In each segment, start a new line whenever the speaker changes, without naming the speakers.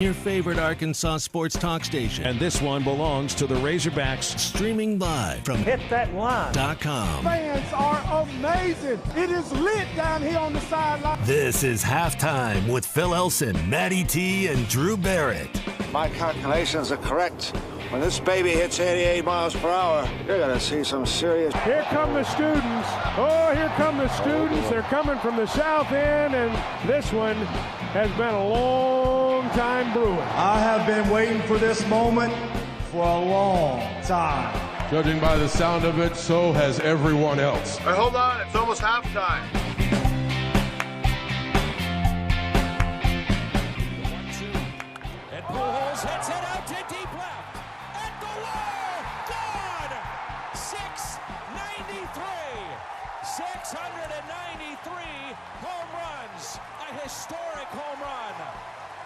Your favorite Arkansas sports talk station.
And this one belongs to the Razorbacks.
Streaming live from
hitthatline.com.
Fans are amazing. It is lit down here on the sideline.
This is Halftime with Phil Olson, Matty T, and Drew Barrett.
My calculations are correct. When this baby hits 88 miles per hour, you're going to see some serious...
Here come the students. Oh, here come the students. They're coming from the south end, and this one has been a long time brewing.
I have been waiting for this moment for a long time.
Judging by the sound of it, so has everyone else.
Hey, hold on. It's almost halftime.
And Pujols hits it out to deep left. At the wall. Gone. 693. 693 home runs. A historic home run.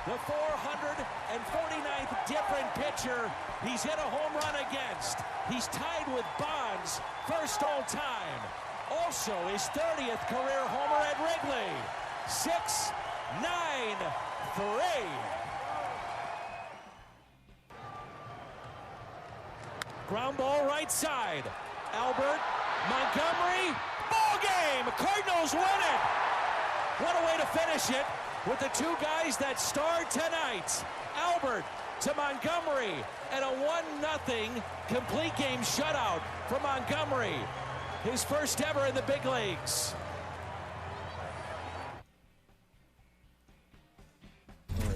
The 449th different pitcher he's hit a home run against. He's tied with Bonds, first all time. Also his 30th career homer at Wrigley. 693. Ground ball right side. Albert, Montgomery, ball game. Cardinals win it. What a way to finish it with the two guys that start tonight. Albert to Montgomery, and a 1-0 complete game shutout for Montgomery. His first ever in the big leagues.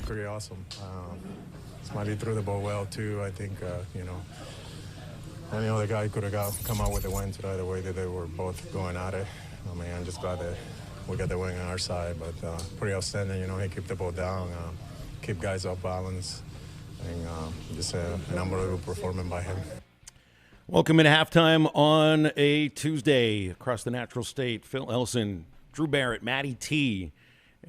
Pretty awesome. Smiley threw the ball well too. I think any other guy could have come out with the win today the way that they were both going at it. I mean, I'm just glad that we got the win on our side, but pretty outstanding. He kept the ball down, keep guys off balance, and just an unbelievable performance by him.
Welcome into halftime on a Tuesday across the natural state. Phil Olson, Drew Barrett, Matty T.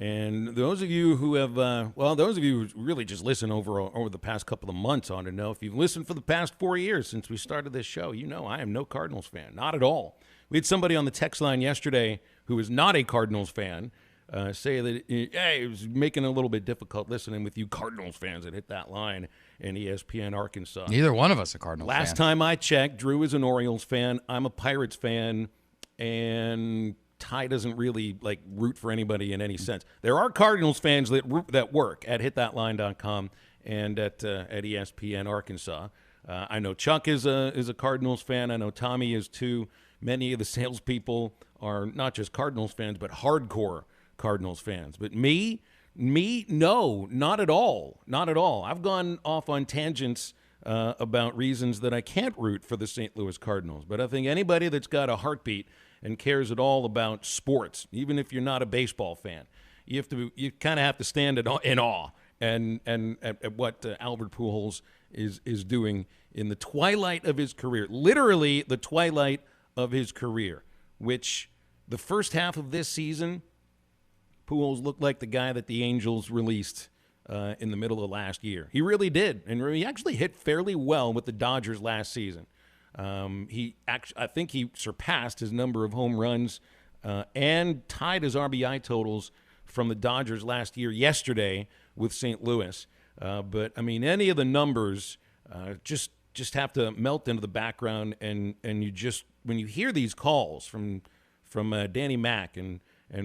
And those of you who have, those of you who really just listen over the past couple of months on to know, if you've listened for the past 4 years since we started this show, you know I am no Cardinals fan, not at all. We had somebody on the text line yesterday who is not a Cardinals fan say that it was making it a little bit difficult listening with you Cardinals fans that hit that line in ESPN Arkansas.
Neither one of us are Cardinals
Last time I checked, Drew is an Orioles fan. I'm a Pirates fan, and Ty doesn't really root for anybody in any sense. There are Cardinals fans that work at hitthatline.com and at ESPN Arkansas. I know Chuck is a Cardinals fan. I know Tommy is too. Many of the salespeople are not just Cardinals fans, but hardcore Cardinals fans. But me, no, not at all. Not at all. I've gone off on tangents about reasons that I can't root for the St. Louis Cardinals. But I think anybody that's got a heartbeat and cares at all about sports, even if you're not a baseball fan, you kind of have to stand in awe and at what Albert Pujols is doing in the twilight of his career, literally the twilight of his career, which the first half of this season, Pujols looked like the guy that the Angels released in the middle of last year. He really did, and he actually hit fairly well with the Dodgers last season. I think he surpassed his number of home runs and tied his RBI totals from the Dodgers last year yesterday with St. Louis. But I mean, any of the numbers just have to melt into the background, and you just, when you hear these calls from Danny Mack and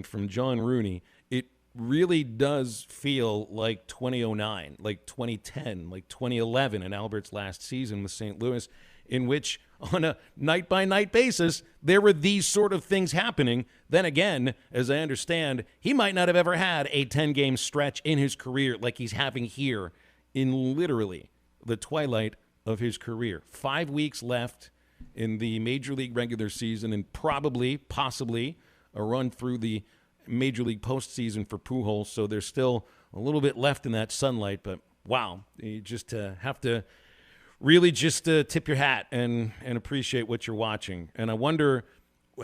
from John Rooney, it really does feel like 2009, like 2010, like 2011 in Albert's last season with St. Louis, in which on a night-by-night basis, there were these sort of things happening. Then again, as I understand, he might not have ever had a 10-game stretch in his career like he's having here in literally the twilight of his career. 5 weeks left in the Major League regular season, and possibly a run through the Major League postseason for Pujols, so there's still a little bit left in that sunlight, but wow, you just have to really just tip your hat and appreciate what you're watching. And I wonder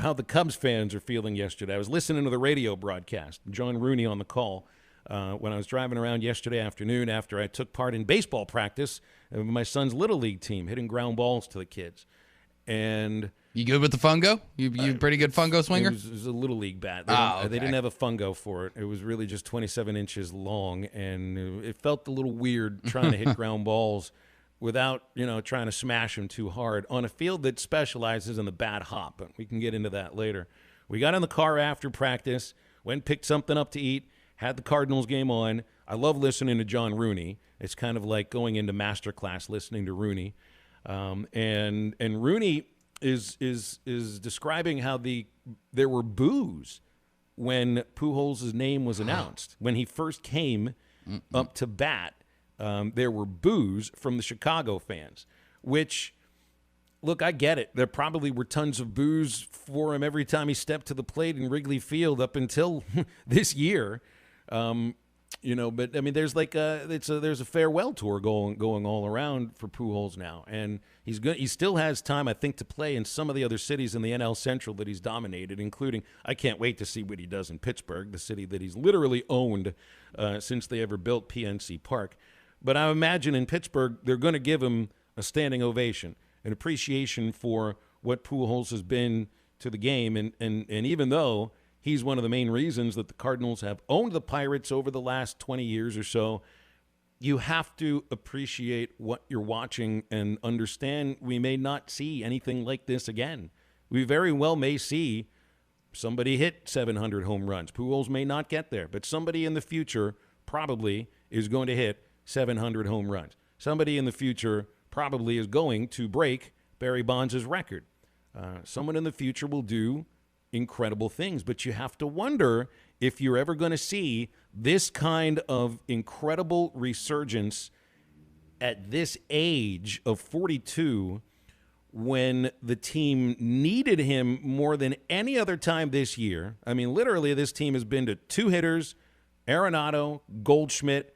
how the Cubs fans are feeling yesterday. I was listening to the radio broadcast, John Rooney on the call, when I was driving around yesterday afternoon after I took part in baseball practice of my son's Little League team, hitting ground balls to the kids. And
You good with the fungo? You pretty good fungo swinger?
It was a little league bat. They didn't have a fungo for it. It was really just 27 inches long, and it felt a little weird trying to hit ground balls without, trying to smash them too hard on a field that specializes in the bat hop. But we can get into that later. We got in the car after practice, went and picked something up to eat, had the Cardinals game on. I love listening to John Rooney. It's kind of like going into master class listening to Rooney. And Rooney is describing how there were boos when Pujols' name was announced. When he first came up to bat, there were boos from the Chicago fans, which, look, I get it. There probably were tons of boos for him every time he stepped to the plate in Wrigley Field up until this year. But I mean, there's there's a farewell tour going all around for Pujols now, and he still has time, I think, to play in some of the other cities in the NL Central that he's dominated, including, I can't wait to see what he does in Pittsburgh, the city that he's literally owned since they ever built PNC Park. But I imagine in Pittsburgh they're going to give him a standing ovation, an appreciation for what Pujols has been to the game, and even though he's one of the main reasons that the Cardinals have owned the Pirates over the last 20 years or so, you have to appreciate what you're watching and understand we may not see anything like this again. We very well may see somebody hit 700 home runs. Pujols may not get there, but somebody in the future probably is going to hit 700 home runs. Somebody in the future probably is going to break Barry Bonds' record. Someone in the future will do incredible things, but you have to wonder if you're ever going to see this kind of incredible resurgence at this age of 42 when the team needed him more than any other time this year. I mean, literally, this team has been to two hitters, Arenado, Goldschmidt,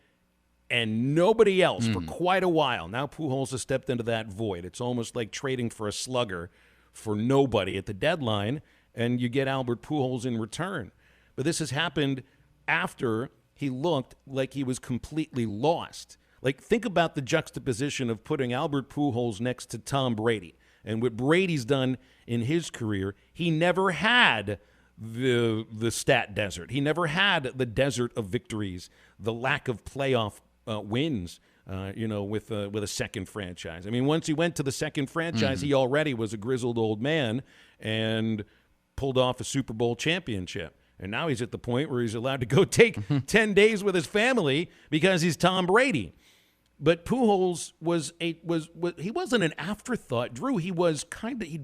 and nobody else for quite a while. Now Pujols has stepped into that void. It's almost like trading for a slugger for nobody at the deadline, and you get Albert Pujols in return. But this has happened after he looked like he was completely lost. Like, think about the juxtaposition of putting Albert Pujols next to Tom Brady. And what Brady's done in his career, he never had the stat desert. He never had the desert of victories, the lack of playoff wins, with a second franchise. I mean, once he went to the second franchise, he already was a grizzled old man and pulled off a Super Bowl championship. And now he's at the point where he's allowed to go take 10 days with his family because he's Tom Brady. But Pujols he wasn't an afterthought, Drew. He'd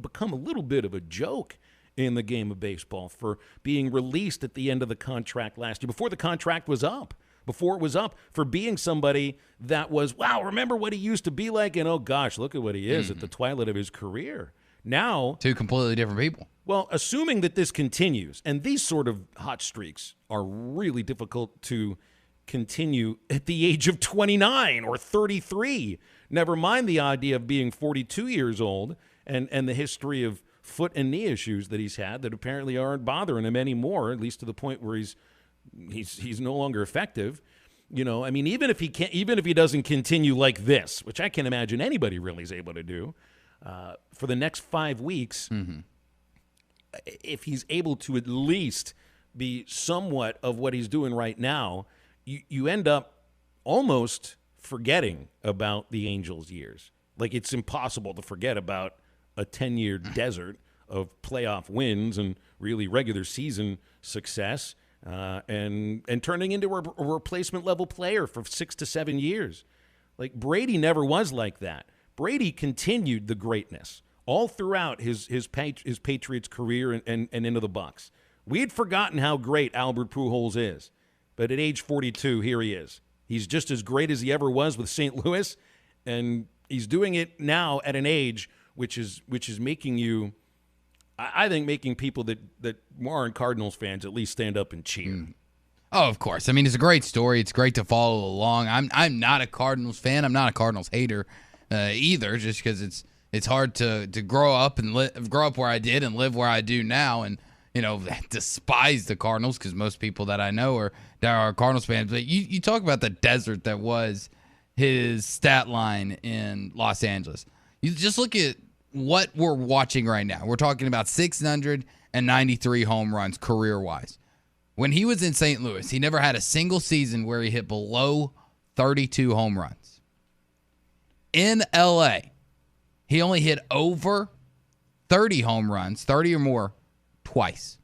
become a little bit of a joke in the game of baseball for being released at the end of the contract last year, before the contract was up. Before it was up, for being somebody that was, wow, remember what he used to be like? And oh gosh, look at what he is at the twilight of his career. Now,
two completely different people.
Well, assuming that this continues, and these sort of hot streaks are really difficult to continue at the age of 29 or 33. Never mind the idea of being 42 years old and the history of foot and knee issues that he's had that apparently aren't bothering him anymore, at least to the point where he's no longer effective. I mean, even if he doesn't continue like this, which I can't imagine anybody really is able to do, for the next 5 weeks, if he's able to at least be somewhat of what he's doing right now, you end up almost forgetting about the Angels' years. Like, it's impossible to forget about a 10-year desert of playoff wins and really regular season success, and turning into a replacement level player for 6 to 7 years. Like, Brady never was like that. Brady continued the greatness all throughout his Patriots career and into the Bucs. We had forgotten how great Albert Pujols is, but at age 42, here he is. He's just as great as he ever was with St. Louis, and he's doing it now at an age which is making you, I think, making people that aren't Cardinals fans at least stand up and cheer.
Oh, of course. I mean, it's a great story. It's great to follow along. I'm not a Cardinals fan. I'm not a Cardinals hater either, just because it's hard to grow up and grow up where I did and live where I do now, and despise the Cardinals, because most people that I know are Cardinals fans. But you talk about the desert that was his stat line in Los Angeles. You just look at what we're watching right now, we're talking about 693 home runs career-wise. When he was in St. Louis, he never had a single season where he hit below 32 home runs. In L.A., he only hit over 30 home runs, 30 or more, twice.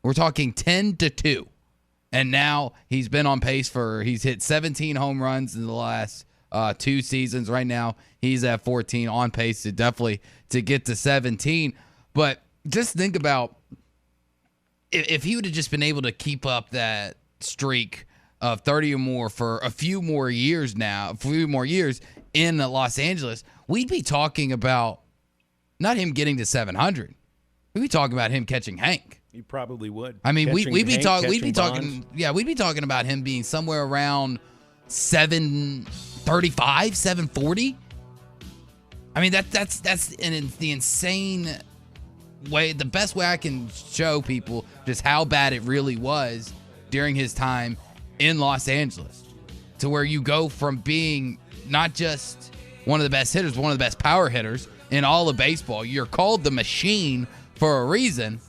We're talking 10-2. And now he's been on pace he's hit 17 home runs in the last 2 seasons. Right now, he's at 14, on pace to get to 17. But just think about if he would have just been able to keep up that streak of 30 or more for a few more years in Los Angeles, we'd be talking about not him getting to 700. We'd be talking about him catching Hank.
You probably would.
I mean, we'd be talking about him being somewhere around 735, 740. I mean, that's the insane way. The best way I can show people just how bad it really was during his time in Los Angeles, to where you go from being not just one of the best hitters, but one of the best power hitters in all of baseball. You're called the Machine for a reason,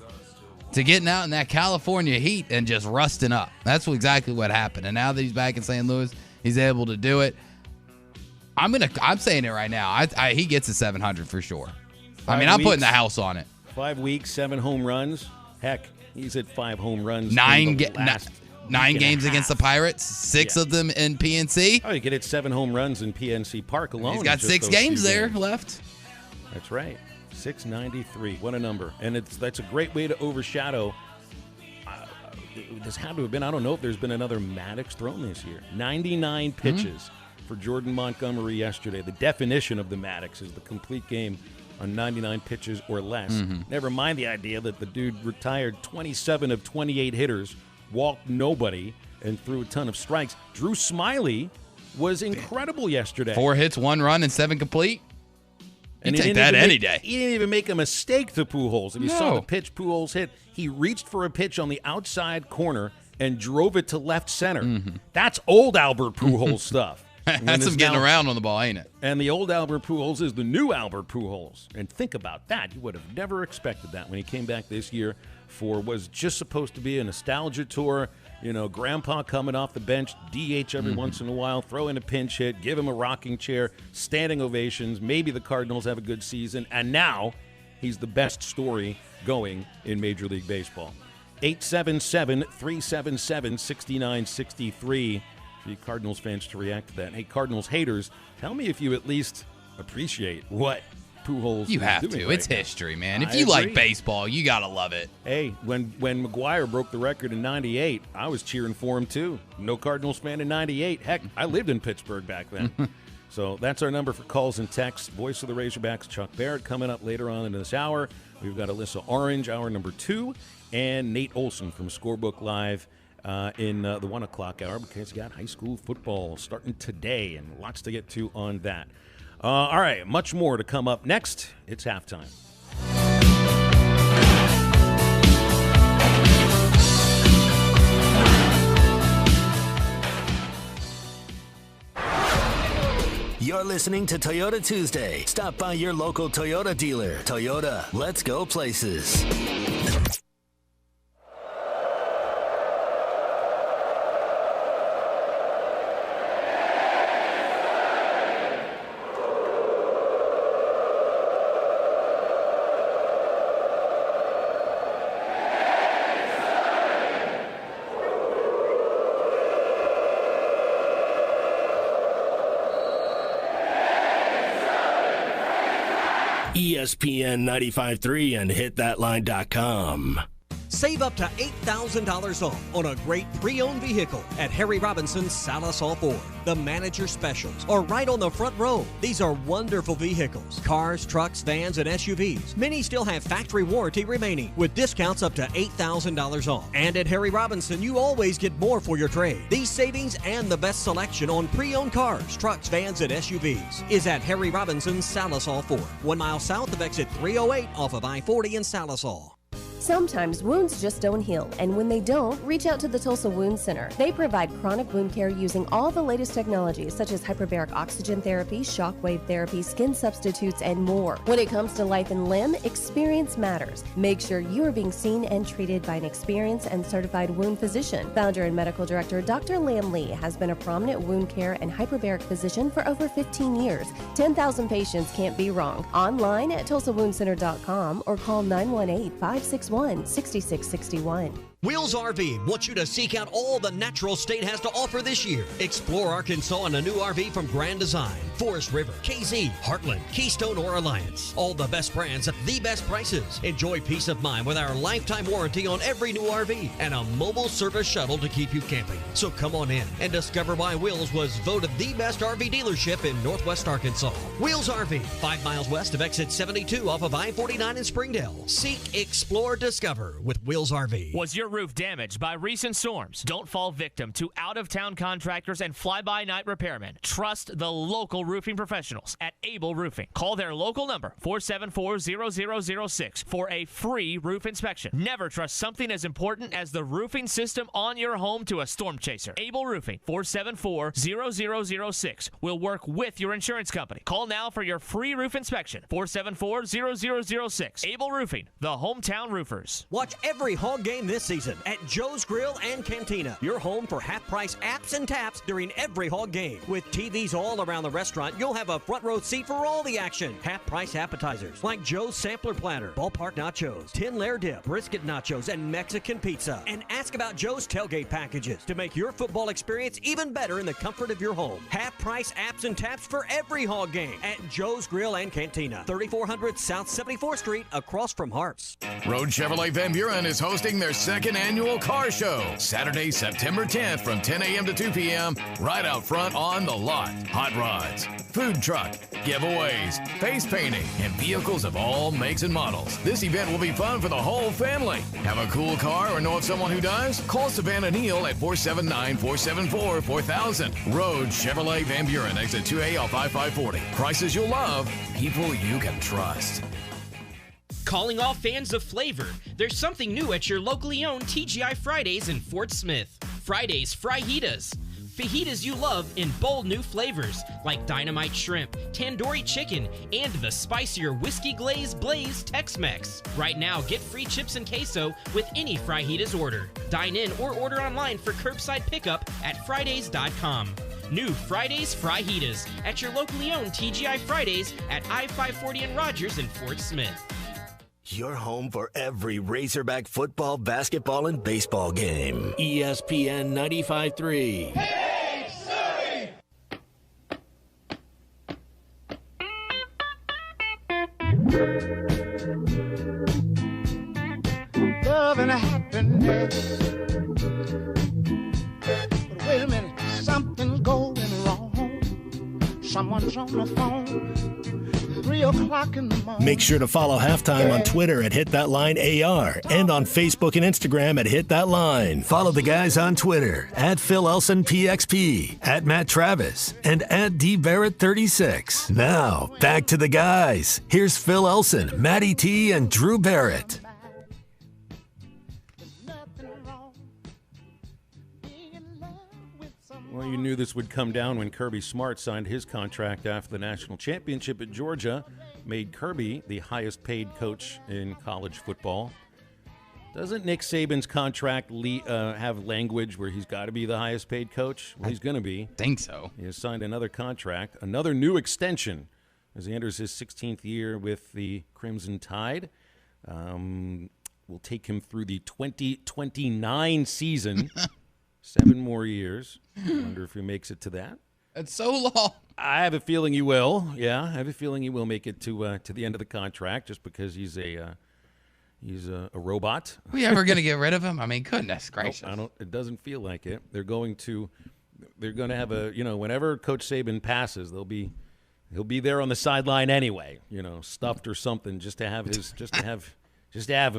to getting out in that California heat and just rusting up. That's exactly what happened. And now that he's back in St. Louis, he's able to do it. I'm saying it right now. He gets a 700 for sure. I'm putting the house on it.
5 weeks, 7 home runs. Heck, he's hit 5 home runs.
9 games against the Pirates, 6 of them in PNC.
Oh, you could hit 7 home runs in PNC Park alone.
He's got 6 games there left.
That's right. 693. What a number. And that's a great way to overshadow. This had to have been, I don't know if there's been another Maddox thrown this year. 99 pitches for Jordan Montgomery yesterday. The definition of the Maddox is the complete game on 99 pitches or less. Never mind the idea that the dude retired 27 of 28 hitters, walked nobody, and threw a ton of strikes. Drew Smyly was incredible yesterday.
4 hits, 1 run, and 7 complete. And you take that any day.
He didn't even make a mistake to Pujols. If you saw the pitch Pujols hit, he reached for a pitch on the outside corner and drove it to left center. That's old Albert Pujols stuff.
That's him getting around on the ball, ain't it?
And the old Albert Pujols is the new Albert Pujols. And think about that. You would have never expected that when he came back this year for what was just supposed to be a nostalgia tour. You know, grandpa coming off the bench, DH every once in a while, throw in a pinch hit, give him a rocking chair, standing ovations. Maybe the Cardinals have a good season. And now he's the best story going in Major League Baseball. 877-377-6963 for you Cardinals fans to react to that. Hey, Cardinals haters, tell me if you at least appreciate what Pujols
you have to. It's history, man. If you like baseball, you got to love it.
Hey, when McGuire broke the record in 98, I was cheering for him too. No Cardinals fan in 98. Heck, I lived in Pittsburgh back then. So that's our number for calls and texts. Voice of the Razorbacks, Chuck Barrett, coming up later on in this hour. We've got Alyssa Orange, hour number 2, and Nate Olson from Scorebook Live in the 1 o'clock hour, because you got high school football starting today and lots to get to on that. All right, much more to come up next. It's halftime.
You're listening to Toyota Tuesday. Stop by your local Toyota dealer. Toyota, let's go places. ESPN 95.3 and hitthatline.com.
Save up to $8,000 off on a great pre-owned vehicle at Harry Robinson's Salasol Ford. The manager specials are right on the front row. These are wonderful vehicles. Cars, trucks, vans, and SUVs. Many still have factory warranty remaining with discounts up to $8,000 off. And at Harry Robinson, you always get more for your trade. These savings and the best selection on pre-owned cars, trucks, vans, and SUVs is at Harry Robinson's Salasol Ford. 1 mile south of exit 308 off of I-40 in Salasol.
Sometimes wounds just don't heal, and when they don't, reach out to the Tulsa Wound Center. They provide chronic wound care using all the latest technologies such as hyperbaric oxygen therapy, shockwave therapy, skin substitutes, and more. When it comes to life and limb, experience matters. Make sure you are being seen and treated by an experienced and certified wound physician. Founder and medical director Dr. Lam Lee has been a prominent wound care and hyperbaric physician for over 15 years. 10,000 patients can't be wrong. Online at tulsawoundcenter.com or call 918-561-6661.
Wheels RV wants you to seek out all the natural state has to offer this year. Explore Arkansas in a new RV from Grand Design, Forest River, KZ, Heartland, Keystone, or Alliance. All the best brands at the best prices. Enjoy peace of mind with our lifetime warranty on every new RV and a mobile service shuttle to keep you camping. So come on in and discover why Wheels was voted the best RV dealership in Northwest Arkansas. Wheels RV, 5 miles west of exit 72 off of I-49 in Springdale. Seek, explore, discover with Wheels RV.
Was your roof damaged by recent storms? Don't fall victim to out-of-town contractors and fly-by-night repairmen. Trust the local roofing professionals at Able Roofing. Call their local number, 474-0006, for a free roof inspection. Never trust something as important as the roofing system on your home to a storm chaser. Able Roofing, 474-0006, will work with your insurance company. Call now for your free roof inspection, 474-0006. Able Roofing, the hometown roofers.
Watch every Hog game this season at Joe's Grill and Cantina, your home for half-price apps and taps during every Hog game. With TVs all around the restaurant, you'll have a front row seat for all the action. Half-price appetizers like Joe's Sampler Platter, Ballpark Nachos, 10-layer dip, brisket nachos, and Mexican pizza. And ask about Joe's tailgate packages to make your football experience even better in the comfort of your home. Half-price apps and taps for every Hog game at Joe's Grill and Cantina, 3400 South 74th Street, across from Harps.
Road Chevrolet Van Buren is hosting their second annual car show, Saturday, September 10th from 10 a.m. to 2 p.m. right out front on the lot. Hot rods, food truck, giveaways, face painting, and vehicles of all makes and models. This event will be fun for the whole family. Have a cool car or know of someone who does? Call Savannah Neal at 479-474-4000. Road Chevrolet Van Buren, exit 2A off I-540. Prices you'll love, people you can trust.
Calling all fans of flavor, there's something new at your locally owned TGI Fridays in Fort Smith. Fridays Fajitas. Fajitas you love in bold new flavors like dynamite shrimp, tandoori chicken, and the spicier whiskey glaze blaze Tex-Mex. Right now, get free chips and queso with any Fajitas order. Dine in or order online for curbside pickup at Fridays.com. New Fridays Fajitas at your locally owned TGI Fridays at I-540 and Rogers in Fort Smith.
Your home for every Razorback football, basketball, and baseball game. ESPN 95.3.
Hey, Surrey!
Love and happiness. But wait a minute, something's going wrong. Someone's on the phone. 3 o'clock in the morning.
Make sure to follow Halftime on Twitter at HitThatLineAR and on Facebook and Instagram at HitThatLine. Follow the guys on Twitter at Phil Elson PXP, at Matt Travis, and at DBarrett36. Now, back to the guys. Here's Phil Elson, Matty T, and Drew Barrett.
Well, you knew this would come down when Kirby Smart signed his contract after the national championship at Georgia, made Kirby the highest paid coach in college football. Doesn't Nick Saban's contract have language where he's got to be the highest paid coach? Well, he's going to be.
Think so.
He has signed another contract, another new extension as he enters his 16th year with the Crimson Tide. Will take him through the 2029 season. 7 more years. I wonder if he makes it to that.
That's so long.
I have a feeling he will. Yeah, I have a feeling he will make it to the end of the contract just because he's a robot.
Are we ever going to get rid of him? I mean, goodness gracious.
Nope, it doesn't feel like it. They're going to have whenever Coach Saban passes, he'll be there on the sideline anyway, stuffed or something just to have him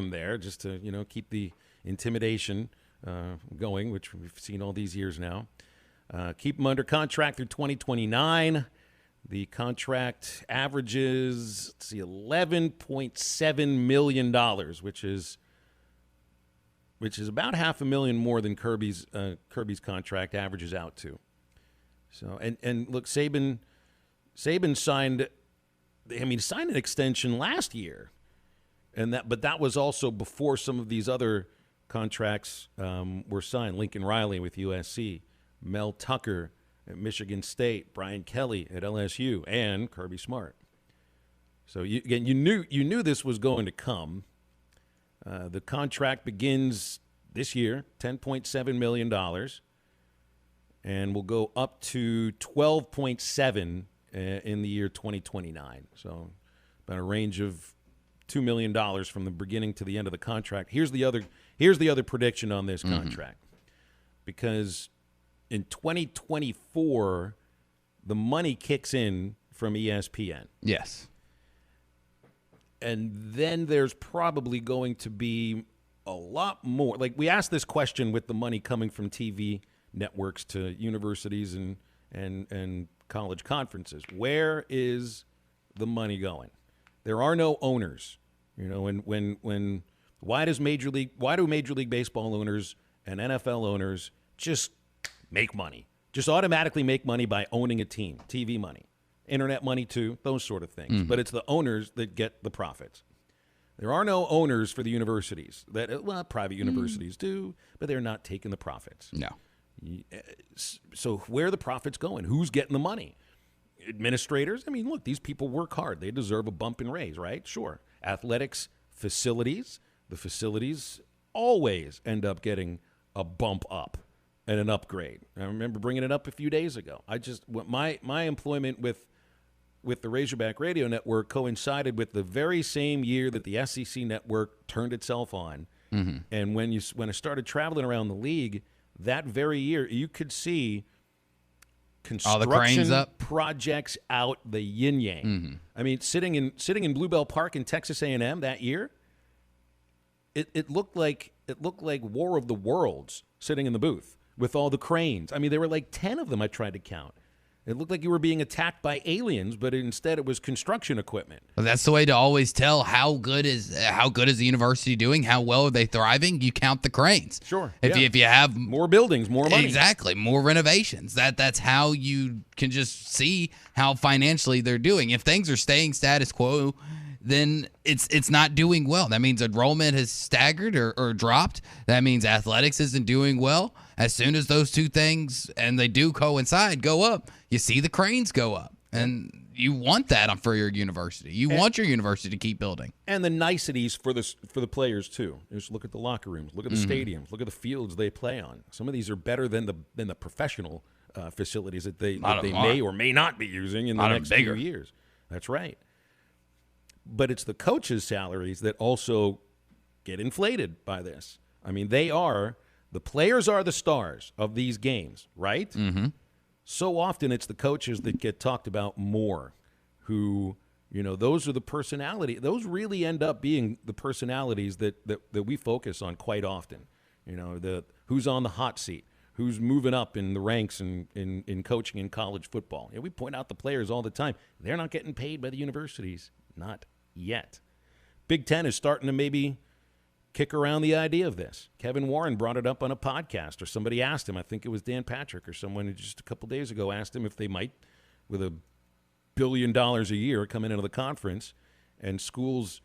there, just to keep the intimidation going, which we've seen all these years now. Keep him under contract through 2029. The contract averages, $11.7 million, which is which is about $500,000 more than Kirby's contract averages out to. So and look, Saban signed. I mean, signed an extension last year, but that was also before some of these other contracts were signed. Lincoln Riley with USC, Mel Tucker at Michigan State, Brian Kelly at LSU, and Kirby Smart. So you knew this was going to come. The contract begins this year, $10.7 million, and will go up to $12.7 in the year 2029. So about a range of $2 million from the beginning to the end of the contract. Here's the other prediction on this contract. Because in 2024, the money kicks in from ESPN.
Yes.
And then there's probably going to be a lot more. Like, we asked this question with the money coming from TV networks to universities and college conferences. Where is the money going? There are no owners. You know, why do Major League Baseball owners and NFL owners just make money? Just automatically make money by owning a team, TV money. Internet money too, those sort of things.
Mm-hmm.
But it's the owners that get the profits. There are no owners for the universities. Private universities do, but they're not taking the profits.
No.
So where are the profits going? Who's getting the money? Administrators? I mean, look, these people work hard. They deserve a bump and raise, right? Sure. Athletics, facilities. The facilities always end up getting a bump up and an upgrade. I remember bringing it up a few days ago. My employment with the Razorback Radio Network coincided with the very same year that the SEC network turned itself on.
Mm-hmm.
And when I started traveling around the league, that very year, you could see construction projects out the yin-yang.
Mm-hmm.
I mean, sitting in Bluebell Park in Texas A&M that year, it looked like War of the Worlds sitting in the booth with all the cranes. I mean, there were like 10 of them I tried to count. It looked like you were being attacked by aliens, but instead it was construction equipment.
Well, that's the way to always tell how good is the university doing, how well are they thriving. You count the cranes.
Sure.
If you have
more buildings, more money.
Exactly, more renovations. That's how you can just see how financially they're doing. If things are staying status quo, then it's not doing well. That means enrollment has staggered or dropped. That means athletics isn't doing well. As soon as those two things, and they do coincide, go up, you see the cranes go up. And you want that for your university. You want your university to keep building.
And the niceties for the players, too. Just look at the locker rooms. Look at the stadiums. Look at the fields they play on. Some of these are better than the professional facilities that they may or may not be using in the next few years. That's right. But it's the coaches' salaries that also get inflated by this. I mean, the players are the stars of these games, right?
Mm-hmm.
So often it's the coaches that get talked about more, who, those are the personality. Those really end up being the personalities that we focus on quite often. Who's on the hot seat, who's moving up in the ranks in coaching in college football. We point out the players all the time. They're not getting paid by the universities. Not yet. Big Ten is starting to maybe kick around the idea of this. Kevin Warren brought it up on a podcast, or somebody asked him, I think it was Dan Patrick or someone who just a couple days ago asked him if they might, with $1 billion a year coming into the conference and schools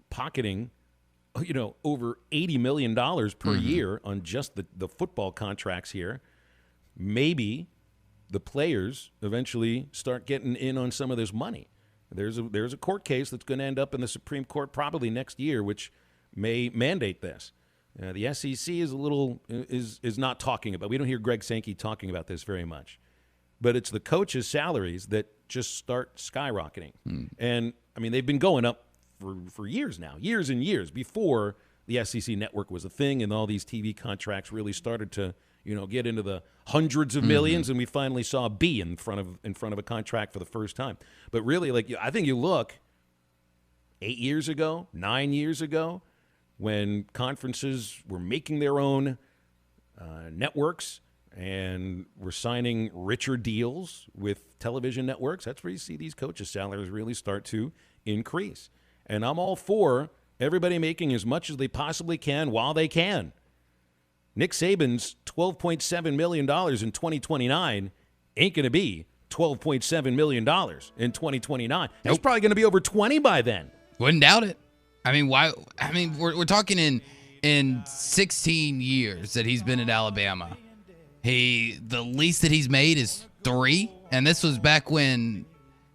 pocketing, over $80 million per year on just the football contracts here, maybe the players eventually start getting in on some of this money. There's a court case that's going to end up in the Supreme Court probably next year, which may mandate this. The SEC is not talking about. We don't hear Greg Sankey talking about this very much, but it's the coaches' salaries that just start skyrocketing, and I mean they've been going up for years now, years and years before the SEC network was a thing, and all these TV contracts really started to get into the hundreds of millions, and we finally saw a B in front of a contract for the first time. But really, I think you look 8 years ago, 9 years ago, when conferences were making their own networks and were signing richer deals with television networks, that's where you see these coaches' salaries really start to increase. And I'm all for Everybody making as much as they possibly can while they can. Nick Saban's $12.7 million in 2029 ain't going to be $12.7 million in 2029. It's probably going to be over 20 by then.
Wouldn't doubt it. I mean, why? I mean, we're talking in 16 years that he's been at Alabama. The least that he's made is 3, and this was back when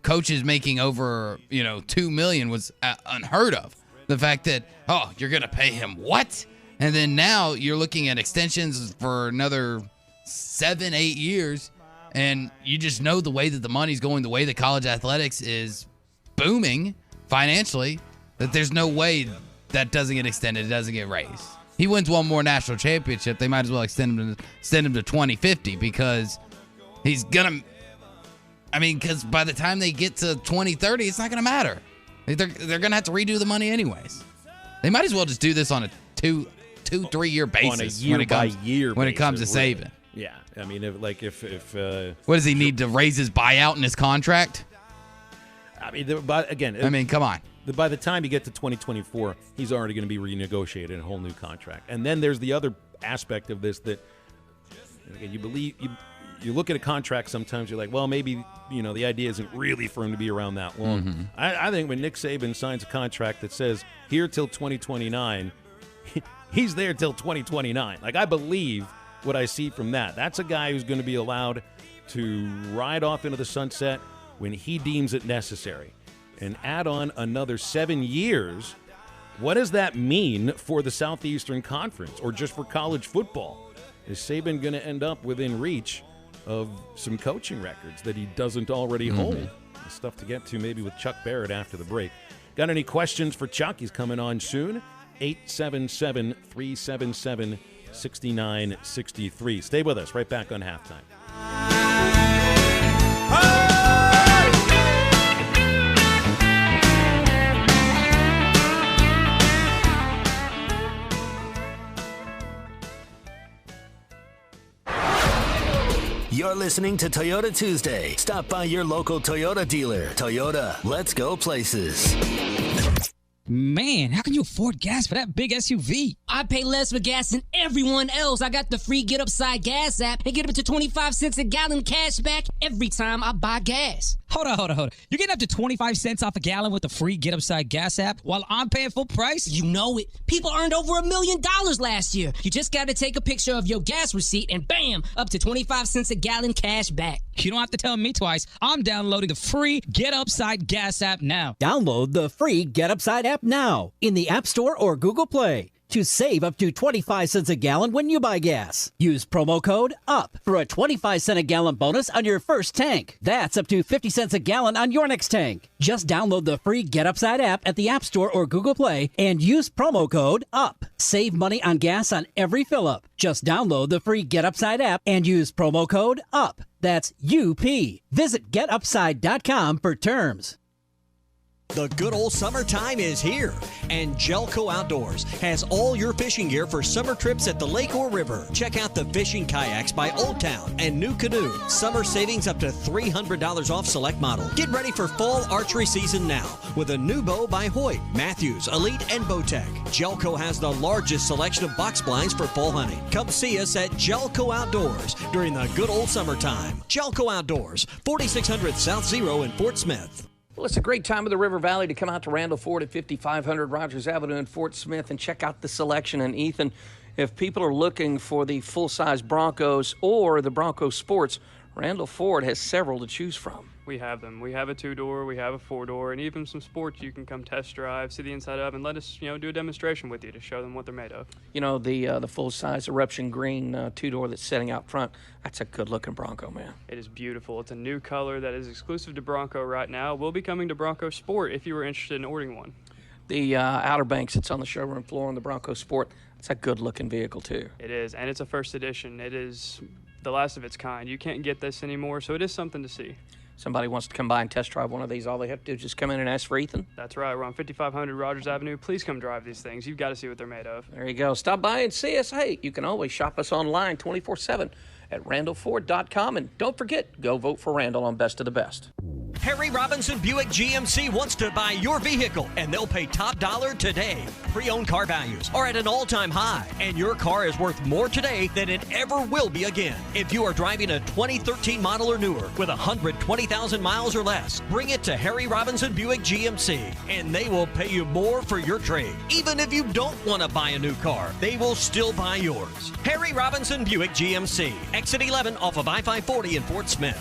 coaches making over $2 million was unheard of. The fact that you're gonna pay him what, and then now you're looking at extensions for another 7-8 years, and you just know the way that the money's going, the way that college athletics is booming financially, that there's no way that doesn't get extended, it doesn't get raised. He wins one more national championship, they might as well extend him to 2050 because he's gonna. I mean, because by the time they get to 2030, it's not gonna matter. They're gonna have to redo the money anyways. They might as well just do this on a 2-3 year basis.
On a year-by-year
when it comes to
basis,
saving.
Yeah, I mean, if
what does he need to raise his buyout in his contract?
I mean,
come on.
By the time you get to 2024, he's already going to be renegotiated a whole new contract. And then there's the other aspect of this that you look at a contract sometimes, you're like, well, maybe, the idea isn't really for him to be around that long.
Mm-hmm.
I think when Nick Saban signs a contract that says here till 2029, he's there till 2029. Like, I believe what I see from that. That's a guy who's going to be allowed to ride off into the sunset when he deems it necessary. And add on another 7 years, what does that mean for the Southeastern Conference or just for college football? Is Saban going to end up within reach of some coaching records that he doesn't already hold? Stuff to get to maybe with Chuck Barrett after the break. Got any questions for Chuck? He's coming on soon. 877-377-6963. Stay with us. Right back on Halftime.
You're listening to Toyota Tuesday. Stop by your local Toyota dealer. Toyota, let's go places.
Man, how can you afford gas for that big SUV?
I pay less for gas than everyone else. I got the free Get Upside Gas app and get up to 25 cents a gallon cash back every time I buy gas.
Hold on. You're getting up to 25 cents off a gallon with the free Get Upside Gas app while I'm paying full price?
You know it. People earned over $1 million last year. You just got to take a picture of your gas receipt and bam, up to 25 cents a gallon cash back.
You don't have to tell me twice. I'm downloading the free Get Upside Gas app now.
Download the free Get Upside app now in the App Store or Google Play to save up to 25 cents a gallon when you buy gas. Use promo code UP for a 25-cent a gallon bonus on your first tank. That's up to 50 cents a gallon on your next tank. Just download the free Get Upside app at the App Store or Google Play and use promo code UP. Save money on gas on every fill-up. Just download the free Get Upside app and use promo code UP. That's UP. Visit GetUpside.com for terms.
The good old summertime is here, and Jelco Outdoors has all your fishing gear for summer trips at the lake or river. Check out the fishing kayaks by Old Town and New Canoe. Summer savings up to $300 off select model. Get ready for fall archery season now with a new bow by Hoyt, Matthews, Elite, and Bowtech. Jelco has the largest selection of box blinds for fall hunting. Come see us at Jelco Outdoors during the good old summertime. Jelco Outdoors, 4600 South Zero in Fort Smith.
Well, it's a great time of the River Valley to come out to Randall Ford at 5500 Rogers Avenue in Fort Smith and check out the selection. And Ethan, if people are looking for the full-size Broncos or the Bronco Sports, Randall Ford has several to choose from.
We have them. We have a 2-door, we have a 4-door, and even some sports you can come test drive, see the inside of, and let us, do a demonstration with you to show them what they're made of.
The full-size Eruption Green 2-door that's setting out front, that's a good-looking Bronco, man.
It is beautiful. It's a new color that is exclusive to Bronco right now. Will be coming to Bronco Sport if you were interested in ordering one.
The Outer Banks that's on the showroom floor on the Bronco Sport, it's a good-looking vehicle, too.
It is, and it's a first edition. It is the last of its kind. You can't get this anymore, so it is something to see.
Somebody wants to come by and test drive one of these, all they have to do is just come in and ask for Ethan?
That's right. We're on 5500 Rogers Avenue. Please come drive these things. You've got to see what they're made of.
There you go. Stop by and see us. Hey, you can always shop us online 24/7 at randallford.com. And don't forget, go vote for Randall on Best of the Best.
Harry Robinson Buick GMC wants to buy your vehicle, and they'll pay top dollar today. Pre-owned car values are at an all-time high, and your car is worth more today than it ever will be again. If you are driving a 2013 model or newer with 120,000 miles or less, bring it to Harry Robinson Buick GMC, and they will pay you more for your trade. Even if you don't want to buy a new car, they will still buy yours. Harry Robinson Buick GMC, exit 11 off of I-540 in Fort Smith.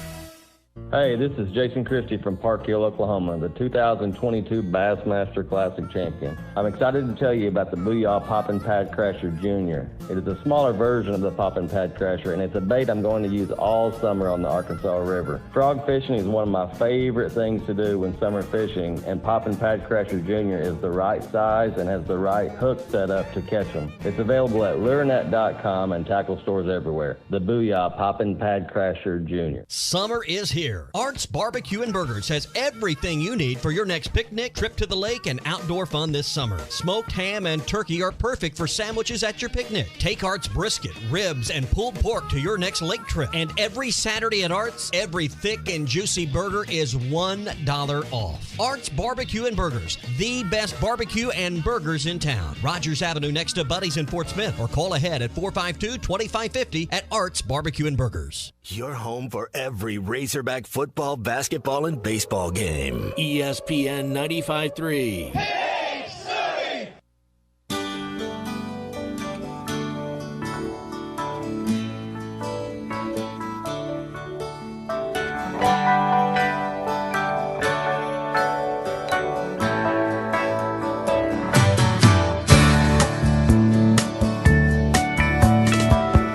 Hey, this is Jason Christie from Park Hill, Oklahoma, the 2022 Bassmaster Classic champion. I'm excited to tell you about the Booyah Poppin' Pad Crasher Jr. It is a smaller version of the Poppin' Pad Crasher, and it's a bait I'm going to use all summer on the Arkansas River. Frog fishing is one of my favorite things to do when summer fishing, and Poppin' Pad Crasher Jr. is the right size and has the right hook set up to catch them. It's available at lurenet.com and tackle stores everywhere. The Booyah Poppin' Pad Crasher Jr.
Summer is here. Art's Barbecue and Burgers has everything you need for your next picnic, trip to the lake, and outdoor fun this summer. Smoked ham and turkey are perfect for sandwiches at your picnic. Take Art's brisket, ribs, and pulled pork to your next lake trip. And every Saturday at Art's, every thick and juicy burger is $1 off. Art's Barbecue and Burgers, the best barbecue and burgers in town. Rogers Avenue next to Buddy's in Fort Smith, or call ahead at 452-2550 at Art's Barbecue and Burgers.
Your home for every Razorback football, basketball, and baseball game. ESPN 95.3.
Hey, Surrey!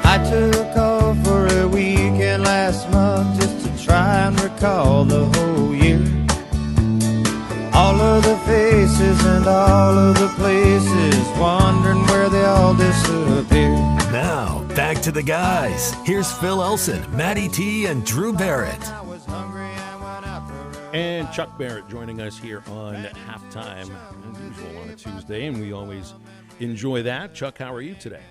I took off for a weekend last month just to try and recall the whole year. All of the faces and all of the places, wondering where they all disappeared.
Now, back to the guys. Here's Phil Olson, Matty T, and Drew Barrett.
And Chuck Barrett joining us here on Halftime, as usual on a Tuesday, and we always enjoy that. Chuck, how are you today?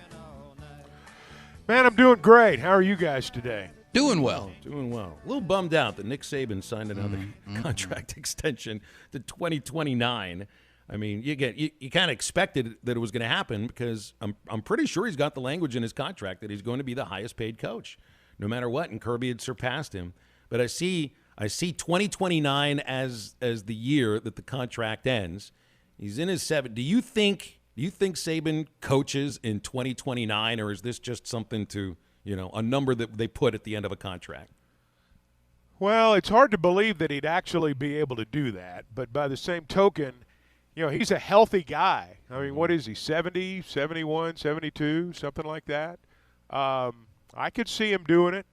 Man, I'm doing great. How are you guys today?
Doing well.
Doing well. A little bummed out that Nick Saban signed another contract extension to 2029. I mean, you kind of expected that it was going to happen because I'm pretty sure he's got the language in his contract that he's going to be the highest paid coach, no matter what. And Kirby had surpassed him. But I see 2029 as the year that the contract ends. He's in his 70s. Do you think Saban coaches in 2029, or is this just something to, a number that they put at the end of a contract?
Well, it's hard to believe that he'd actually be able to do that. But by the same token, he's a healthy guy. I mean, what is he, 70, 71, 72, something like that? I could see him doing it.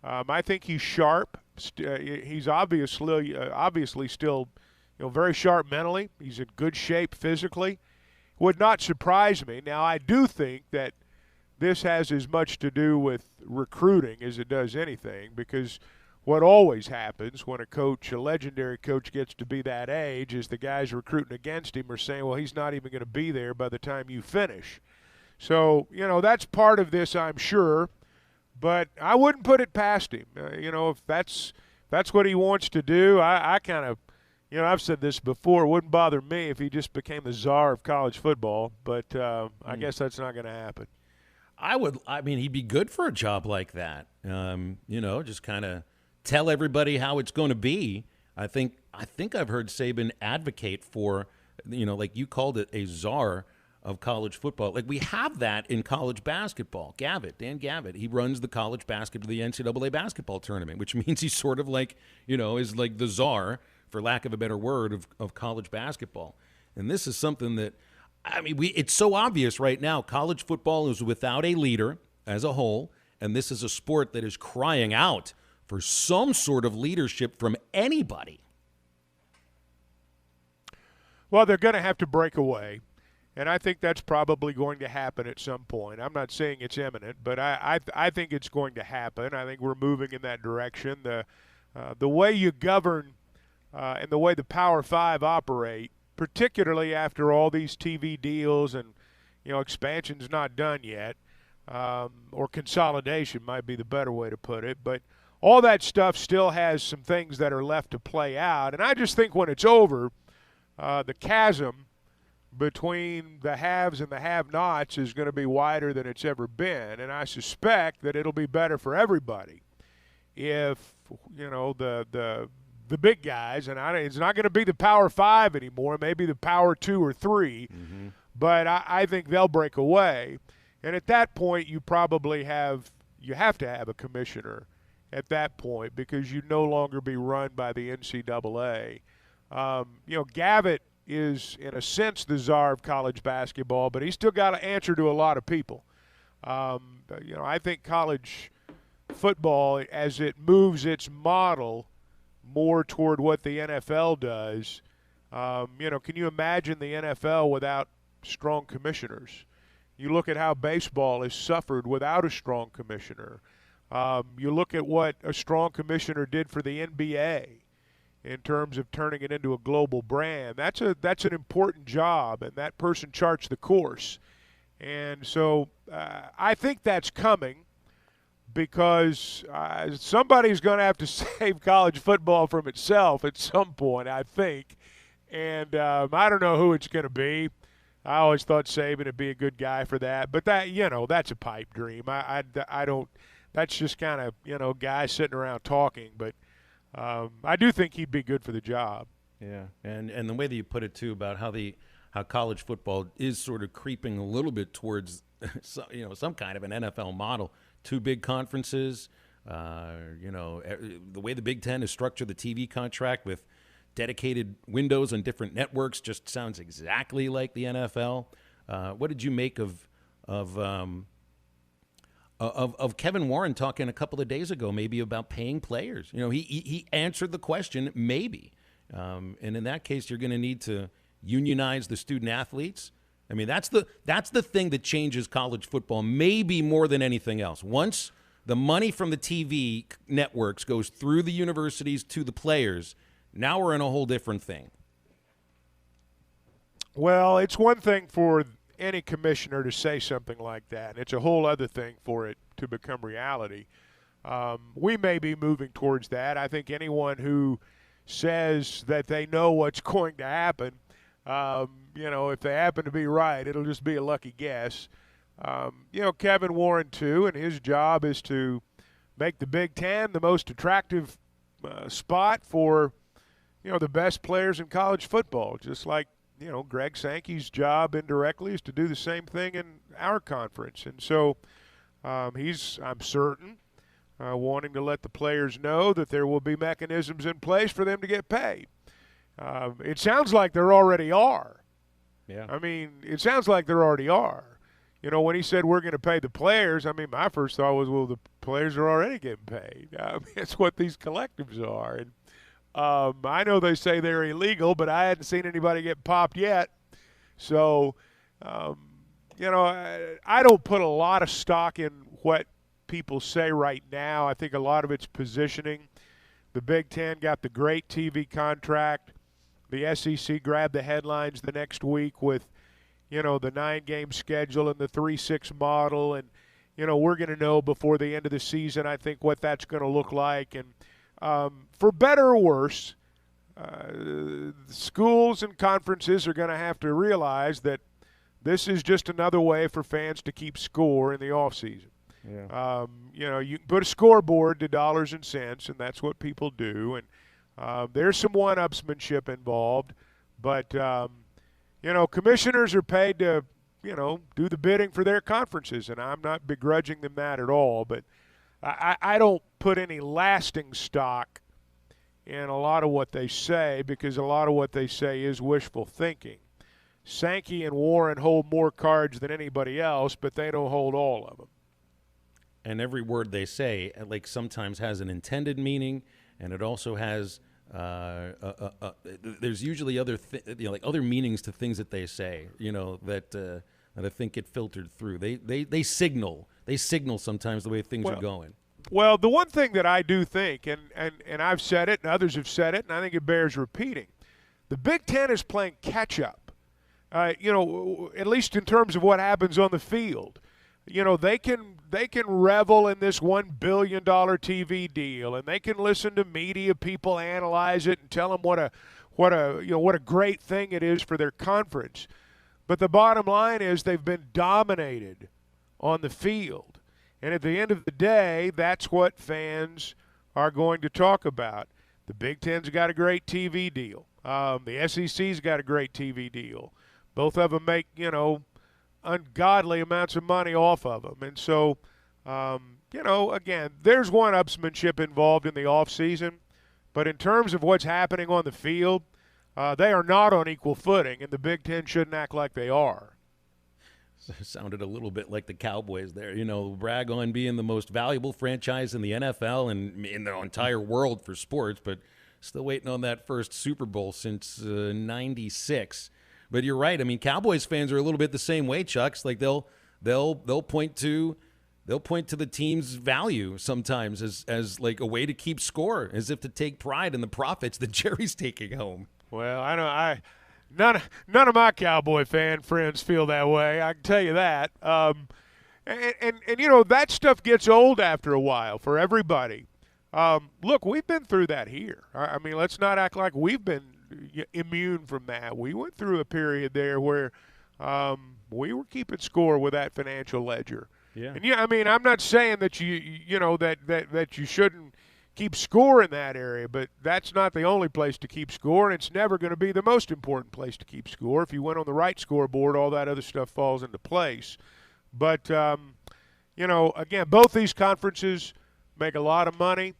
I think he's sharp. He's obviously still, very sharp mentally. He's in good shape physically. Would not surprise me. Now, I do think that this has as much to do with recruiting as it does anything, because what always happens when a legendary coach gets to be that age, is the guys recruiting against him are saying, well, he's not even going to be there by the time you finish. So, that's part of this, I'm sure, but I wouldn't put it past him. If that's what he wants to do, I kind of, I've said this before, it wouldn't bother me if he just became the czar of college football, but I guess that's not going to happen.
He'd be good for a job like that. Just kind of tell everybody how it's going to be. I think I've heard Saban advocate for, like you called it, a czar of college football. Like we have that in college basketball. Dan Gavitt, he runs the college basketball, the NCAA basketball tournament, which means he's sort of like, is like the czar, for lack of a better word, of college basketball. And this is something that, it's so obvious right now. College football is without a leader as a whole, and this is a sport that is crying out for some sort of leadership from anybody.
Well, they're going to have to break away, and I think that's probably going to happen at some point. I'm not saying it's imminent, but I think it's going to happen. I think we're moving in that direction. The way you govern and the way the Power Five operate, particularly after all these TV deals and, expansion's not done yet, or consolidation might be the better way to put it. But all that stuff still has some things that are left to play out. And I just think when it's over, the chasm between the haves and the have-nots is going to be wider than it's ever been. And I suspect that it'll be better for everybody if, the big guys, and it's not going to be the Power 5 anymore, maybe the Power 2 or 3, but I think they'll break away. And at that point, you have to have a commissioner at that point because you no longer be run by the NCAA. Gavitt is, in a sense, the czar of college basketball, but he's still got to answer to a lot of people. I think college football, as it moves its model more toward what the NFL does, can you imagine the NFL without strong commissioners? You look at how baseball has suffered without a strong commissioner. You look at what a strong commissioner did for the NBA in terms of turning it into a global brand. That's an important job, and that person charts the course. And so I think that's coming because somebody's going to have to save college football from itself at some point, I think. And I don't know who it's going to be. I always thought Saban would be a good guy for that, but that's a pipe dream. I don't. That's just kind of guys sitting around talking. But I do think he'd be good for the job.
Yeah, and the way that you put it too about how college football is sort of creeping a little bit towards some kind of an NFL model. 2 big conferences. The way the Big Ten has structured the TV contract with dedicated windows on different networks just sounds exactly like the NFL. What did you make of Kevin Warren talking a couple of days ago, maybe about paying players? He answered the question, maybe. And in that case, you're going to need to unionize the student athletes. I mean, that's the thing that changes college football, maybe more than anything else. Once the money from the TV networks goes through the universities to the players, now we're in a whole different thing.
Well, it's one thing for any commissioner to say something like that. It's a whole other thing for it to become reality. We may be moving towards that. I think anyone who says that they know what's going to happen, if they happen to be right, it'll just be a lucky guess. Kevin Warren, too, and his job is to make the Big Ten the most attractive spot for the best players in college football, just like, Greg Sankey's job indirectly is to do the same thing in our conference. And so he's, I'm certain, wanting to let the players know that there will be mechanisms in place for them to get paid. It sounds like there already are.
Yeah.
I mean, it sounds like there already are. When he said we're going to pay the players, I mean, my first thought was, well, the players are already getting paid. I mean, it's what these collectives are. And I know they say they're illegal, but I hadn't seen anybody get popped yet. So, I don't put a lot of stock in what people say right now. I think a lot of it's positioning. The Big Ten got the great TV contract. The SEC grabbed the headlines the next week with, the 9-game schedule and the 3-6 model. And, we're going to know before the end of the season, I think, what that's going to look like. And for better or worse, schools and conferences are going to have to realize that this is just another way for fans to keep score in the offseason.
Yeah.
You can put a scoreboard to dollars and cents, and that's what people do. And there's some one-upsmanship involved. But, commissioners are paid to, do the bidding for their conferences, and I'm not begrudging them that at all. But I don't put any lasting stock in a lot of what they say because a lot of what they say is wishful thinking. Sankey and Warren hold more cards than anybody else, but they don't hold all of them.
And every word they say, sometimes has an intended meaning, and it also has there's usually other other meanings to things that they say. That I think get filtered through. They signal sometimes the way things are going.
Well, the one thing that I do think, and I've said it, and others have said it, and I think it bears repeating, the Big Ten is playing catch up. At least in terms of what happens on the field. they can revel in this $1 billion TV deal, and they can listen to media people analyze it and tell them what a great thing it is for their conference. But the bottom line is they've been dominated on the field. And at the end of the day, that's what fans are going to talk about. The Big Ten's got a great TV deal. The SEC's got a great TV deal. Both of them make, ungodly amounts of money off of them. And so, again, there's one-upsmanship involved in the offseason. But in terms of what's happening on the field, they are not on equal footing, and the Big Ten shouldn't act like they are.
Sounded a little bit like the Cowboys there. Brag on being the most valuable franchise in the NFL and in the entire world for sports, but still waiting on that first Super Bowl since '96. But you're right. I mean, Cowboys fans are a little bit the same way, Chucks. Like they'll point to the team's value sometimes as like a way to keep score, as if to take pride in the profits that Jerry's taking home.
Well, I know none of my Cowboy fan friends feel that way. I can tell you that. And that stuff gets old after a while for everybody. Look, we've been through that here. I mean, let's not act like we've been immune from that. We went through a period there where we were keeping score with that financial ledger.
Yeah.
And I mean, I'm not saying that that you shouldn't keep score in that area, but that's not the only place to keep score, and it's never going to be the most important place to keep score. If you went on the right scoreboard, all that other stuff falls into place. But, again, both these conferences make a lot of money.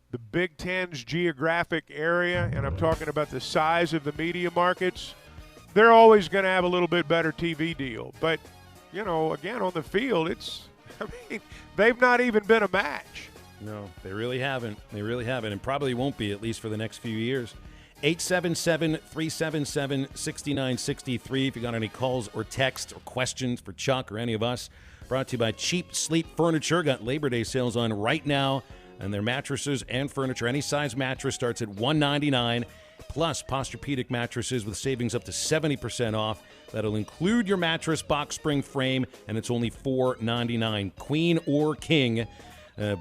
The Big Ten's geographic area, and I'm talking about the size of the media markets, they're always going to have a little bit better TV deal. But, again, on the field, they've not even been a match.
No, they really haven't. They really haven't, and probably won't be, at least for the next few years. 877-377-6963 if you got any calls or texts or questions for Chuck or any of us. Brought to you by Cheap Sleep Furniture. Got Labor Day sales on right now, and their mattresses and furniture. Any size mattress starts at $199, plus Posturepedic mattresses with savings up to 70% off. That'll include your mattress, box spring frame, and it's only $499. Queen or king.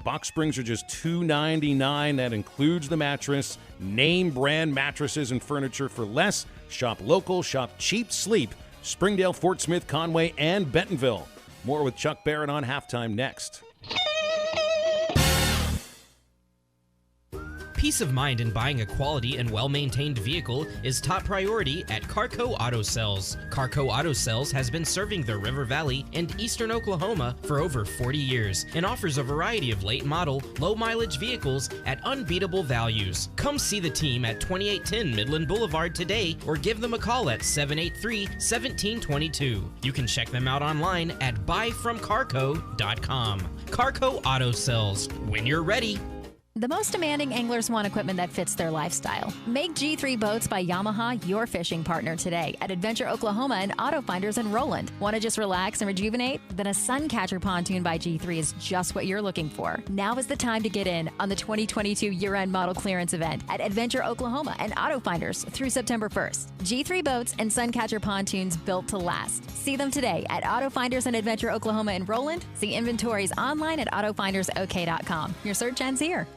Box springs are just $299. That includes the mattress. Name brand mattresses and furniture for less. Shop local, shop Cheap Sleep. Springdale, Fort Smith, Conway, and Bentonville. More with Chuck Barrett on Halftime next.
Peace of mind in buying a quality and well-maintained vehicle is top priority at Carco Auto Sales. Carco Auto Sales has been serving the River Valley and eastern Oklahoma for over 40 years and offers a variety of late model, low-mileage vehicles at unbeatable values. Come see the team at 2810 Midland Boulevard today or give them a call at 783-1722. You can check them out online at buyfromcarco.com. Carco Auto Sales. When you're ready.
The most demanding anglers want equipment that fits their lifestyle. Make G3 Boats by Yamaha your fishing partner today at Adventure Oklahoma and Auto Finders in Roland. Want to just relax and rejuvenate? Then a Suncatcher pontoon by G3 is just what you're looking for. Now is the time to get in on the 2022 year-end model clearance event at Adventure Oklahoma and Auto Finders through September 1st. G3 Boats and Suncatcher pontoons built to last. See them today at Auto Finders and Adventure Oklahoma in Roland. See inventories online at autofindersok.com. Your search ends here.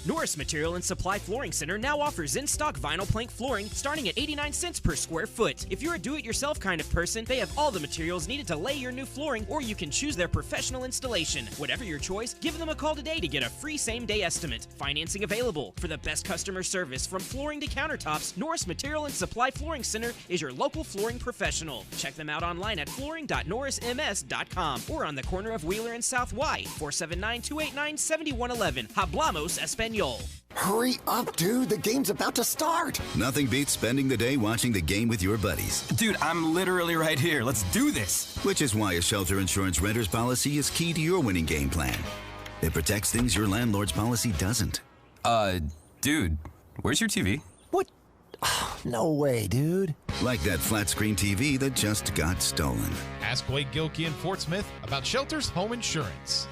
Norris Material and Supply Flooring Center now offers in-stock vinyl plank flooring starting at 89 cents per square foot. If you're a do-it-yourself kind of person, they have all the materials needed to lay your new flooring, or you can choose their professional installation. Whatever your choice, give them a call today to get a free same-day estimate. Financing available. For the best customer service from flooring to countertops, Norris Material and Supply Flooring Center is your local flooring professional. Check them out online at flooring.norrisms.com or on the corner of Wheeler and South Y, 479-289-7111. Hablamos Espanol.
Hurry up, dude. The game's about to start. Nothing beats spending the day watching the game with your buddies.
Dude, I'm literally right here. Let's do this.
Which is why a shelter insurance renter's policy is key to your winning game plan. It protects things your landlord's policy doesn't.
Dude, where's your TV?
What? No way, dude. Like that flat screen TV that just got stolen.
Ask Wade Gilkey in Fort Smith about Shelter's home insurance.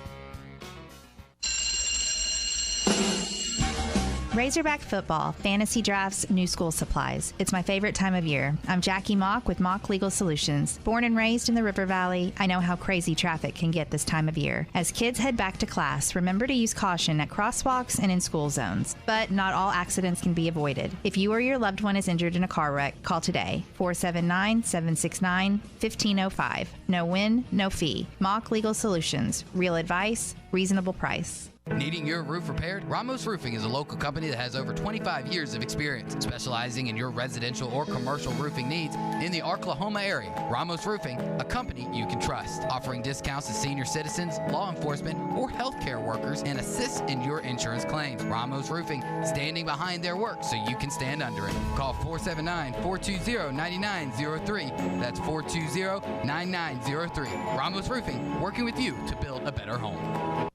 Razorback football, fantasy drafts, new school supplies. It's my favorite time of year. I'm Jackie Mock with Mock Legal Solutions. Born and raised in the River Valley, I know how crazy traffic can get this time of year. As kids head back to class, remember to use caution at crosswalks and in school zones. But not all accidents can be avoided. If you or your loved one is injured in a car wreck, call today. 479-769-1505. No win, no fee. Mock Legal Solutions. Real advice, reasonable price.
Needing your roof repaired? Ramos Roofing is a local company that has over 25 years of experience, specializing in your residential or commercial roofing needs in the Oklahoma area. Ramos Roofing, a company you can trust, offering discounts to senior citizens, law enforcement, or healthcare workers, and assists in your insurance claims. Ramos Roofing, standing behind their work so you can stand under it. Call 479-420-9903. That's 420-9903. Ramos Roofing, working with you to build a better home.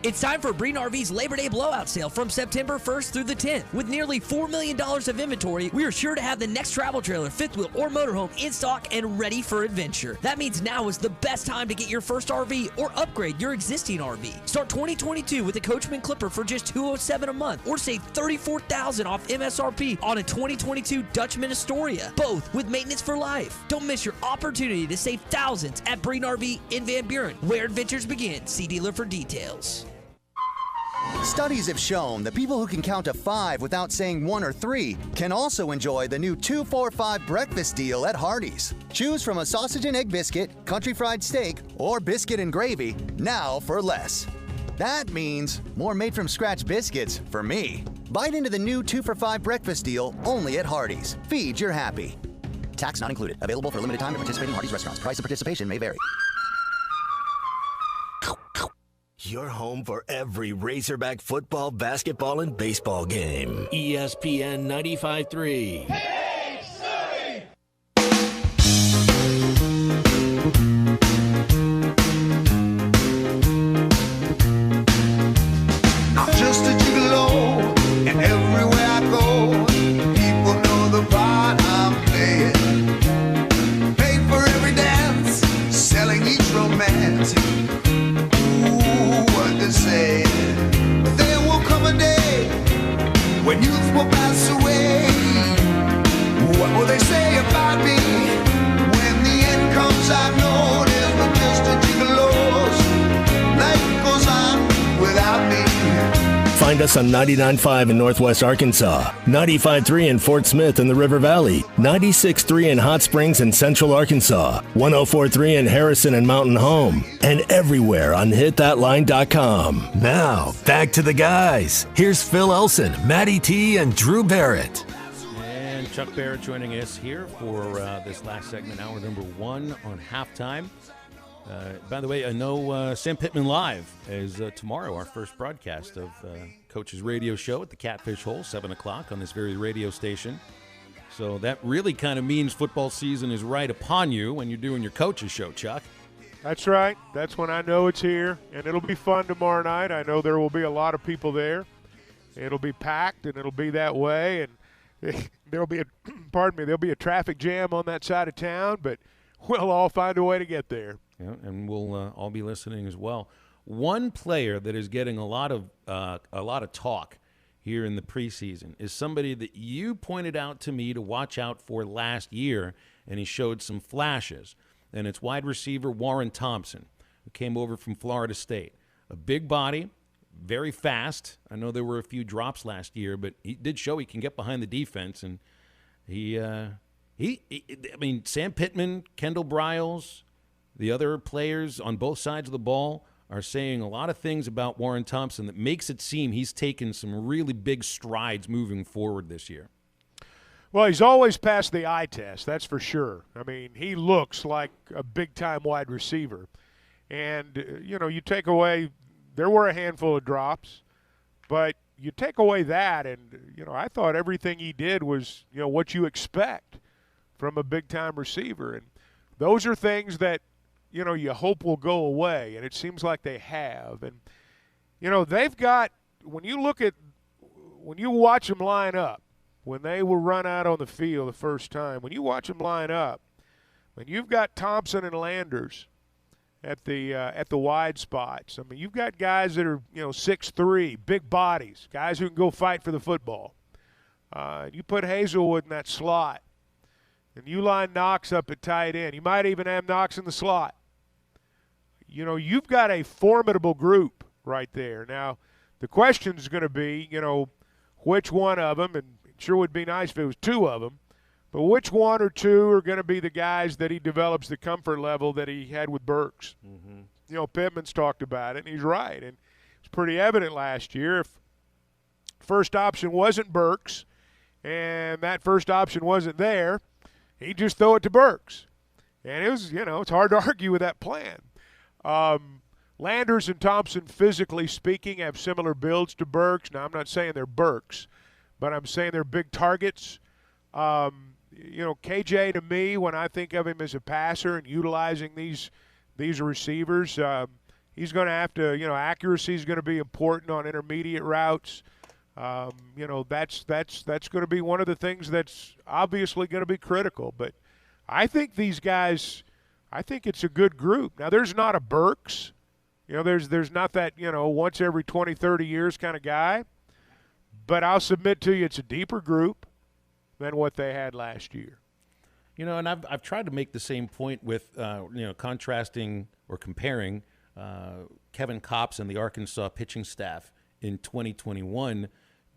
It's time for Breeden RV's Labor Day blowout sale from September 1st through the 10th. With nearly $4 million of inventory, we are sure to have the next travel trailer, fifth wheel, or motorhome in stock and ready for adventure. That means now is the best time to get your first RV or upgrade your existing RV. Start 2022 with a Coachman Clipper for just $207 a month, or save $34,000 off MSRP on a 2022 Dutchman Astoria, both with maintenance for life. Don't miss your opportunity to save thousands at Breeden RV in Van Buren, where adventures begin. See dealer for details.
Studies have shown that people who can count to 5 without saying 1 or 3 can also enjoy the new 2-4-5 breakfast deal at Hardee's. Choose from a sausage and egg biscuit, country fried steak, or biscuit and gravy, now for less. That means more made-from-scratch biscuits for me. Bite into the new 2-for-5 breakfast deal only at Hardee's. Feed your happy. Tax not included. Available for a limited time at participating Hardee's restaurants. Price of participation may vary.
Your home for every Razorback football, basketball, and baseball game. ESPN 95.3.
Hey, Surrey!
I'm just a gigolo, and everywhere I go, people know the part I'm playing. Paid for every dance, selling each romance. Say, there will come a day when youth will pass away. What will they say about me when the end comes? I've known it but just a gigolo's. Life goes on without me.
Find us on 99.5 in Northwest Arkansas, 95.3 in Fort Smith in the River Valley, 96.3 in Hot Springs in Central Arkansas, 104.3 in Harrison and Mountain Home, and everywhere on hitthatline.com. Now, back to the guys. Here's Phil Olson, Matty T, and Drew Barrett.
And Chuck Barrett joining us here for this last segment, hour number 1 on halftime. By the way, I know Sam Pittman Live is tomorrow, our first broadcast of Coach's radio show at the Catfish Hole, 7 o'clock on this very radio station. So that really kind of means football season is right upon you when you're doing your Coach's show, Chuck.
That's right. That's when I know it's here, and it'll be fun tomorrow night. I know there will be a lot of people there. It'll be packed, and it'll be that way, and there'll be there'll be a traffic jam on that side of town, but we'll all find a way to get there.
Yeah, and we'll all be listening as well. One player that is getting a lot of talk here in the preseason is somebody that you pointed out to me to watch out for last year, and he showed some flashes. And it's wide receiver Warren Thompson, who came over from Florida State. A big body, very fast. I know there were a few drops last year, but he did show he can get behind the defense. And I mean, Sam Pittman, Kendall Briles, the other players on both sides of the ball are saying a lot of things about Warren Thompson that makes it seem he's taken some really big strides moving forward this year.
Well, he's always passed the eye test, that's for sure. I mean, he looks like a big-time wide receiver. And, you take away – there were a handful of drops, but you take away that and, I thought everything he did was, what you expect from a big-time receiver. And those are things that, you hope will go away, and it seems like they have. And, they've got – when you watch them line up, when they will run out on the field the first time, when you watch them line up, when you've got Thompson and Landers at the wide spots. I mean, you've got guys that are 6'3", big bodies, guys who can go fight for the football. You put Hazelwood in that slot, and you line Knox up at tight end. You might even have Knox in the slot. You've got a formidable group right there. Now, the question is going to be, which one of them, and it sure would be nice if it was two of them, but which one or two are going to be the guys that he develops the comfort level that he had with Burks? Mm-hmm. Pittman's talked about it, and he's right. And it's pretty evident last year. If first option wasn't Burks and that first option wasn't there, he'd just throw it to Burks. And it was, it's hard to argue with that plan. Landers and Thompson, physically speaking, have similar builds to Burks. Now, I'm not saying they're Burks, but I'm saying they're big targets. KJ, to me, when I think of him as a passer and utilizing these receivers, he's going to have to, accuracy is going to be important on intermediate routes. That's going to be one of the things that's obviously going to be critical. But I think these guys, I think it's a good group. Now, there's not a Burks. There's not that, once every 20, 30 years kind of guy. But I'll submit to you it's a deeper group than what they had last year.
And I've tried to make the same point with, contrasting or comparing Kevin Kopps and the Arkansas pitching staff in 2021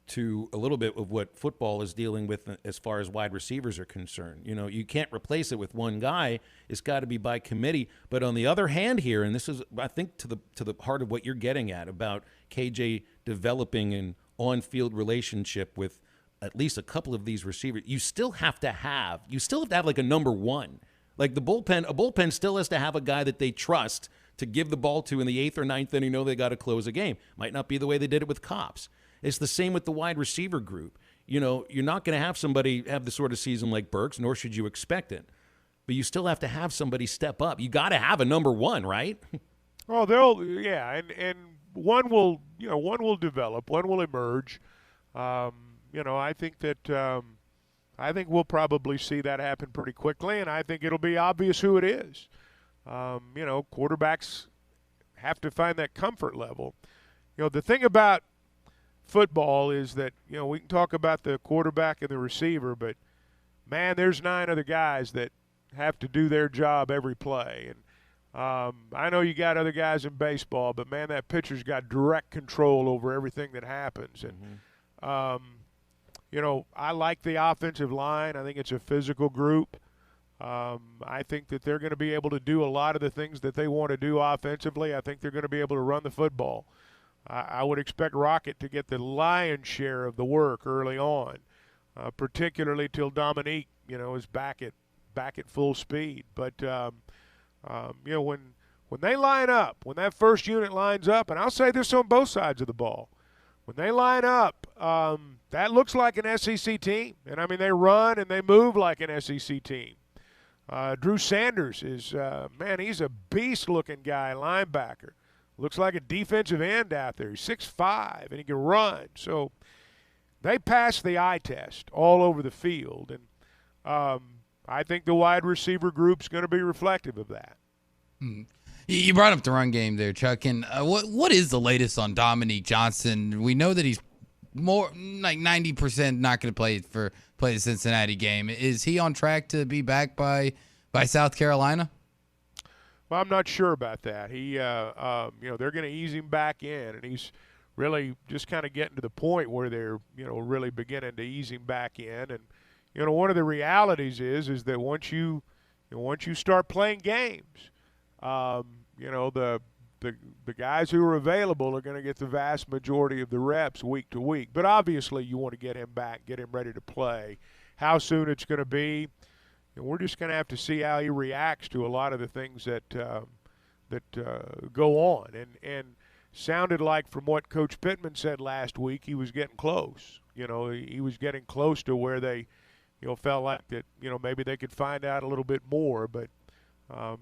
to a little bit of what football is dealing with as far as wide receivers are concerned. You can't replace it with one guy. It's got to be by committee. But on the other hand here, and this is, I think, to the heart of what you're getting at about KJ developing an on-field relationship with at least a couple of these receivers, you still have to have like a number one. Like a bullpen still has to have a guy that they trust to give the ball to in the 8th or 9th inning. They got to close a game. Might not be the way they did it with Kopps. It's the same with the wide receiver group. You're not going to have somebody have the sort of season like Burks, nor should you expect it. But you still have to have somebody step up. You got to have a number one, right?
Oh, and one will develop, one will emerge. I think that I think we'll probably see that happen pretty quickly, and I think it'll be obvious who it is. Quarterbacks have to find that comfort level. The thing about football is that, we can talk about the quarterback and the receiver, but, man, there's 9 other guys that have to do their job every play. And I know you got other guys in baseball, but, man, that pitcher's got direct control over everything that happens. And, I like the offensive line. I think it's a physical group. I think that they're going to be able to do a lot of the things that they want to do offensively. I think they're going to be able to run the football. I would expect Rocket to get the lion's share of the work early on, particularly till Dominique, is back at full speed. But when they line up, when that first unit lines up, and I'll say this on both sides of the ball, when they line up, that looks like an SEC team. And, I mean, they run and they move like an SEC team. Drew Sanders is, he's a beast-looking guy, linebacker. Looks like a defensive end out there. He's 6'5", and he can run. So they pass the eye test all over the field. And I think the wide receiver group's going to be reflective of that.
You brought up the run game there, Chuck. And what is the latest on Dominique Johnson? We know that he's more like 90% not going to play the Cincinnati game. Is he on track to be back by South Carolina?
Well, I'm not sure about that. He, they're going to ease him back in, and he's really just kind of getting to the point where they're, really beginning to ease him back in. And, one of the realities is that once you start playing games, the guys who are available are going to get the vast majority of the reps week to week. But obviously, you want to get him back, get him ready to play. How soon it's going to be, we're just going to have to see how he reacts to a lot of the things that go on. And sounded like from what Coach Pittman said last week, he was getting close. He was getting close to where they, felt like that, maybe they could find out a little bit more. But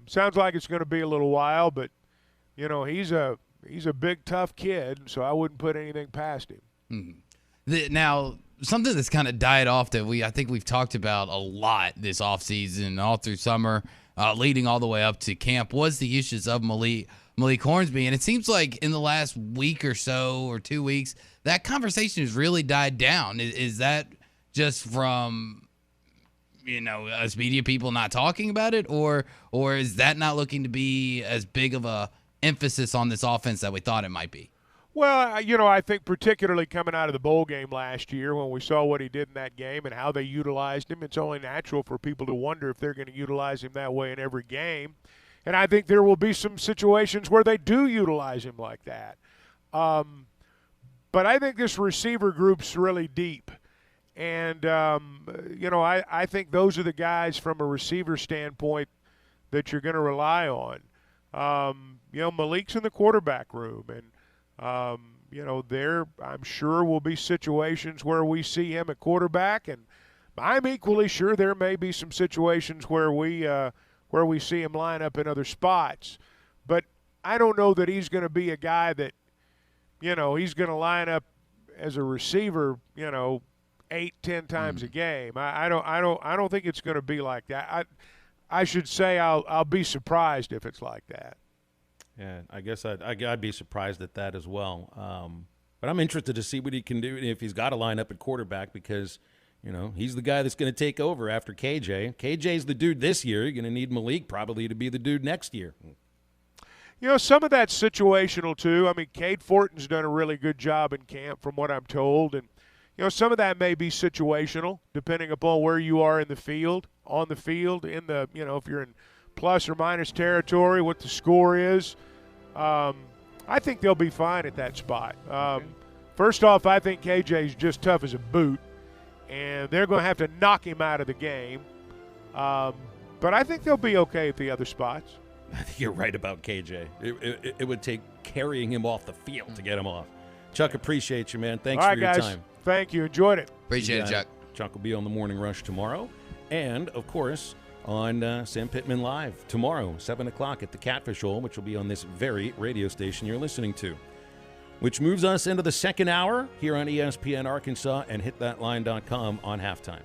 sounds like it's going to be a little while. But he's a big, tough kid, so I wouldn't put anything past him.
Mm-hmm. Now, something that's kind of died off that I think we've talked about a lot this offseason, all through summer, leading all the way up to camp was the usage of Malik Hornsby. And it seems like in the last week or so or 2 weeks, that conversation has really died down. Is that just from, us media people not talking about it, or is that not looking to be as big of a emphasis on this offense that we thought it might be?
Well, I think particularly coming out of the bowl game last year when we saw what he did in that game and how they utilized him, it's only natural for people to wonder if they're going to utilize him that way in every game. And I think there will be some situations where they do utilize him like that. But I think this receiver group's really deep. And, I think those are the guys from a receiver standpoint that you're going to rely on. Malik's in the quarterback room. And, there I'm sure will be situations where we see him at quarterback. And I'm equally sure there may be some situations where we see him line up in other spots. But I don't know that he's going to be a guy that, he's going to line up as a receiver, 8-10 times a game. I don't think it's going to be like that. I should say I'll be surprised if it's like that.
Yeah, I guess I'd be surprised at that as well. But I'm interested to see what he can do if he's got to line up at quarterback because, he's the guy that's going to take over after KJ. KJ's the dude this year. You're going to need Malik probably to be the dude next year.
Some of that's situational too. I mean, Cade Fortin's done a really good job in camp from what I'm told. And, some of that may be situational depending upon where you are in the field, on the field, in the, if you're in plus or minus territory, what the score is. I think they'll be fine at that spot. First off, I think KJ's just tough as a boot, and they're going to have to knock him out of the game. But I think they'll be okay at the other spots.
I think you're right about KJ. It would take carrying him off the field to get him off. Chuck, appreciate you, man. Thanks for your
guys.
time.
Thank you. Enjoyed it.
Appreciate it, Chuck.
Chuck will be on the Morning Rush tomorrow. And, of course, on Sam Pittman Live tomorrow, 7 o'clock at the Catfish Hole, which will be on this very radio station you're listening to. Which moves us into the second hour here on ESPN Arkansas and hitthatline.com on halftime.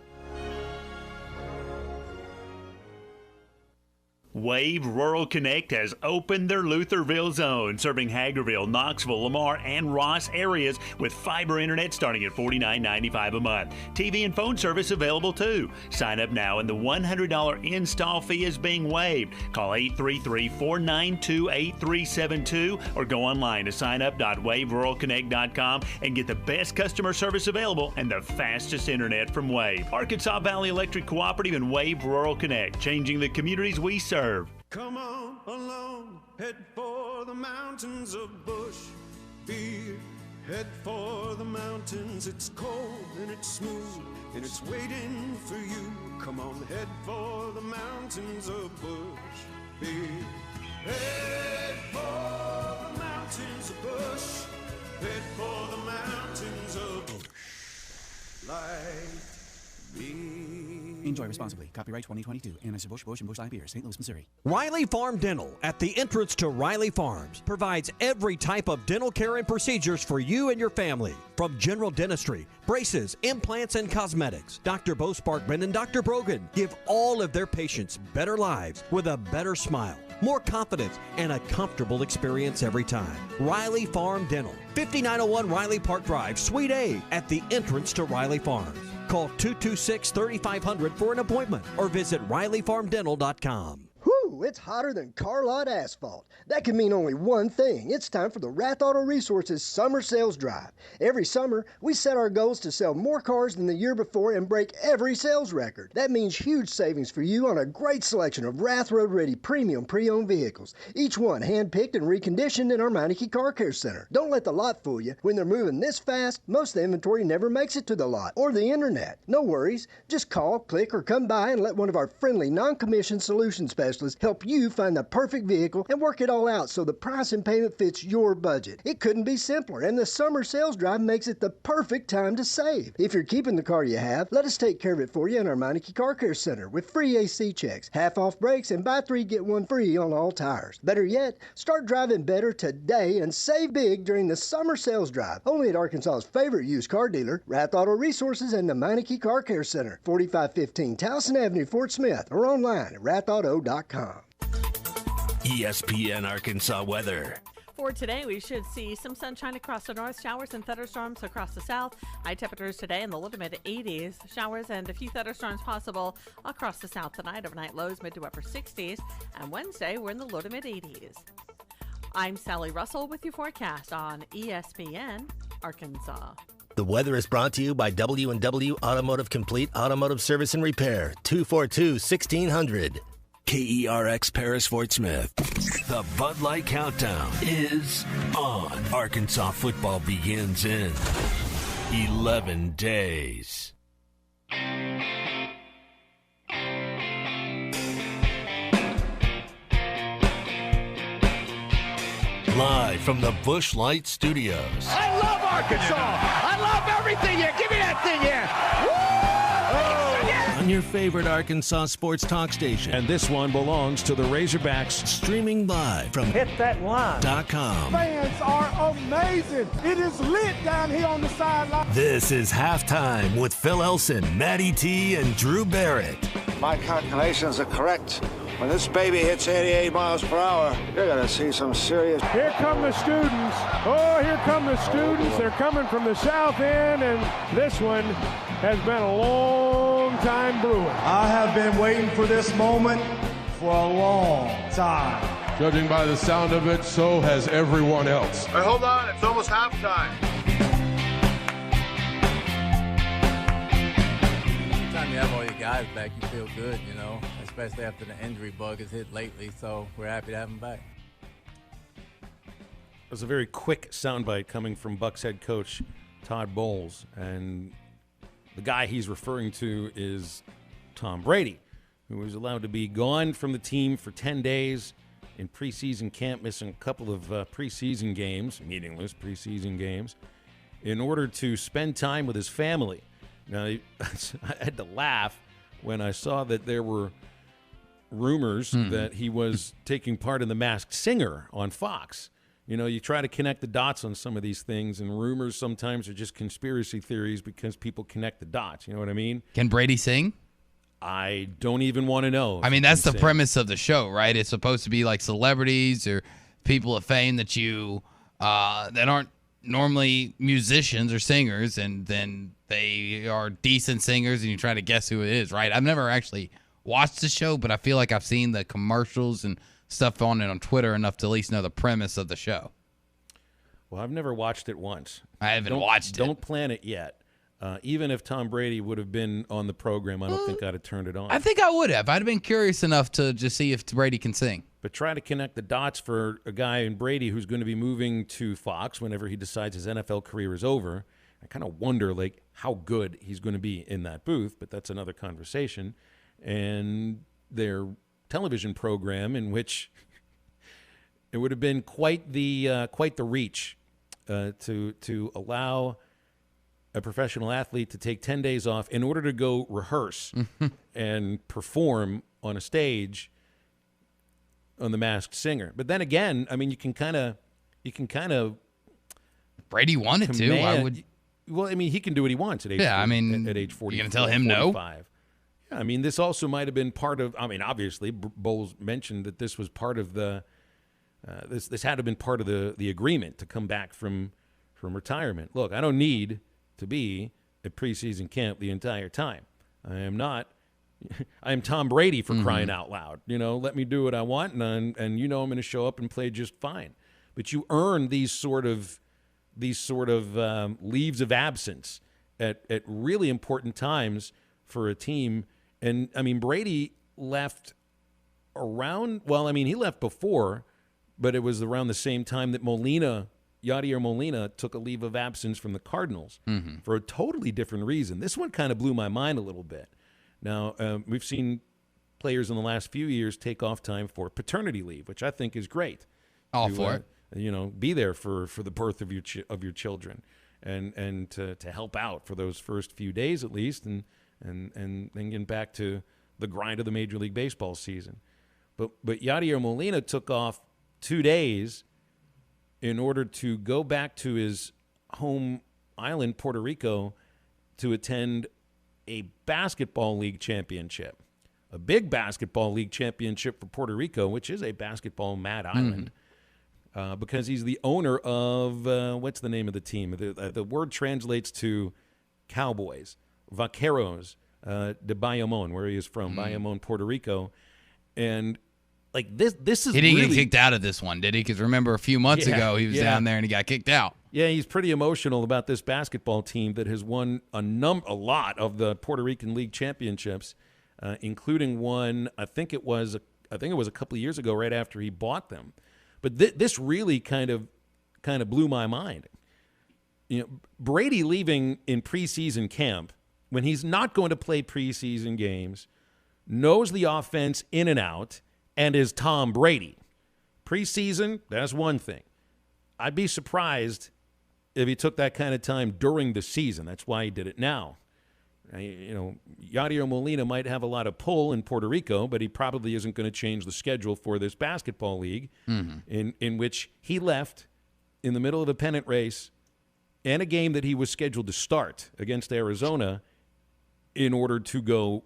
Wave Rural Connect has opened their Lutherville zone, serving Hagerville, Knoxville, Lamar, and Ross areas with fiber internet starting at $49.95 a month. TV and phone service available too. Sign up now and the $100 install fee is being waived. Call 833-492-8372 or go online to signup.waveruralconnect.com and get the best customer service available and the fastest internet from Wave. Arkansas Valley Electric Cooperative and Wave Rural Connect, changing the communities we serve.
Come on along, head for the mountains of Bush Beer. Head for the mountains, it's cold and it's smooth and it's waiting for you. Come on, head for the mountains of Bush Beer. Head for the mountains of Bush. Head for the mountains of Bush. Like beer.
Enjoy responsibly. Copyright 2022. Anheuser-Busch, Busch, and Busch Light Beer, St. Louis, Missouri.
Riley Farm Dental at the entrance to Riley Farms provides every type of dental care and procedures for you and your family. From general dentistry, braces, implants, and cosmetics, Dr. Bo Sparkman and Dr. Brogan give all of their patients better lives with a better smile, more confidence, and a comfortable experience every time. Riley Farm Dental, 5901 Riley Park Drive, Suite A, at the entrance to Riley Farms. Call 226-3500 for an appointment or visit RileyFarmDental.com.
Whew, it's hotter than car lot asphalt. That can mean only one thing. It's time for the Rath Auto Resources Summer Sales Drive. Every summer, we set our goals to sell more cars than the year before and break every sales record. That means huge savings for you on a great selection of Rath Road Ready premium pre-owned vehicles. Each one hand-picked and reconditioned in our Meineke Car Care Center. Don't let the lot fool you. When they're moving this fast, most of the inventory never makes it to the lot or the internet. No worries. Just call, click, or come by and let one of our friendly non-commissioned solution specialists help help you find the perfect vehicle and work it all out so the price and payment fits your budget. It couldn't be simpler, and the summer sales drive makes it the perfect time to save. If you're keeping the car you have, let us take care of it for you in our Meineke Car Care Center with free AC checks, half-off brakes, and buy 3, get 1 free on all tires. Better yet, start driving better today and save big during the summer sales drive. Only at Arkansas's favorite used car dealer, Rath Auto Resources and the Meineke Car Care Center, 4515 Towson Avenue, Fort Smith, or online at rathauto.com.
ESPN Arkansas weather.
For today, we should see some sunshine across the north, showers and thunderstorms across the south. High temperatures today in the low to mid 80s. Showers and a few thunderstorms possible across the south tonight. Overnight lows mid to upper 60s. And Wednesday, we're in the low to mid 80s. I'm Sally Russell with your forecast on ESPN Arkansas.
The weather is brought to you by W&W Automotive Complete Automotive Service and Repair, 242-1600. KERX Paris Fort Smith. The Bud Light Countdown is on. Arkansas football begins in 11 days. Live from the Busch Light Studios.
I love Arkansas. I love everything here. Give me that thing here.
On your favorite Arkansas sports talk station.
And this one belongs to the Razorbacks.
Streaming live from hitthatline.com.
Fans are amazing. It is lit down here on the sideline.
This is Halftime with Phil Elson, Matty T, and Drew Barrett.
My calculations are correct. When this baby hits 88 miles per hour, you're going to see some serious...
Here come the students. Oh, here come the students. They're coming from the south end, and this one has been a long time brewing.
I have been waiting for this moment for a long time.
Judging by the sound of it, so has everyone else.
Hey, hold on. It's almost halftime.
Anytime you have all your guys back, you feel good, you know, especially after the injury bug has hit lately, so we're happy to have them back.
It was a very quick soundbite coming from Bucs head coach Todd Bowles, and the guy he's referring to is Tom Brady, who was allowed to be gone from the team for 10 days in preseason camp, missing a couple of preseason games, meaningless preseason games, in order to spend time with his family. Now, I had to laugh when I saw that there were rumors that he was taking part in The Masked Singer on Fox. You know, you try to connect the dots on some of these things, and rumors sometimes are just conspiracy theories because people connect the dots. You know what I mean?
Can Brady sing?
I don't even want to know.
I mean, that's the premise of the show, right? It's supposed to be like celebrities or people of fame that you that aren't normally musicians or singers, and then they are decent singers, and you try to guess who it is, right? I've never actually watched the show, but I feel like I've seen the commercials and stuff on it on Twitter enough to at least know the premise of the show.
Well, I've never watched it once.
I haven't watched it.
Don't plan it yet. Even if Tom Brady would have been on the program, I don't think I'd have turned it on.
I think I would have. I'd have been curious enough to just see if Brady can sing.
But try to connect the dots for a guy in Brady who's going to be moving to Fox whenever he decides his NFL career is over. I kind of wonder, like, how good he's going to be in that booth, but that's another conversation. And their television program, in which it would have been quite the reach to allow a professional athlete to take 10 days off in order to go rehearse and perform on a stage on The Masked Singer. But then again, I mean, you can kind of
Brady wanted to. I would.
Well, I mean, he can do what he wants at age.
Yeah, I mean,
at age 40.
You gonna tell him
45.
no?
Yeah, I mean, this also might have been part of. I mean, obviously, Bowles mentioned that this was part of the. This had to have been part of the agreement to come back from retirement. Look, I don't need to be at preseason camp the entire time. I am not. I am Tom Brady, for crying out loud. You know, let me do what I want, and you know I'm going to show up and play just fine. But you earn these sort of leaves of absence at really important times for a team. And I mean, Brady left around. Well, I mean, he left before, but it was around the same time that Yadier Molina took a leave of absence from the Cardinals for a totally different reason. This one kind of blew my mind a little bit. Now, we've seen players in the last few years take off time for paternity leave, which I think is great.
All for it.
Be there for the birth of your children, and to help out for those first few days at least, and then getting back to the grind of the Major League Baseball season. But Yadier Molina took off 2 days in order to go back to his home island, Puerto Rico, to attend a basketball league championship, a big basketball league championship for Puerto Rico, which is a basketball mad island, because he's the owner of, what's the name of the team? The word translates to Cowboys, Vaqueros de Bayamon, where he is from, Bayamon, Puerto Rico. And like this is
he didn't
really
get kicked out of this one, did he? Because remember a few months ago he was down there and he got kicked out.
Yeah, he's pretty emotional about this basketball team that has won a lot of the Puerto Rican League championships, including one. I think it was a couple of years ago, right after he bought them. But this really kind of blew my mind. Brady leaving in preseason camp when he's not going to play preseason games, knows the offense in and out, and is Tom Brady. Preseason, that's one thing. I'd be surprised if he took that kind of time during the season. That's why he did it now. Yadier Molina might have a lot of pull in Puerto Rico, but he probably isn't going to change the schedule for this basketball league, in which he left in the middle of a pennant race and a game that he was scheduled to start against Arizona in order to go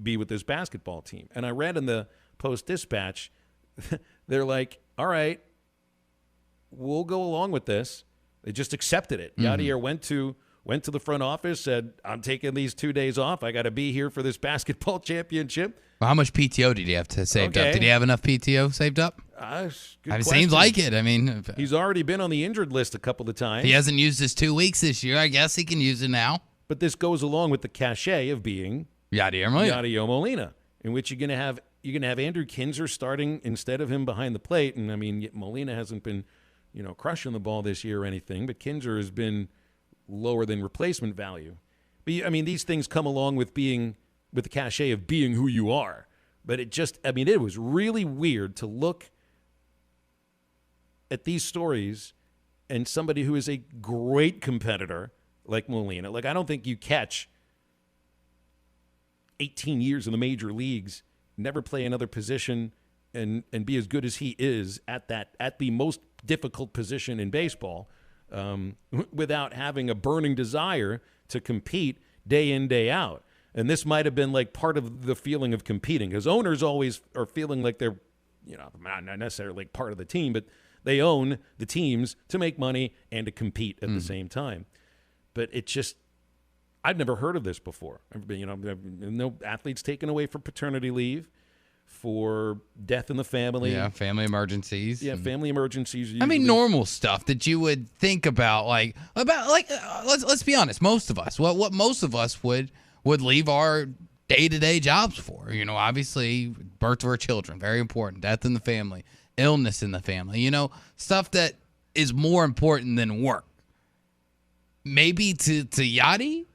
be with this basketball team. And I read in the Post-Dispatch, they're like, all right, we'll go along with this. They just accepted it. Yadier went to the front office, said, I'm taking these 2 days off. I got to be here for this basketball championship.
Well, how much PTO did he have to saved up? Did he have enough PTO saved up?
It
seems like it. I mean,
he's already been on the injured list a couple of times.
He hasn't used his 2 weeks this year. I guess he can use it now.
But this goes along with the cachet of being
Yadier
Molina, in which you're going to have Andrew Kinzer starting instead of him behind the plate. And I mean, Molina hasn't been, crushing the ball this year or anything, but Kinzer has been lower than replacement value. But I mean, these things come along with the cachet of being who you are. But it was really weird to look at these stories and somebody who is a great competitor like Molina. Like, I don't think you catch 18 years in the major leagues, never play another position, and be as good as he is at the most difficult position in baseball, without having a burning desire to compete day in, day out. And this might have been like part of the feeling of competing, because owners always are feeling like they're, not necessarily like part of the team, but they own the teams to make money and to compete at the same time. But it just, I've never heard of this before. No athletes taken away for paternity leave, for death in the family.
Yeah, family emergencies.
Yeah, family emergencies.
I mean, normal stuff that you would think about, let's be honest, most of us, what most of us would leave our day-to-day jobs for. Obviously, birth of our children, very important. Death in the family, illness in the family, stuff that is more important than work. Maybe to Yachty,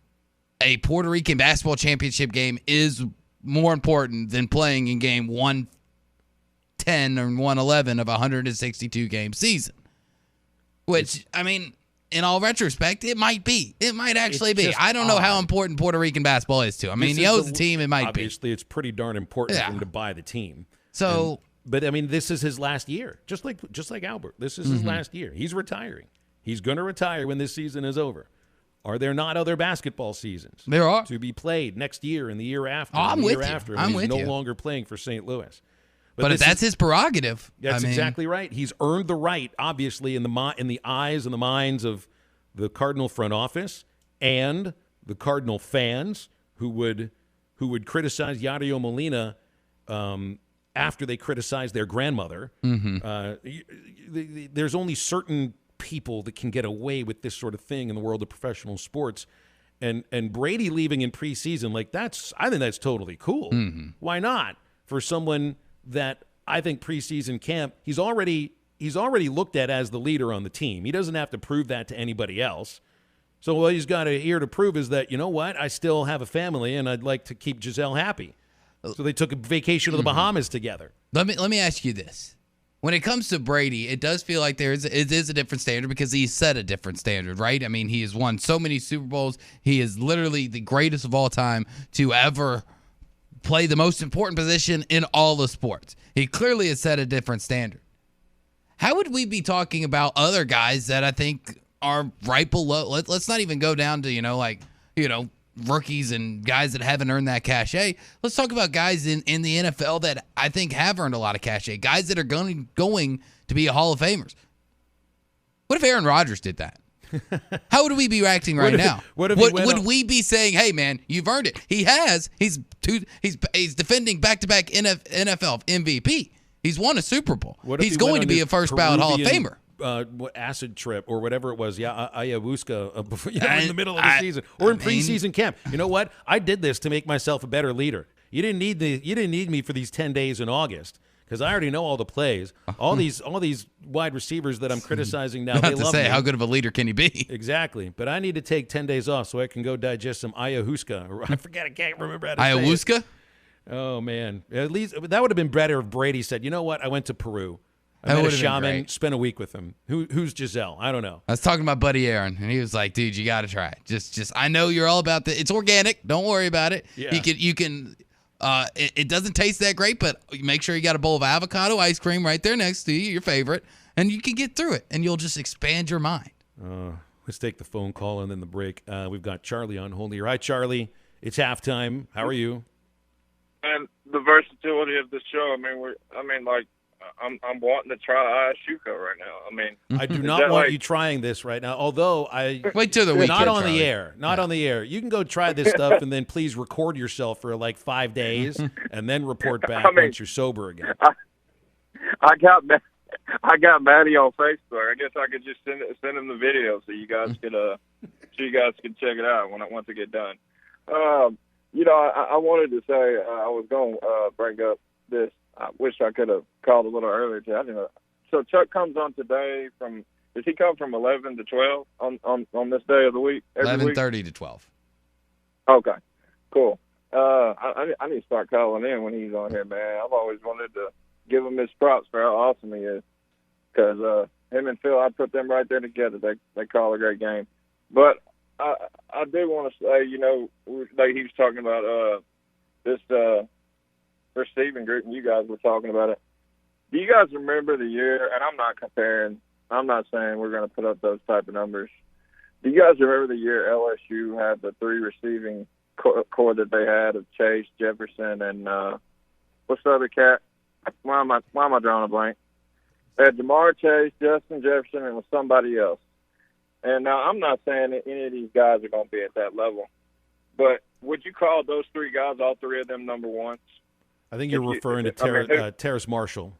a Puerto Rican basketball championship game is more important than playing in game 110 or 111 of a 162-game season. Which, I mean, in all retrospect, it might be. It might actually be. I don't know how important Puerto Rican basketball is to him. I mean, he owes the team. It might be.
Obviously, it's pretty darn important for him to buy the team.
So,
but I mean, this is his last year. Just like Albert, this is his last year. He's retiring. He's going to retire when this season is over. Are there not other basketball seasons?
There are.
To be played next year and the year after.
I'm with you.
I'm with you. He's no longer playing for St. Louis.
But if that's his prerogative.
That's exactly right. He's earned the right, obviously, in the eyes and the minds of the Cardinal front office and the Cardinal fans who would criticize Yadier Molina after they criticized their grandmother. There's only certain people that can get away with this sort of thing in the world of professional sports, and Brady leaving in preseason, I think that's totally cool. Why not? For someone that I think preseason camp, he's already looked at as the leader on the team. He doesn't have to prove that to anybody else. So what he's got here to prove is that, you know what, I still have a family and I'd like to keep Giselle happy. So they took a vacation to the Bahamas together.
Let me ask you this. When it comes to Brady, it does feel like it is a different standard because he set a different standard, right? I mean, he has won so many Super Bowls. He is literally the greatest of all time to ever play the most important position in all the sports. He clearly has set a different standard. How would we be talking about other guys that I think are right below? Let's not even go down to, rookies and guys that haven't earned that cachet. Let's talk about guys in the NFL that I think have earned a lot of cachet, guys that are going to be a Hall of Famers. What if Aaron Rodgers did that? How would we be reacting right now? Would we be saying, "Hey, man, you've earned it"? He has. He's defending back-to-back NFL MVP. He's won a Super Bowl. He's going to be a first ballot Hall of Famer.
Acid trip or whatever it was, ayahuasca, in the middle of the season or in preseason camp. You know what? I did this to make myself a better leader. You didn't need me for these 10 days in August because I already know all the plays. All these wide receivers that I'm criticizing now. They love me.
How good of a leader can he be?
Exactly, but I need to take 10 days off so I can go digest some ayahuasca. I can't remember how to
ayahuasca?
say it. Oh man, at least that would have been better if Brady said, "You know what? I went to Peru. I met a shaman, spent a week with him. Who's Giselle? I don't know."
I was talking about Buddy Aaron, and he was like, "Dude, you got to try it. Just I know you're all about it's organic. Don't worry about it.
Yeah.
You can. It doesn't taste that great, but make sure you got a bowl of avocado ice cream right there next to you, your favorite, and you can get through it, and you'll just expand your mind."
Let's take the phone call and then the break. We've got Charlie on hold here. Hi, Charlie. It's halftime. How are you?
And the versatility of the show. I'm wanting to try Ayahuasca right now.
I do not want you trying this right now. Although
wait till the weekend.
Not on the air. Not on the air. You can go try this stuff and then please record yourself for like 5 days and then report back once you're sober again.
I got Maddie on Facebook. I guess I could just send him the video so you guys could check it out once it get done. I wanted to say I was going to bring up this. I wish I could have called a little earlier today. I didn't know. So Chuck comes on today does he come from 11 to 12 on this day of the week?
11:30 to 12.
Okay, cool. I need to start calling in when he's on here, man. I've always wanted to give him his props for how awesome he is. Because him and Phil, I put them right there together. They call a great game. But I do want to say, like he was talking about this receiving group, and you guys were talking about it. Do you guys remember the year, and I'm not saying we're going to put up those type of numbers. Do you guys remember the year LSU had the 3 receiving core that they had of Chase, Jefferson, and what's the other cat? Why am I drawing a blank? They had Jamar Chase, Justin Jefferson, and with somebody else. And now I'm not saying that any of these guys are going to be at that level, but would you call those 3 guys, all 3 of them, number ones?
I think you're referring to Terrace Marshall.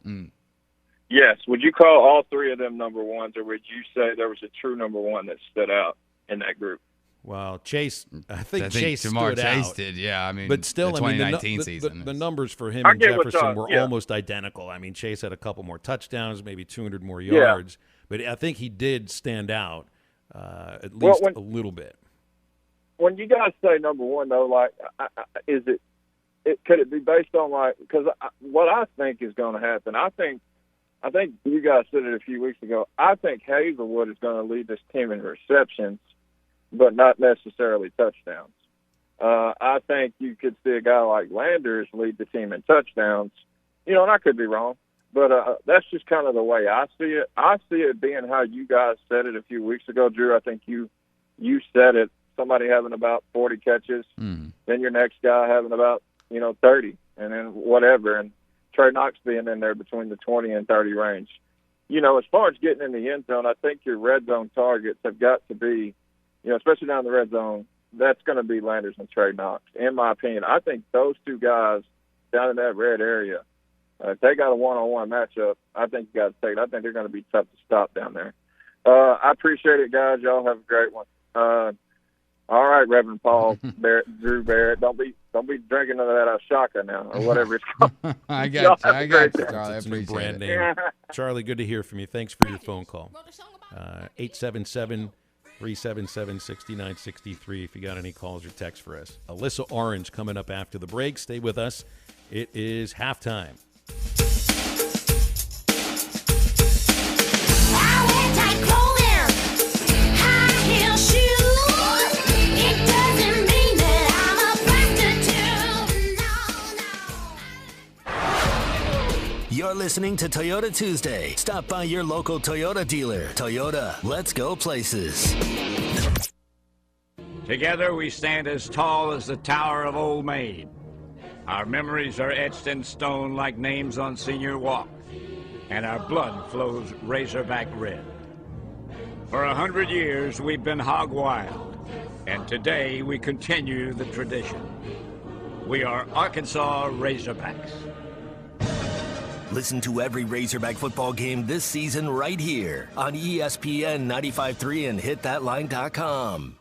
Yes. Would you call all 3 of them number ones, or would you say there was a true number one that stood out in that group?
Well, Chase, I think Chase
Jamar
stood
Chase
out.
did, yeah.
But still,
the 2019 season.
The numbers for him and Jefferson were almost identical. I mean, Chase had a couple more touchdowns, maybe 200 more yards, but I think he did stand out at least a little bit.
When you guys say number one, though, like, could it be based on because what I think is going to happen? I think you guys said it a few weeks ago. I think Hazelwood is going to lead this team in receptions, but not necessarily touchdowns. I think you could see a guy like Landers lead the team in touchdowns. And I could be wrong, but that's just kind of the way I see it. I see it being how you guys said it a few weeks ago, Drew. I think you said it. Somebody having about 40 catches, then your next guy having about 30, and then whatever, and Trey Knox being in there between the 20 and 30 range. As far as getting in the end zone, I think your red zone targets have got to be, especially down the red zone, that's going to be Landers and Trey Knox. In my opinion, I think those 2 guys down in that red area, if they got a one-on-one matchup, I think you got to take it. I think they're going to be tough to stop down there. I appreciate it, guys. Y'all have a great one. All right, Reverend Paul Barrett, Drew Barrett. Don't be drinking none of that Ashaka now, or whatever it's called.
I got you, Charlie. I appreciate
it. Charlie, good to hear from you. Thanks for your phone call. 877-377-6963 if you got any calls or texts for us. Alyssa Orange coming up after the break. Stay with us. It is halftime.
You're listening to Toyota Tuesday. Stop by your local Toyota dealer. Toyota, let's go places.
Together we stand as tall as the Tower of Old Maid. Our memories are etched in stone like names on Senior Walk, and our blood flows Razorback red. For 100 years we've been hog wild, and today we continue the tradition. We are Arkansas Razorbacks.
Listen to every Razorback football game this season right here on ESPN 95.3 and hitthatline.com.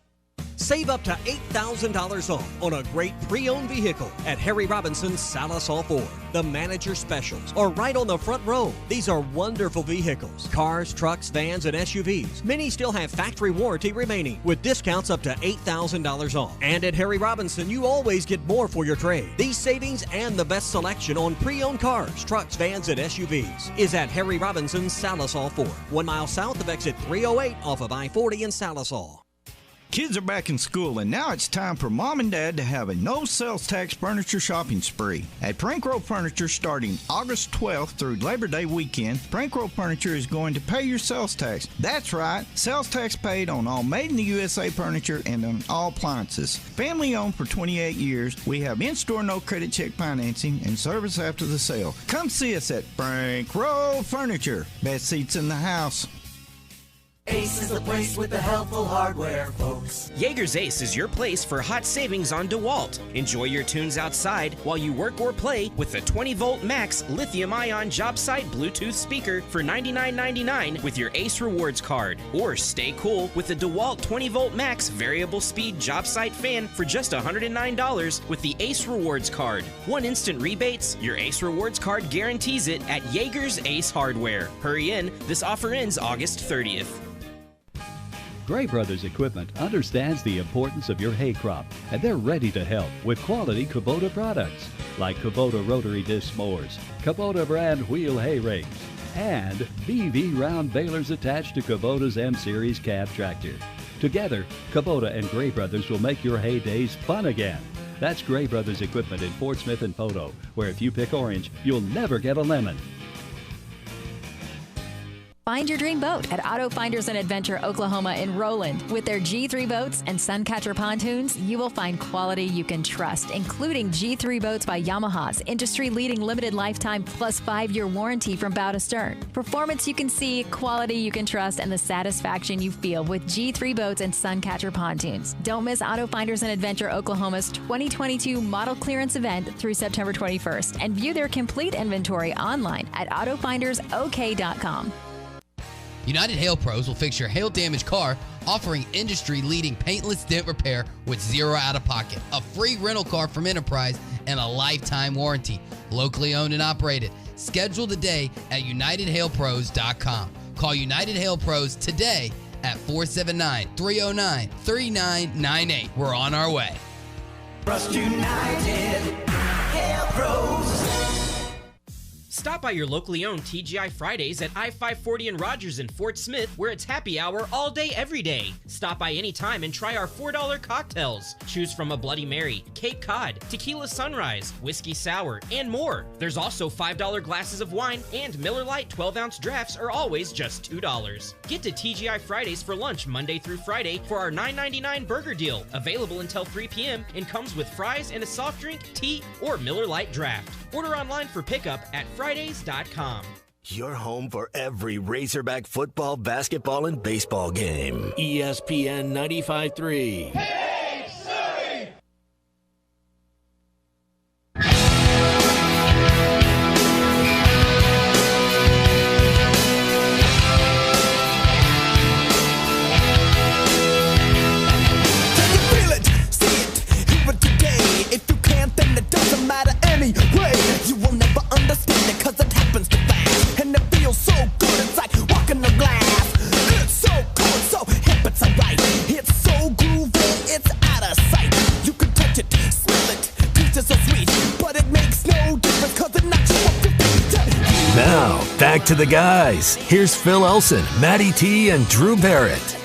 Save up to $8,000 off on a great pre-owned vehicle at Harry Robinson's Salisol Ford. The manager specials are right on the front row. These are wonderful vehicles. Cars, trucks, vans, and SUVs. Many still have factory warranty remaining with discounts up to $8,000 off. And at Harry Robinson, you always get more for your trade. These savings and the best selection on pre-owned cars, trucks, vans, and SUVs is at Harry Robinson's Salisol Ford. 1 mile south of exit 308 off of I-40 in Salisol.
Kids are back in school, and now it's time for Mom and Dad to have a no sales tax furniture shopping spree. At Prank Row Furniture, starting August 12th through Labor Day weekend, Prank Row Furniture is going to pay your sales tax. That's right, sales tax paid on all made in the USA furniture and on all appliances. Family owned for 28 years, we have in-store no credit check financing and service after the sale. Come see us at Prank Row Furniture. Best seats in the house.
Ace is the place with the helpful hardware, folks.
Jaeger's Ace is your place for hot savings on DeWalt. Enjoy your tunes outside while you work or play with the 20-volt max lithium-ion job site Bluetooth speaker for $99.99 with your Ace Rewards card. Or stay cool with the DeWalt 20-volt max variable speed job site fan for just $109 with the Ace Rewards card. One instant rebates, your Ace Rewards card guarantees it at Jaeger's Ace Hardware. Hurry in, this offer ends August 30th.
Gray Brothers Equipment understands the importance of your hay crop, and they're ready to help with quality Kubota products like Kubota rotary disc mowers, Kubota brand wheel hay rakes, and BV round balers attached to Kubota's M-Series cab tractor. Together, Kubota and Gray Brothers will make your hay days fun again. That's Gray Brothers Equipment in Fort Smith and Photo, where if you pick orange, you'll never get a lemon.
Find your dream boat at Auto Finders and Adventure Oklahoma in Roland. With their G3 boats and Suncatcher pontoons, you will find quality you can trust, including G3 boats by Yamaha's industry-leading limited lifetime plus 5-year warranty from bow to stern. Performance you can see, quality you can trust, and the satisfaction you feel with G3 boats and Suncatcher pontoons. Don't miss Auto Finders and Adventure Oklahoma's 2022 model clearance event through September 21st, and view their complete inventory online at autofindersok.com.
United Hail Pros will fix your hail-damaged car, offering industry-leading paintless dent repair with zero out-of-pocket, a free rental car from Enterprise, and a lifetime warranty. Locally owned and operated. Schedule today at UnitedHailPros.com. Call United Hail Pros today at 479-309-3998. We're on our way.
Trust United Hail Pros.
Stop by your locally owned TGI Fridays at I-540 in Rogers in Fort Smith, where it's happy hour all day, every day. Stop by anytime and try our $4 cocktails. Choose from a Bloody Mary, Cape Cod, Tequila Sunrise, Whiskey Sour, and more. There's also $5 glasses of wine, and Miller Lite 12-ounce drafts are always just $2. Get to TGI Fridays for lunch Monday through Friday for our $9.99 burger deal, available until 3 p.m. and comes with fries and a soft drink, tea, or Miller Lite draft. Order online for pickup at Fridays.com.
Your home for every Razorback football, basketball, and baseball game. ESPN 95.3.
Hey, Surrey!
If you can't, then it doesn't matter anyway. You will never understand it, cause it happens too fast. And it feels so good, it's like walking the glass. It's so cool, it's so hip, it's alright. It's so groovy, it's out of sight. You can touch it, smell it, taste it so sweet. right. But it makes no difference cause it knocks you off your feet.
Now, back to the guys. Here's Phil Olson, Matty T, and Drew Barrett.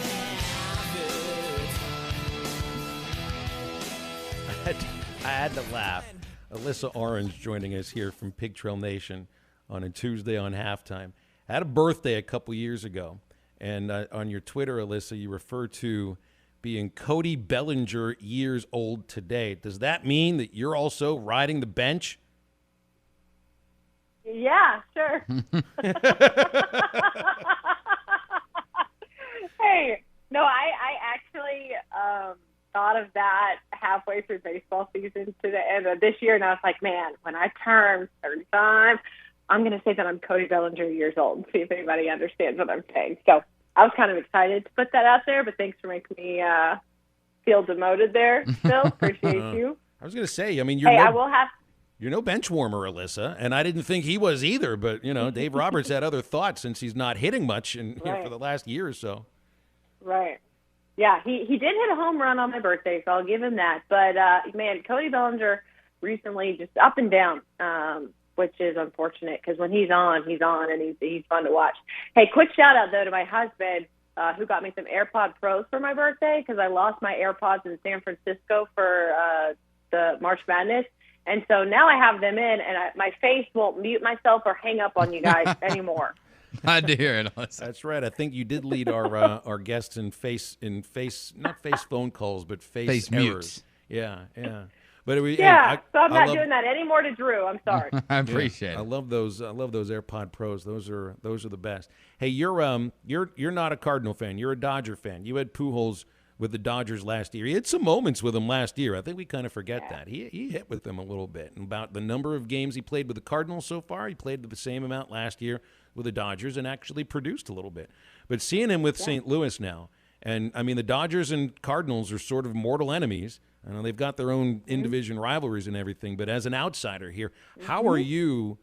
I had to laugh. Alyssa Orange joining us here from Pig Trail Nation on a Tuesday on Halftime. Had a birthday a couple years ago, and on your Twitter, Alyssa, you refer to being Cody Bellinger years old today. Does that mean that you're also riding the bench?
Yeah, sure. Hey, no, I actually thought of that halfway through baseball season to the end of this year, and I was like, man, when I turn 35, I'm going to say that I'm Cody Bellinger years old and see if anybody understands what I'm saying. So I was kind of excited to put that out there, but thanks for making me feel demoted there, Phil. Appreciate you.
I was going to say, I mean, you're no bench warmer, Alyssa, and I didn't think he was either, but, you know, Dave Roberts had other thoughts since he's not hitting much for the last year or so.
Right. Yeah, he did hit a home run on my birthday, so I'll give him that. But, man, Cody Bellinger recently just up and down, which is unfortunate because when he's on, and he's fun to watch. Hey, quick shout-out, though, to my husband who got me some AirPod Pros for my birthday because I lost my AirPods in San Francisco for the March Madness. And so now I have them in, and my face won't mute myself or hang up on you guys anymore.
I do hear it, Alyssa.
That's right. I think you did lead our guests in not face phone calls, but face errors.
Mutes.
Yeah. But
so I'm not doing that anymore to Drew. I'm sorry.
I appreciate it.
I love those AirPod Pros. Those are the best. Hey, you're not a Cardinal fan. You're a Dodger fan. You had Pujols with the Dodgers last year. He had some moments with them last year. I think we kind of forget that. He hit with them a little bit. And about the number of games he played with the Cardinals so far, he played the same amount last year with the Dodgers and actually produced a little bit. But seeing him with St. Louis now, and I mean the Dodgers and Cardinals are sort of mortal enemies. I know they've got their own in-division rivalries and everything, but as an outsider here, how do you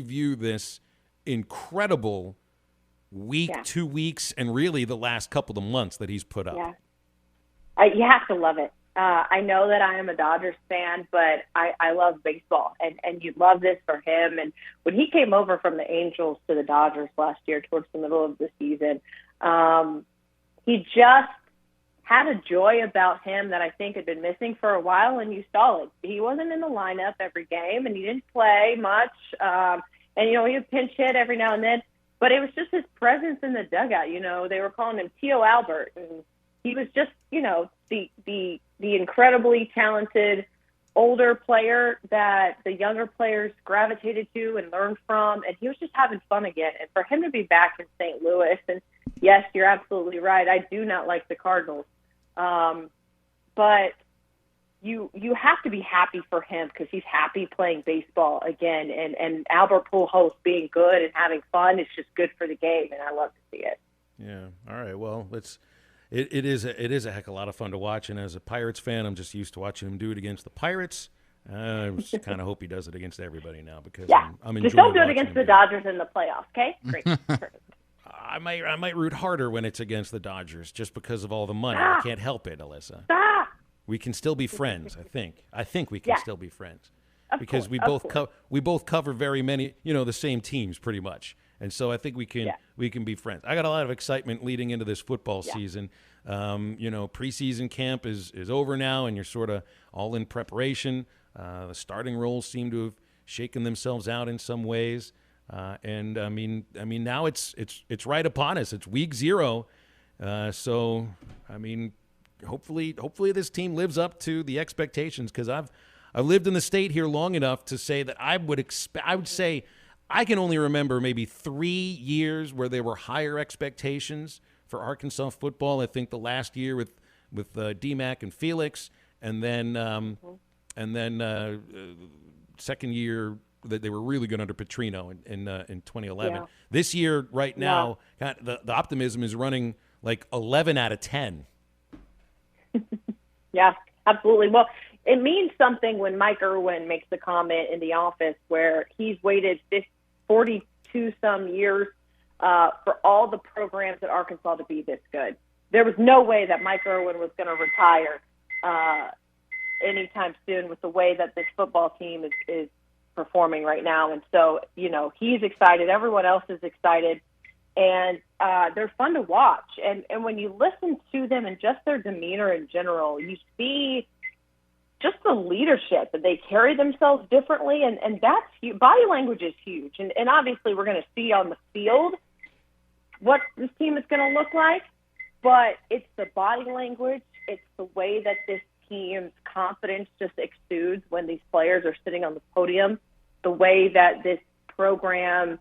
view this incredible week, 2 weeks, and really the last couple of months that he's put up?
Yeah. You have to love it. I know that I am a Dodgers fan, but I love baseball, and you love this for him. And when he came over from the Angels to the Dodgers last year towards the middle of the season, he just had a joy about him that I think had been missing for a while, and you saw it. He wasn't in the lineup every game, and he didn't play much. And, you know, he would pinch hit every now and then, but it was just his presence in the dugout. You know, they were calling him Tio Albert, and he was just, you know, the incredibly talented older player that the younger players gravitated to and learned from, and he was just having fun again. And for him to be back in St. Louis, and yes, you're absolutely right, I do not like the Cardinals, but you have to be happy for him because he's happy playing baseball again, and Albert Pujols being good and having fun is just good for the game, and I love to see it.
Yeah. All right. Well, It is a heck of a lot of fun to watch, and as a Pirates fan, I'm just used to watching him do it against the Pirates. I just kind of hope he does it against everybody now because I'm enjoying
just don't do it against the Dodgers in the playoffs, okay? Great.
I might root harder when it's against the Dodgers just because of all the money. I can't help it, Alyssa. We can still be friends. I think we can still be friends because we both cover very many, the same teams pretty much. And so I think we can be friends. I got a lot of excitement leading into this football season. Preseason camp is over now, and you're sort of all in preparation. The starting roles seem to have shaken themselves out in some ways. And I mean, now it's right upon us. It's week 0. So I mean, hopefully this team lives up to the expectations because I've lived in the state here long enough to say that I would say. I can only remember maybe 3 years where there were higher expectations for Arkansas football. I think the last year with DMAC and Felix, and then second year that they were really good under Petrino in 2011. Yeah. This year, right now, the optimism is running like 11 out of 10.
Yeah, absolutely. Well, it means something when Mike Irwin makes the comment in the office where he's waited 42-some years for all the programs at Arkansas to be this good. There was no way that Mike Irwin was going to retire anytime soon with the way that this football team is performing right now. And so, he's excited. Everyone else is excited. And they're fun to watch. And when you listen to them and just their demeanor in general, you see just the leadership, that they carry themselves differently. And that's huge. Body language is huge. And obviously we're going to see on the field what this team is going to look like. But it's the body language. It's the way that this team's confidence just exudes when these players are sitting on the podium, the way that this program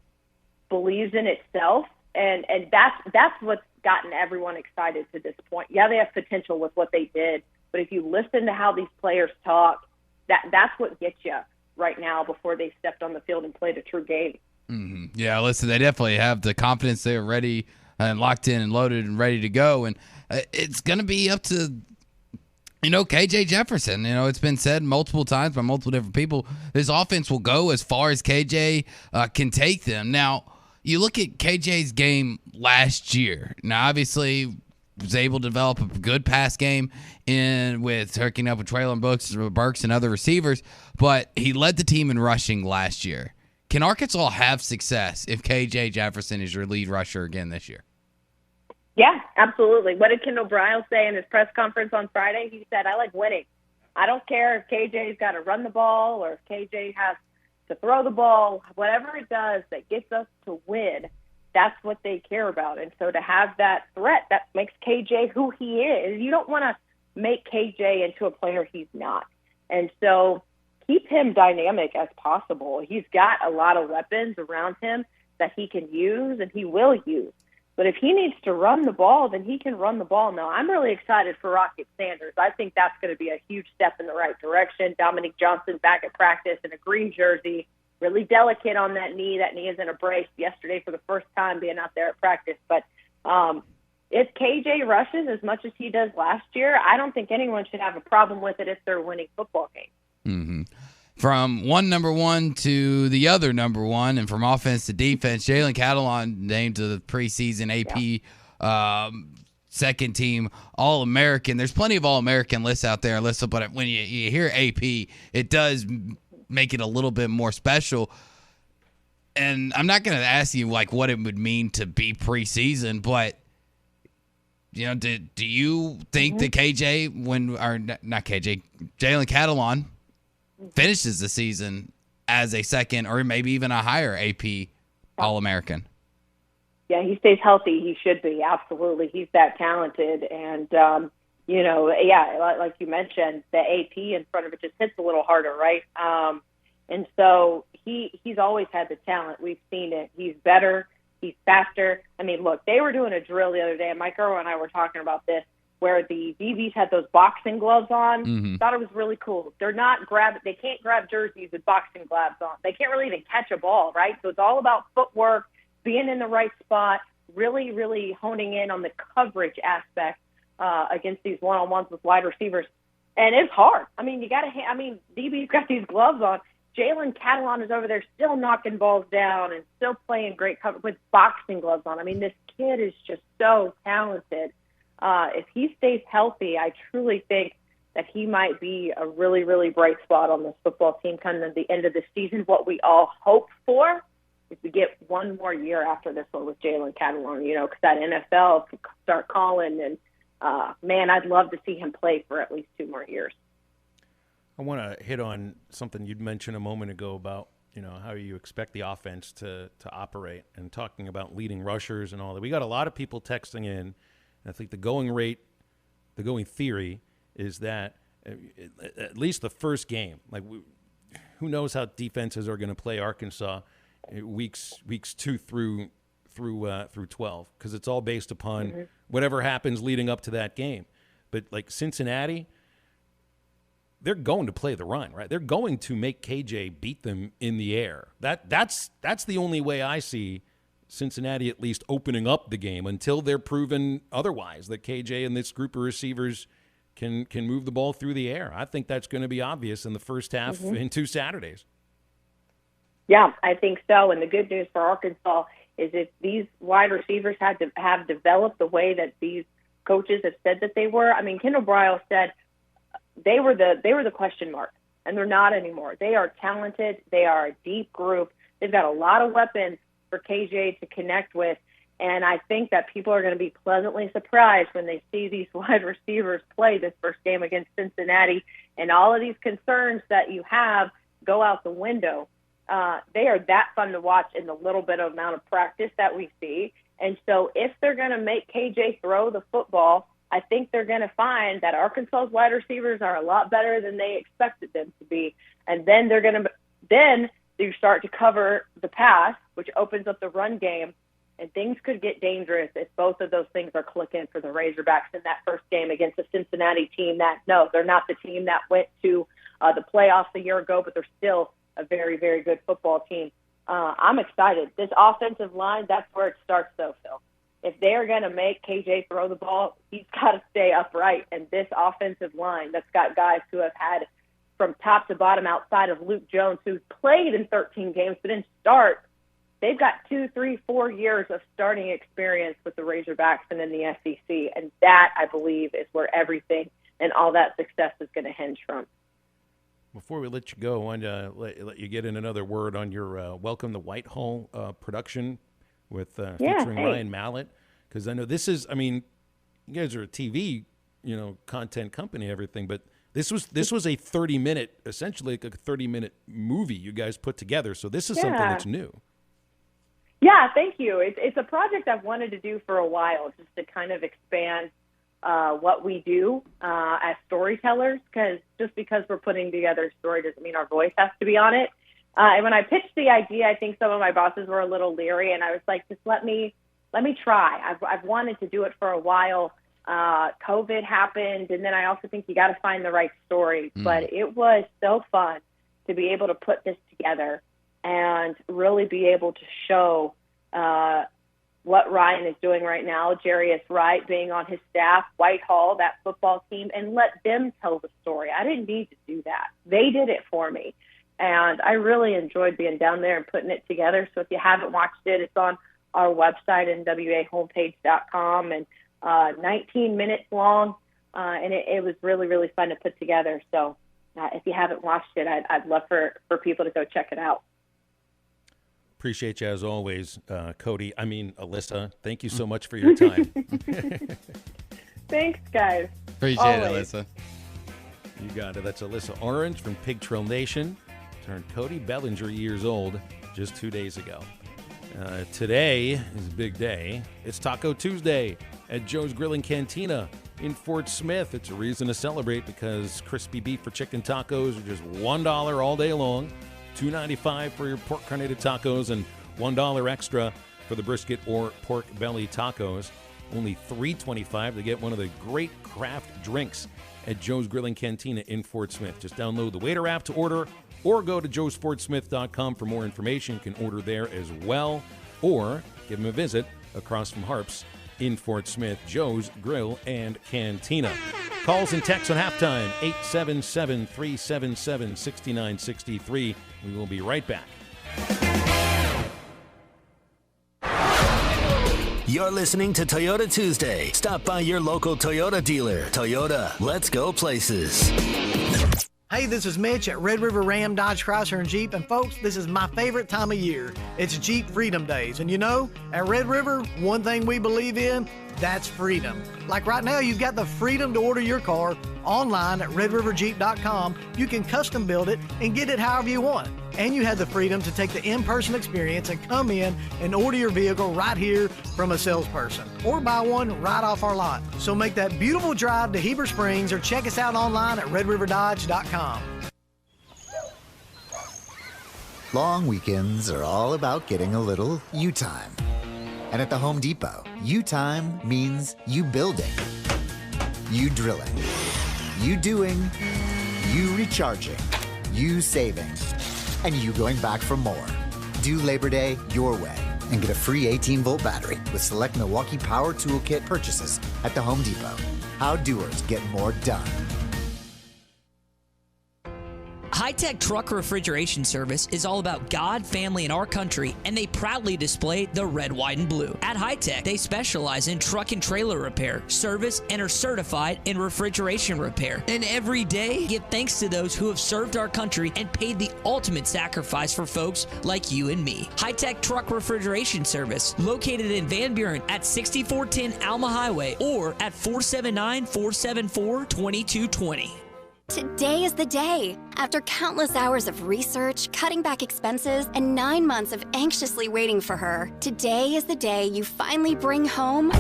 believes in itself. And that's what's gotten everyone excited to this point. Yeah, they have potential with what they did, but if you listen to how these players talk, that's what gets you right now before they stepped on the field and played a true game.
Mm-hmm. Yeah, listen, they definitely have the confidence. They're ready and locked in and loaded and ready to go. And it's going to be up to, KJ Jefferson. It's been said multiple times by multiple different people, this offense will go as far as KJ can take them. Now, you look at KJ's game last year. Now, obviously, was able to develop a good pass game with hooking up with Traylon Burks and other receivers, but he led the team in rushing last year. Can Arkansas have success if KJ Jefferson is your lead rusher again this year?
Yeah, absolutely. What did Kendall Briles say in his press conference on Friday? He said, I like winning. I don't care if KJ's got to run the ball or if KJ has to throw the ball, whatever it does that gets us to win, that's what they care about. And so to have that threat, that makes KJ who he is. You don't want to make KJ into a player he's not. And so keep him dynamic as possible. He's got a lot of weapons around him that he can use and he will use. But if he needs to run the ball, then he can run the ball. Now, I'm really excited for Rocket Sanders. I think that's going to be a huge step in the right direction. Dominique Johnson back at practice in a green jersey, really delicate on that knee. That knee is in a brace yesterday for the first time being out there at practice. But if KJ rushes as much as he does last year, I don't think anyone should have a problem with it if they're winning football games.
Mm-hmm. From one number one to the other number one, and from offense to defense, Jalen Catalon named to the preseason AP second team All-American. There's plenty of All-American lists out there, Alyssa, but when you hear AP, it does make it a little bit more special. And I'm not going to ask you what it would mean to be preseason, but do you think that Jalen Catalon finishes the season as a second or maybe even a higher AP All-American?
Yeah, he stays healthy. He should be. Absolutely. He's that talented. And, like you mentioned, the AP in front of it just hits a little harder, right? And so he's always had the talent. We've seen it. He's better. He's faster. I mean, look, they were doing a drill the other day, and Mike Irwin and I were talking about this, where the DBs had those boxing gloves on.
Mm-hmm.
Thought it was really cool. They can't grab jerseys with boxing gloves on. They can't really even catch a ball, right? So it's all about footwork, being in the right spot, really, really honing in on the coverage aspect against these one-on-ones with wide receivers. And it's hard. I mean, DB's got these gloves on. Jalen Catalon is over there still knocking balls down and still playing great cover with boxing gloves on. I mean, this kid is just so talented. If he stays healthy, I truly think that he might be a really, really bright spot on this football team coming at the end of the season. What we all hope for is we get one more year after this one with Jalen Catalon, because that NFL could start calling. And, I'd love to see him play for at least 2 more years.
I want to hit on something you'd mentioned a moment ago about, how you expect the offense to operate, and talking about leading rushers and all that. We got a lot of people texting in. I think the going theory is that at least the first game, who knows how defenses are going to play Arkansas weeks 2 through 12, because it's all based upon whatever happens leading up to that game. But Cincinnati, they're going to play the run, right? They're going to make KJ beat them in the air. That's the only way I see Cincinnati at least opening up the game, until they're proven otherwise, that KJ and this group of receivers can move the ball through the air. I think that's going to be obvious in the first half in 2 Saturdays.
Yeah, I think so. And the good news for Arkansas is if these wide receivers have developed the way that these coaches have said that they were. I mean, Kendall Briles said they were the question mark, and they're not anymore. They are talented. They are a deep group. They've got a lot of weapons for KJ to connect with, and I think that people are going to be pleasantly surprised when they see these wide receivers play this first game against Cincinnati, and all of these concerns that you have go out the window. They are that fun to watch in the little bit of amount of practice that we see. And so if they're going to make KJ throw the football, I think they're going to find that Arkansas's wide receivers are a lot better than they expected them to be. And then then you start to cover the pass, which opens up the run game, and things could get dangerous if both of those things are clicking for the Razorbacks in that first game against a Cincinnati team that, no, they're not the team that went to the playoffs a year ago, but they're still a very, very good football team. I'm excited. This offensive line, that's where it starts, though, Phil. If they are going to make KJ throw the ball, he's got to stay upright. And this offensive line that's got guys who have had from top to bottom outside of Luke Jones, who's played in 13 games but didn't start, they've got 2, 3, 4 years of starting experience with the Razorbacks and in the SEC. And that, I believe, is where everything and all that success is going to hinge from.
Before we let you go, I wanted to let you get in another word on your Welcome to Whitehall production with featuring Ryan Mallett, because I know this is, I mean, you guys are a TV, content company and everything, but this was a 30-minute, essentially like a 30-minute movie you guys put together. So this is something that's new.
Yeah, thank you. It's a project I've wanted to do for a while, just to kind of expand what we do as storytellers, because we're putting together a story doesn't mean our voice has to be on it. And when I pitched the idea, I think some of my bosses were a little leery, and I was like, just let me try. I've wanted to do it for a while. COVID happened, and then I also think you got to find the right story. But it was so fun to be able to put this together and really be able to show what Ryan is doing right now, Jarius Wright being on his staff, Whitehall, that football team, and let them tell the story. I didn't need to do that. They did it for me. And I really enjoyed being down there and putting it together. So if you haven't watched it, it's on our website, nwahomepage.com, and 19 minutes long. And it was really, really fun to put together. So if you haven't watched it, I'd love for people to go check it out.
Appreciate you as always, Alyssa. Thank you so much for your time.
Thanks, guys.
Appreciate it, Alyssa.
You got it. That's Alyssa Orange from Pig Trail Nation. Turned Cody Bellinger years old just 2 days ago. Today is a big day. It's Taco Tuesday at Joe's Grill and Cantina in Fort Smith. It's a reason to celebrate because crispy beef for chicken tacos are just $1 all day long. $2.95 for your pork carnated tacos, and $1 extra for the brisket or pork belly tacos. Only $3.25 to get one of the great craft drinks at Joe's Grill and Cantina in Fort Smith. Just download the Waiter app to order, or go to joesfortsmith.com for more information. You can order there as well, or give them a visit across from Harps in Fort Smith. Joe's Grill and Cantina. Calls and texts on halftime, 877-377-6963. We will be right back.
You're listening to Toyota Tuesday. Stop by your local Toyota dealer. Toyota, let's go places.
Hey, this is Mitch at Red River Ram, Dodge, Chrysler, and Jeep. And folks, this is my favorite time of year. It's Jeep Freedom Days. And at Red River, one thing we believe in, that's freedom. Like right now, you've got the freedom to order your car online at redriverjeep.com. You can custom build it and get it however you want. And you have the freedom to take the in-person experience and come in and order your vehicle right here from a salesperson, or buy one right off our lot. So make that beautiful drive to Heber Springs or check us out online at redriverdodge.com.
Long weekends are all about getting a little you time. And at the Home Depot, you time means you building, you drilling, you doing, you recharging, you saving, and you going back for more. Do Labor Day your way and get a free 18-volt battery with select Milwaukee Power Toolkit purchases at the Home Depot. How doers get more done.
Hi High-Tech Truck Refrigeration Service is all about God, family, and our country, and they proudly display the red, white, and blue. At High-Tech, they specialize in truck and trailer repair, service, and are certified in refrigeration repair. And every day, give thanks to those who have served our country and paid the ultimate sacrifice for folks like you and me. High-Tech Truck Refrigeration Service, located in Van Buren at 6410 Alma Highway or at 479-474-2220.
Today is the day. After countless hours of research, cutting back expenses, and 9 months of anxiously waiting for her, today is the day you finally bring home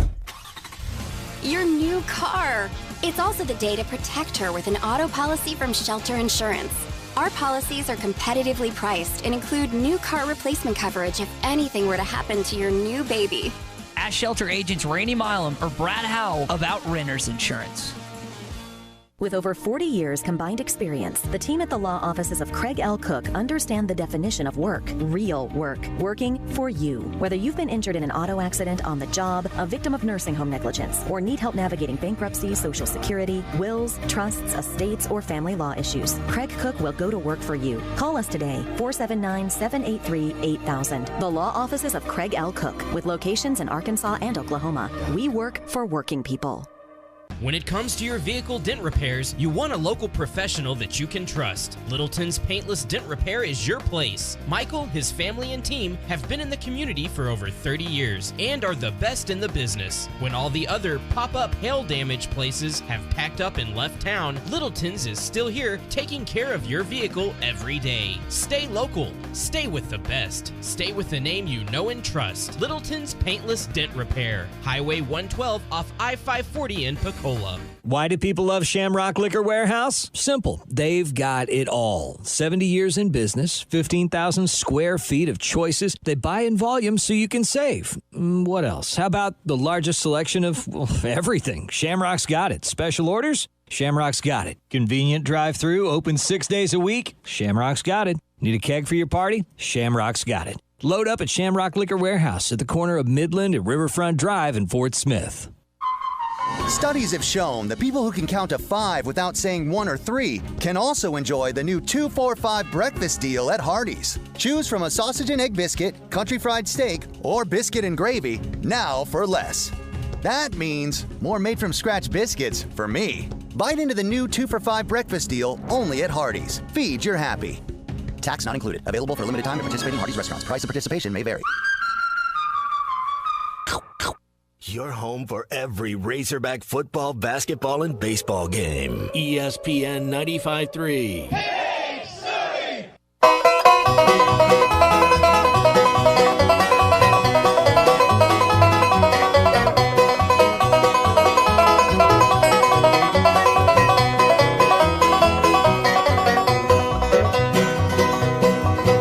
your new car. It's also the day to protect her with an auto policy from Shelter Insurance. Our policies are competitively priced and include new car replacement coverage if anything were to happen to your new baby.
Ask Shelter agents Randy Milam or Brad Howell about Renter's Insurance.
With over 40 years combined experience, the team at the law offices of Craig L. Cook understand the definition of work, real work, working for you. Whether you've been injured in an auto accident, on the job, a victim of nursing home negligence, or need help navigating bankruptcy, Social Security, wills, trusts, estates, or family law issues, Craig Cook will go to work for you. Call us today, 479-783-8000. The law offices of Craig L. Cook, with locations in Arkansas and Oklahoma. We work for working people.
When it comes to your vehicle dent repairs, you want a local professional that you can trust. Littleton's Paintless Dent Repair is your place. Michael, his family, and team have been in the community for over 30 years and are the best in the business. When all the other pop-up hail damage places have packed up and left town, Littleton's is still here taking care of your vehicle every day. Stay local. Stay with the best. Stay with the name you know and trust. Littleton's Paintless Dent Repair. Highway 112 off I-540 in Pecola.
Why do people love Shamrock Liquor Warehouse? Simple. They've got it all. 70 years in business, 15,000 square feet of choices. They buy in volume so you can save. What else? How about the largest selection of everything? Shamrock's got it. Special orders? Shamrock's got it. Convenient drive-through, open 6 days a week? Shamrock's got it. Need a keg for your party? Shamrock's got it. Load up at Shamrock Liquor Warehouse at the corner of Midland and Riverfront Drive in Fort Smith.
Studies have shown that people who can count to 5 without saying 1 or 3 can also enjoy the new 2-4-5 breakfast deal at Hardee's. Choose from a sausage and egg biscuit, country fried steak, or biscuit and gravy, now for less. That means more made-from-scratch biscuits for me. Bite into the new 2-for-5 breakfast deal only at Hardee's. Feed your happy. Tax not included. Available for a limited time at participating Hardee's restaurants. Price of participation may vary.
Your home for every Razorback football, basketball, and baseball game. ESPN 95.3.
Hey, Surrey!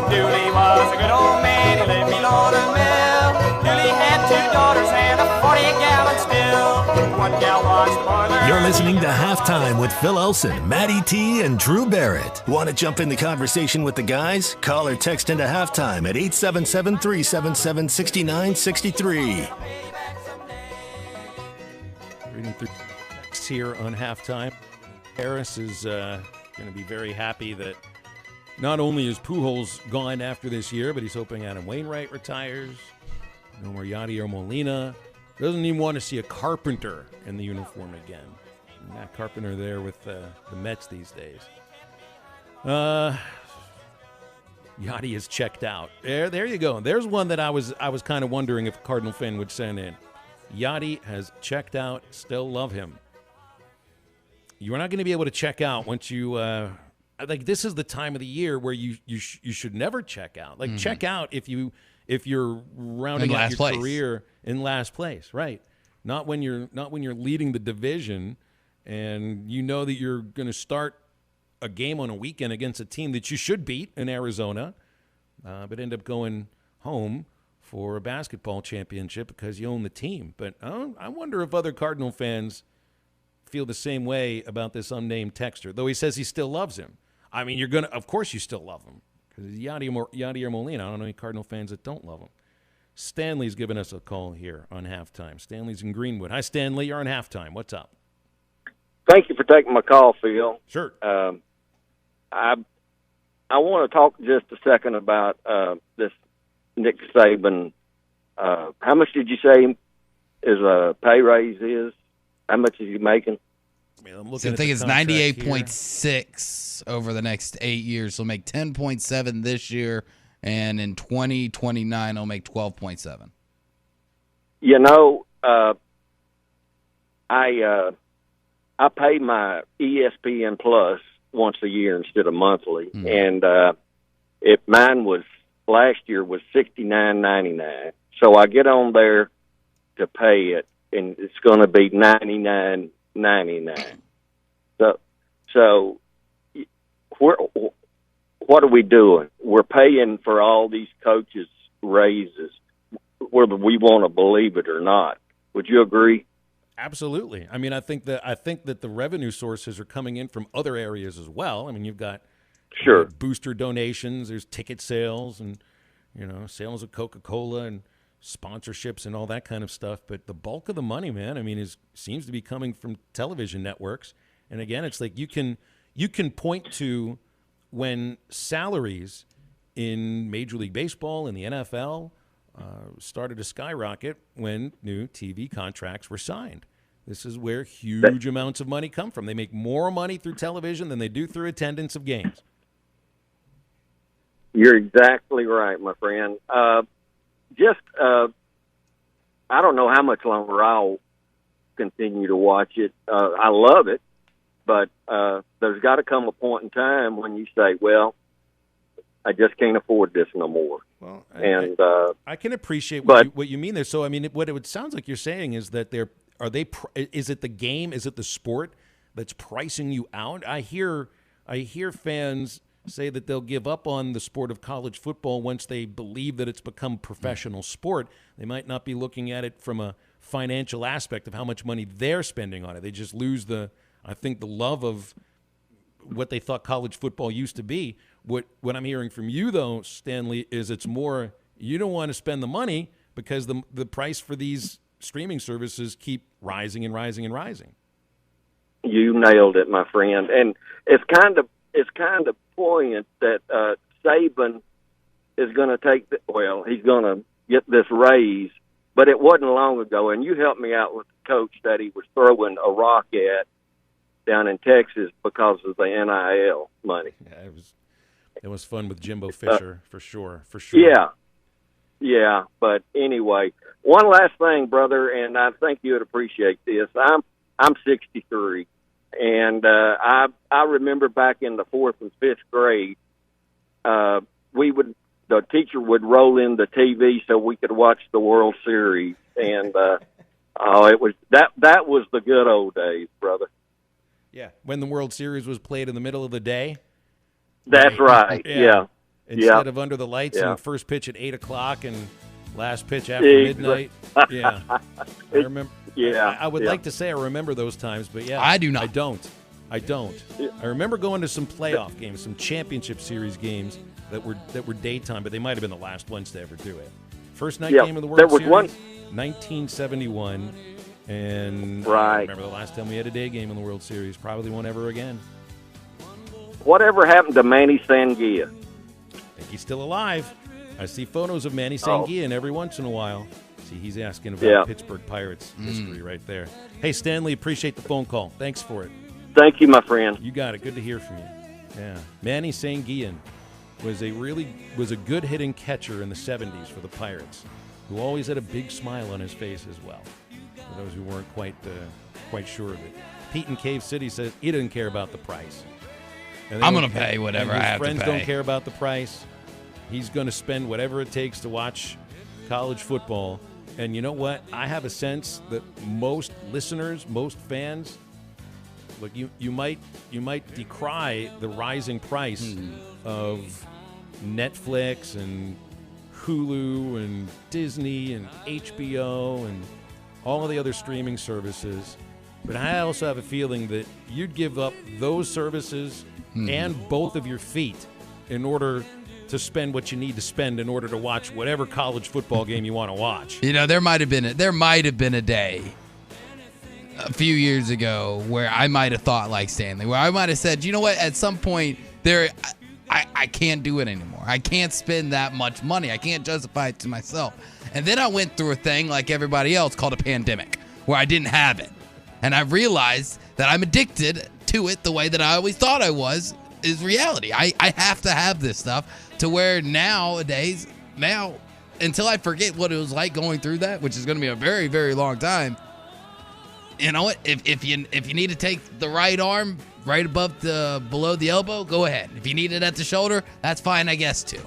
Dooley was a good old man, he lived below the mill. Dooley had 2 daughters and a 40-gallon still. One gal was boiler.
You're listening to Halftime with Phil Olson, Matty T, and Drew Barrett. Want to jump in the conversation with the guys? Call or text into Halftime at 877-377-6963.
Reading through texts here on Halftime. Harris is going to be very happy that not only is Pujols gone after this year, but he's hoping Adam Wainwright retires. No more Yadier Molina. Doesn't even want to see a Carpenter in the uniform again. Matt Carpenter there with the Mets these days. Yadi is checked out. There you go. There's one that I was kind of wondering if a Cardinal fan would send in. Yadi has checked out. Still love him. You're not going to be able to check out once you like. This is the time of the year where you should never check out. Like check out if you're rounding out your career in last place, right? Not when you're leading the division and you know that you're going to start a game on a weekend against a team that you should beat in Arizona, but end up going home for a basketball championship because you own the team. But I wonder if other Cardinal fans feel the same way about this unnamed texter, though he says he still loves him. I mean, of course you still love him. Because Yadier Molina, I don't know any Cardinal fans that don't love him. Stanley's giving us a call here on Halftime. Stanley's in Greenwood. Hi, Stanley. You're on Halftime. What's up?
Thank you for taking my call, Phil.
Sure.
I
want to talk just a second about this Nick Saban. How much did you say his pay raise is? How much is he making?
So I think it's 98.6 over the next 8 years. He'll make 10.7 this year, and in 2029 he'll make 12.7.
You know, I pay my ESPN Plus once a year instead of monthly, and mine was last year was $69.99. So I get on there to pay it, and it's going to be $99.99. So what are we doing? We're paying for all these coaches' raises, whether we want to believe it or not. Would you agree?
Absolutely. I mean, I think that the revenue sources are coming in from other areas as well. I mean, you've got booster donations, there's ticket sales, and sales of Coca-Cola and sponsorships and all that kind of stuff. But the bulk of the money, man, I mean, seems to be coming from television networks. And again, it's like you can point to when salaries in Major League Baseball and the NFL started to skyrocket when new TV contracts were signed. This is where huge amounts of money come from. They make more money through television than they do through attendance of games.
You're exactly right, my friend. I don't know how much longer I'll continue to watch it. I love it, but there's got to come a point in time when you say, well, I just can't afford this no more.
Well,
and
I can appreciate what you mean there. So, I mean, what it sounds like you're saying is that is it the game? Is it the sport that's pricing you out? I hear fans say that they'll give up on the sport of college football once they believe that it's become professional sport. They might not be looking at it from a financial aspect of how much money they're spending on it. They just lose the love of what they thought college football used to be. What I'm hearing from you, though, Stanley, is it's more you don't want to spend the money because the price for these streaming services keep rising and rising and rising.
You nailed it, my friend. And it's kind of poignant that Saban is going to he's going to get this raise, but it wasn't long ago. And you helped me out with the coach that he was throwing a rock at down in Texas because of the NIL money.
Yeah, it was fun with Jimbo Fisher for sure.
Yeah. But anyway, one last thing, brother, and I think you would appreciate this. I'm 63, and I remember back in the 4th and 5th grade, the teacher would roll in the TV so we could watch the World Series, and it was that was the good old days, brother.
Yeah, when the World Series was played in the middle of the day.
That's right. Yeah.
Instead of under the lights and first pitch at 8 o'clock and last pitch after midnight. Yeah. I remember.
Yeah.
I would like to say I remember those times, but yeah.
I do not.
I don't. I remember going to some playoff games, some championship series games that were daytime, but they might have been the last ones to ever do it. First night game of the World Series, 1971. And I remember the last time we had a day game in the World Series. Probably won't ever again.
Whatever happened to Manny Sanguilla?
I think he's still alive. I see photos of Manny Sanguilla every once in a while. See, he's asking about Pittsburgh Pirates history right there. Hey, Stanley, appreciate the phone call. Thanks for it.
Thank you, my friend.
You got it. Good to hear from you. Yeah. Manny Sanguilla was a good hitting catcher in the 70s for the Pirates, who always had a big smile on his face as well. For those who weren't quite sure of it. Pete in Cave City says he doesn't care about the price.
I'm going to pay whatever I have to pay.
His friends don't care about the price. He's going to spend whatever it takes to watch college football. And you know what? I have a sense that most listeners, most fans, look, you might decry the rising price of Netflix and Hulu and Disney and HBO and all of the other streaming services. But I also have a feeling that you'd give up those services and both of your feet in order to spend what you need to spend in order to watch whatever college football game you want to watch.
You know, there might have been a day a few years ago where I might have thought like Stanley, where I might have said, you know what, at some point I can't do it anymore. I can't spend that much money. I can't justify it to myself. And then I went through a thing like everybody else called a pandemic where I didn't have it. And I realized that I'm addicted to it the way that I always thought I was is reality. I have to have this stuff to where nowadays, until I forget what it was like going through that, which is going to be a very, very long time, you know what? If you need to take the right arm right below the elbow, go ahead. If you need it at the shoulder, that's fine, I guess, too.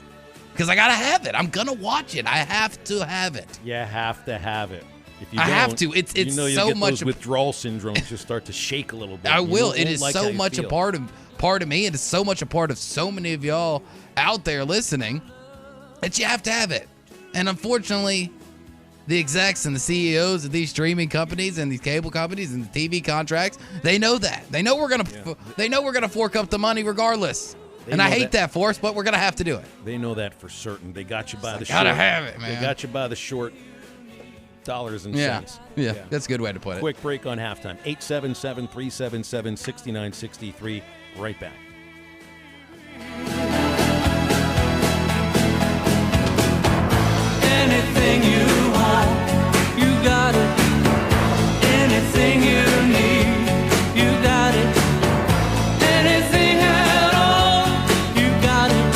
Because I got to have it. I'm going to watch it. I have to have it.
You have to have it. If you
I
don't,
have to. It's
you know,
so
get
much
those withdrawal syndromes just start to shake a little bit.
I will. It
won't
is
like
so
how you
much a
feel.
part of me. It is so much a part of so many of y'all out there listening that you have to have it. And unfortunately, the execs and the CEOs of these streaming companies and these cable companies and the TV contracts, they know that. They know we're gonna fork up the money regardless.
They
And I
know
hate that for us, but we're gonna have to do it.
They know that for certain. They got you by the short.
Gotta have it, man.
They got you by the short dollars and
Yeah.
cents.
Yeah, that's a good way to put it.
Quick break on halftime. 877-377-6963. Right back.
Anything you want, you got it. Anything you need, you got it. Anything at all, you got it.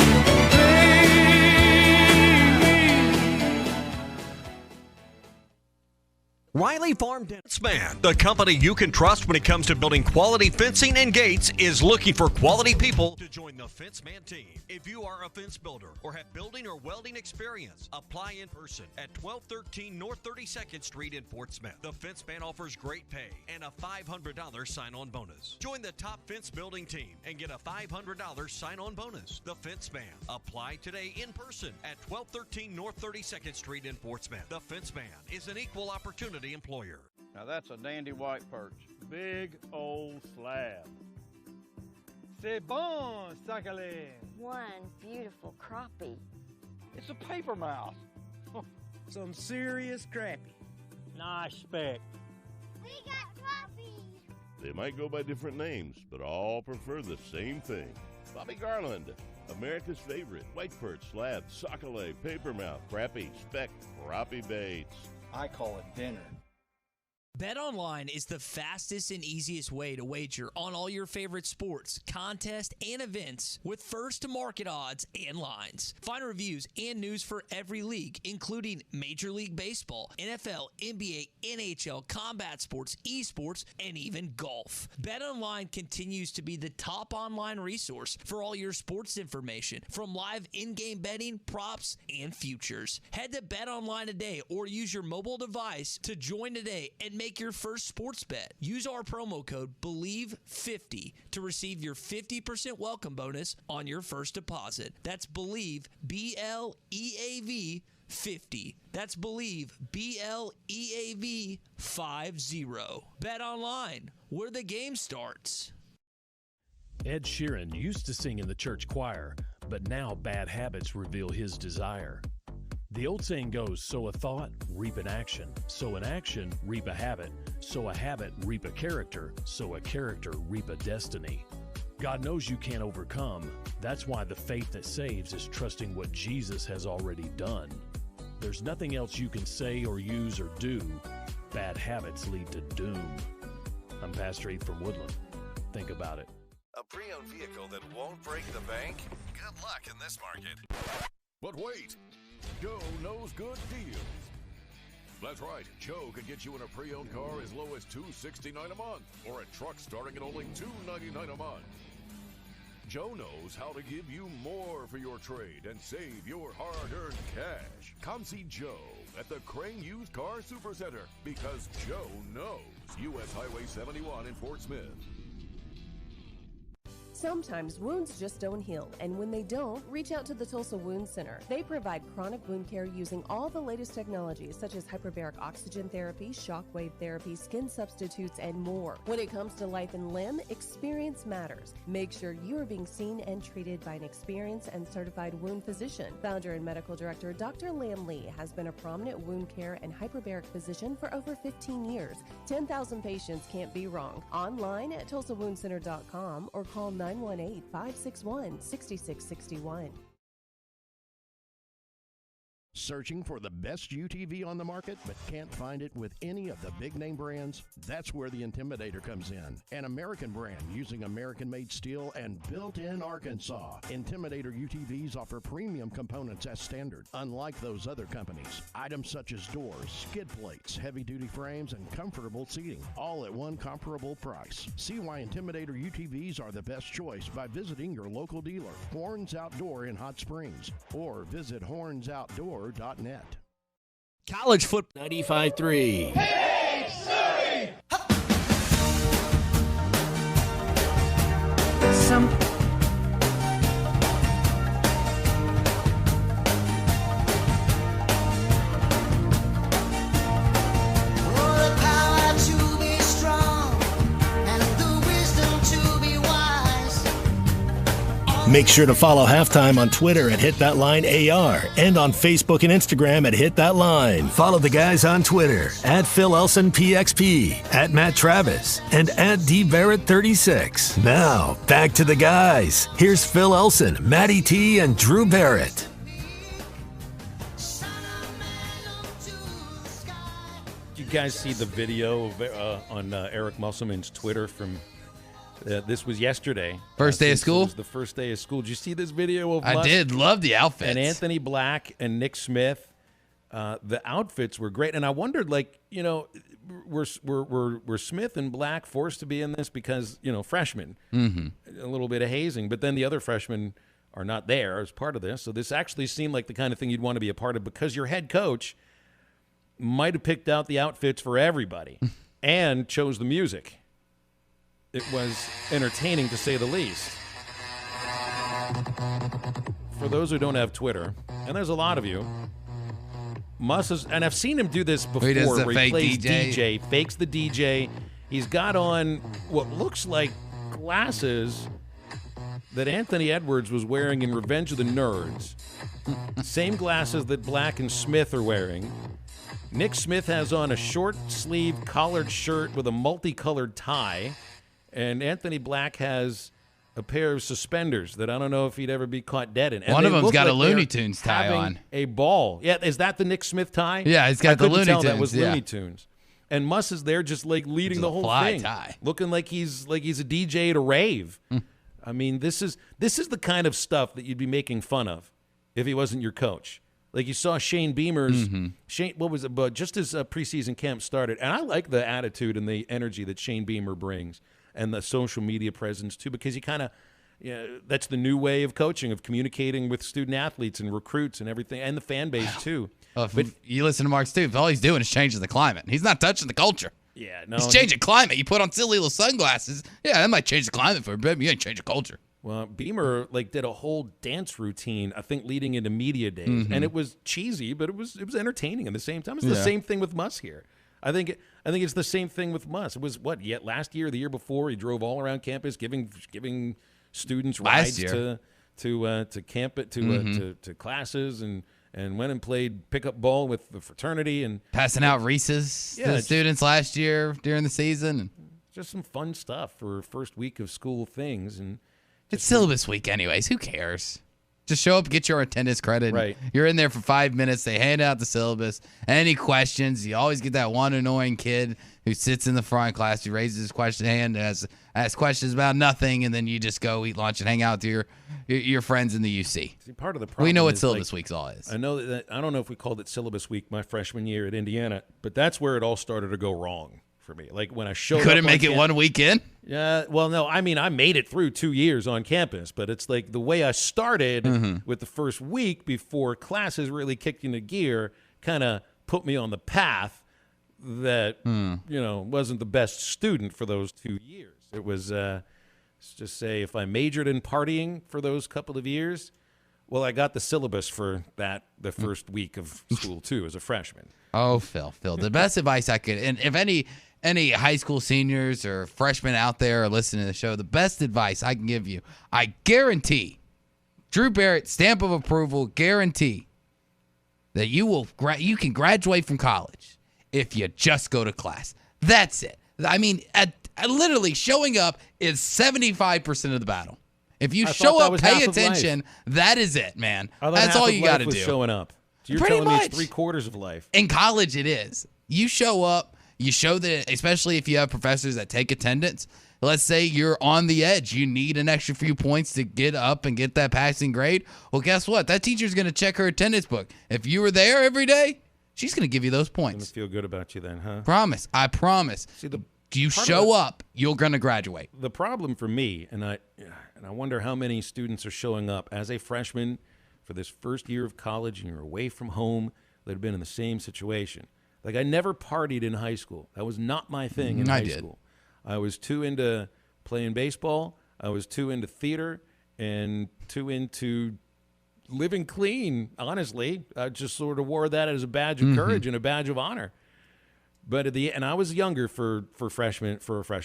Riley Farm Dentsman, the company you can trust when it comes to building quality fencing and gates, is looking for quality people to join the Fenceman team. If you are a fence builder or have building or welding experience, apply in person at 1213 North 32nd Street in Fort Smith. The Fenceman offers great pay and a $500 sign-on bonus. Join the top fence building team and get a $500 sign-on bonus. The Fenceman. Apply today in person at 1213 North 32nd Street in Fort Smith. The Fenceman is an equal opportunity employer.
Now that's a dandy white perch. Big old slab. C'est bon, Sakhalin.
One beautiful crappie.
It's a paper mouse.
Some serious crappie.
Nice speck.
We got crappies.
They might go by different names, but all prefer the same thing. Bobby Garland, America's favorite white perch, slab, sockeye, papermouth, crappie, speck, crappie baits.
I call it dinner.
BetOnline is the fastest and easiest way to wager on all your favorite sports, contests, and events with first-to-market odds and lines. Find reviews and news for every league, including Major League Baseball, NFL, NBA, NHL, combat sports, esports, and even golf. BetOnline continues to be the top online resource for all your sports information, from live in-game betting, props, and futures. Head to BetOnline today or use your mobile device to join today and make your first sports bet. Use our promo code BELIEVE50 to receive your 50% welcome bonus on your first deposit. That's BELIEVE, BLEAV 50. That's BELIEVE, BLEAV 50. Bet online, where the game starts.
Ed Sheeran used to sing in the church choir, but now bad habits reveal his desire. The old saying goes, sow a thought, reap an action. Sow an action, reap a habit. Sow a habit, reap a character. Sow a character, reap a destiny. God knows you can't overcome. That's why the faith that saves is trusting what Jesus has already done. There's nothing else you can say or use or do. Bad habits lead to doom. I'm Pastor Eve from Woodland. Think about it.
A pre-owned vehicle that won't break the bank? Good luck in this market.
But wait, Joe knows good deals. That's right, Joe can get you in a pre-owned car as low as $269 a month, or a truck starting at only $299 a month. Joe knows how to give you more for your trade and save your hard-earned cash. Come see Joe at the Crane Used Car Supercenter, because Joe knows. U.S. Highway 71 in Fort Smith.
Sometimes wounds just don't heal, and when they don't, reach out to the Tulsa Wound Center. They provide chronic wound care using all the latest technologies such as hyperbaric oxygen therapy, shockwave therapy, skin substitutes, and more. When it comes to life and limb, experience matters. Make sure you are being seen and treated by an experienced and certified wound physician. Founder and medical director Dr. Lam Lee has been a prominent wound care and hyperbaric physician for over 15 years. 10,000 patients can't be wrong. Online at TulsaWoundCenter.com or call 918-561-6661.
Searching for the best UTV on the market but can't find it with any of the big name brands? That's where the Intimidator comes in. An American brand using American-made steel and built in Arkansas. Intimidator UTVs offer premium components as standard, unlike those other companies. Items such as doors, skid plates, heavy-duty frames, and comfortable seating, all at one comparable price. See why Intimidator UTVs are the best choice by visiting your local dealer, Horns Outdoor in Hot Springs, or visit hornsoutdoor.net.
College football 95.3. Make sure to follow Halftime on Twitter at HitThatLineAR and on Facebook and Instagram at HitThatLine. Follow the guys on Twitter at Phil Elson PXP, at Matt Travis, and at DBarrett36. Now, back to the guys. Here's Phil Elson, Matty T, and Drew Barrett.
Did you guys see the video on Eric Musselman's Twitter from... this was yesterday.
First day of school?
It was the first day of school. Did you see this video of
I did. Love the outfits.
And Anthony Black and Nick Smith. The outfits were great. And I wondered, like, you know, were Smith and Black forced to be in this because, you know, freshmen? Mm-hmm. A little bit of hazing. But then the other freshmen are not there as part of this. So this actually seemed like the kind of thing you'd want to be a part of because your head coach might have picked out the outfits for everybody and chose the music. It was entertaining, to say the least. For those who don't have Twitter, and there's a lot of you, and I've seen him do this before, where he plays DJ, fakes the DJ. He's got on what looks like glasses that Anthony Edwards was wearing in Revenge of the Nerds. Same glasses that Black and Smith are wearing. Nick Smith has on a short-sleeved collared shirt with a multicolored tie. And Anthony Black has a pair of suspenders that I don't know if he'd ever be caught dead in. And
one of them's got a Looney Tunes tie on.
A ball. Yeah, is that the Nick Smith tie?
Yeah, he's got the Looney Tunes.
That was Looney Tunes. And Muss is there just like leading the whole thing.
Tie.
Looking like he's a DJ at a rave. I mean, this is the kind of stuff that you'd be making fun of if he wasn't your coach. Like you saw Shane Beamer's what was it? But just as preseason camp started, and I like the attitude and the energy that Shane Beamer brings. And the social media presence, too, because you kind of, that's the new way of coaching, of communicating with student athletes and recruits and everything, and the fan base, too.
But you listen to Mark Stoops, all he's doing is changing the climate. He's not touching the culture.
Yeah, no.
He's changing climate. You put on silly little sunglasses. Yeah, that might change the climate for a bit, but you ain't changing culture.
Well, Beamer, did a whole dance routine, I think, leading into media days. And it was cheesy, but it was entertaining at the same time. It's the same thing with Muss here. I think it's the same thing with Muss. It was last year, the year before, he drove all around campus, giving students rides to camp to classes and went and played pickup ball with the fraternity and
passing out Reese's to the students last year during the season.
Just some fun stuff for first week of school things, and
it's syllabus week anyways. Who cares? Just show up, get your attendance credit.
Right.
You're in there for 5 minutes. They hand out the syllabus. Any questions? You always get that one annoying kid who sits in the front class, who raises his hand, asks questions about nothing, and then you just go eat lunch and hang out with your friends in the UC.
See, part of the problem
we know what syllabus week all is.
I know that. I don't know if we called it syllabus week my freshman year at Indiana, but that's where it all started to go wrong for me. Like when I showed
couldn't make it 1 weekend.
Yeah, well, no, I mean I made it through 2 years on campus, but it's like the way I started with the first week before classes really kicked into gear, kind of put me on the path that wasn't the best student for those 2 years. It was let's just say if I majored in partying for those couple of years, well, I got the syllabus for that the first week of school too as a freshman.
Oh, Phil, the best advice I could, and if any high school seniors or freshmen out there are listening to the show, the best advice I can give you, I guarantee, Drew Barrett, stamp of approval, guarantee that you can graduate from college if you just go to class. That's it. I mean, literally showing up is 75% of the battle. If you
I
show
thought that
up, pay
was half of
attention, that is it, man.
I thought
That's
half
all
of
you
life
got to
was
do.
showing up. So you're
Pretty
telling me
much.
it's 3/4 of life.
In college, it is. You show up, you show that, especially if you have professors that take attendance. Let's say you're on the edge. You need an extra few points to get up and get that passing grade. Well, guess what? That teacher's going to check her attendance book. If you were there every day, she's going to give you those points.
Gonna feel good about you then, huh?
Promise. I promise.
See,
you show up, you're going to graduate.
The problem for me, and I wonder how many students are showing up as a freshman for this first year of college, and you're away from home that have been in the same situation. Like, I never partied in high school. That was not my thing in high school. I was too into playing baseball. I was too into theater and too into living clean, honestly. I just sort of wore that as a badge of courage and a badge of honor. But and I was younger for a freshman.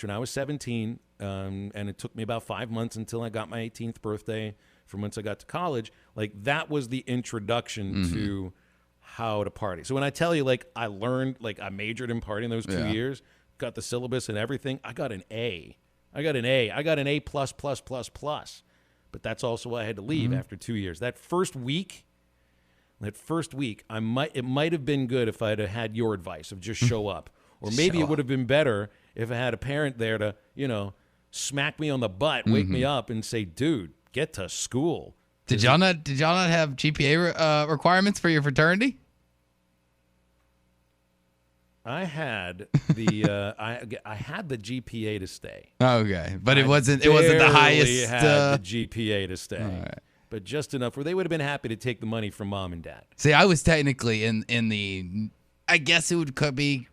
I was 17, and it took me about 5 months until I got my 18th birthday from once I got to college. Like, that was the introduction to how to party. So when I tell you, like, I learned, like, I majored in partying those 2 years, got the syllabus and everything, I got an A. I got an A plus. But that's also why I had to leave after 2 years. That first week, it might have been good if I'd have had your advice of just show up. Or maybe it would have been better if I had a parent there to, smack me on the butt, wake me up and say, dude, get to school.
Did y'all not have GPA requirements for your fraternity?
I had the I had the GPA to stay.
Okay, but it wasn't the highest.
Had the GPA to stay,
right.
But just enough where they would have been happy to take the money from mom and dad.
See, I was technically in the, I guess it could be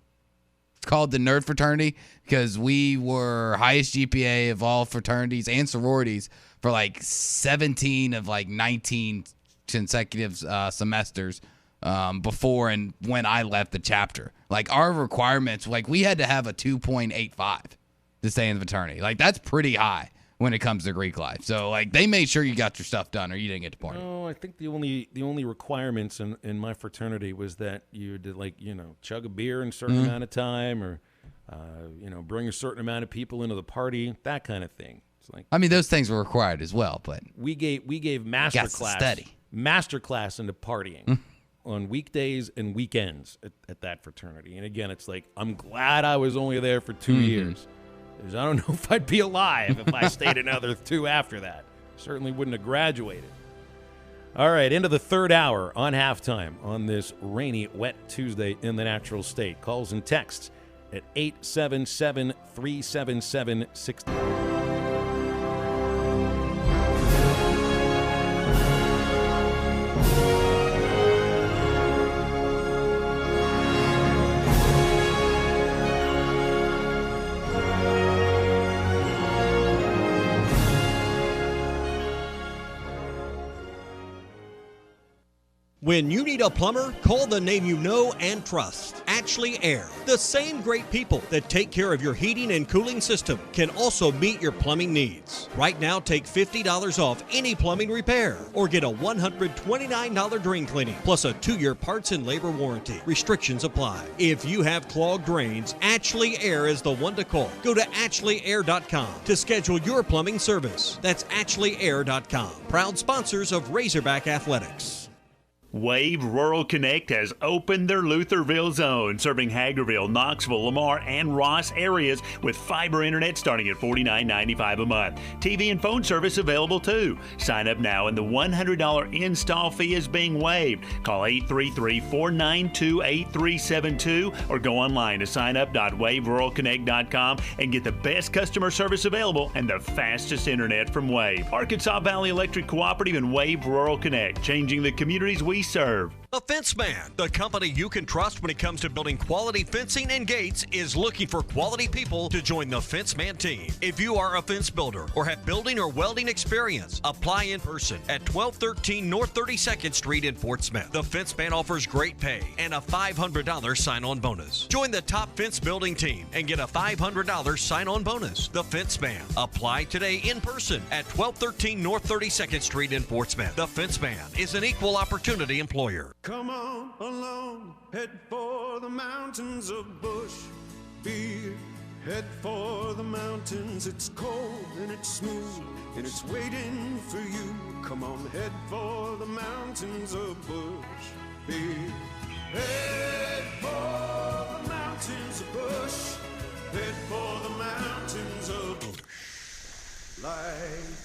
called the nerd fraternity because we were highest GPA of all fraternities and sororities for like 17 of like 19 consecutive semesters. Before and when I left the chapter. Like, our requirements, like, we had to have a 2.85 to stay in the fraternity. Like, that's pretty high when it comes to Greek life. So, like, they made sure you got your stuff done or you didn't get to party.
No, I think the only requirements in my fraternity was that you had to, like, chug a beer in a certain amount of time or, bring a certain amount of people into the party, that kind of thing. It's like,
I mean, those things were required as well, but
we gave master class into partying. On weekdays and weekends at that fraternity. And again, it's like, I'm glad I was only there for 2 years. Because I don't know if I'd be alive if I stayed another 2 after that. Certainly wouldn't have graduated. All right, into the third hour on halftime on this rainy, wet Tuesday in the natural state. Calls and texts at 877-377-60.
When you need a plumber, call the name you know and trust. Ashley Air. The same great people that take care of your heating and cooling system can also meet your plumbing needs. Right now, take $50 off any plumbing repair or get a $129 drain cleaning plus a 2-year parts and labor warranty. Restrictions apply. If you have clogged drains, Ashley Air is the one to call. Go to ashley.air.com to schedule your plumbing service. That's ashley.air.com. Proud sponsors of Razorback Athletics.
Wave Rural Connect has opened their Lutherville zone, serving Hagerville, Knoxville, Lamar, and Ross areas with fiber internet starting at $49.95 a month. TV and phone service available too. Sign up now and the $100 install fee is being waived. Call 833-492-8372 or go online to signup.waveruralconnect.com and get the best customer service available and the fastest internet from Wave. Arkansas Valley Electric Cooperative and Wave Rural Connect, changing the communities we serve.
The Fence Man, the company you can trust when it comes to building quality fencing and gates, is looking for quality people to join the Fence Man team. If you are a fence builder or have building or welding experience, apply in person at 1213 North 32nd Street in Fort Smith. The Fence Man offers great pay and a $500 sign-on bonus. Join the top fence building team and get a $500 sign-on bonus. The Fence Man. Apply today in person at 1213 North 32nd Street in Fort Smith. The Fence Man is an equal opportunity employer.
Come on along, head for the mountains of Bush. Beer, Head for the mountains, it's cold and it's smooth, and it's waiting for you. Come on, head for the mountains of Bush. Head for the mountains of Bush. Head for the mountains of Bush. Like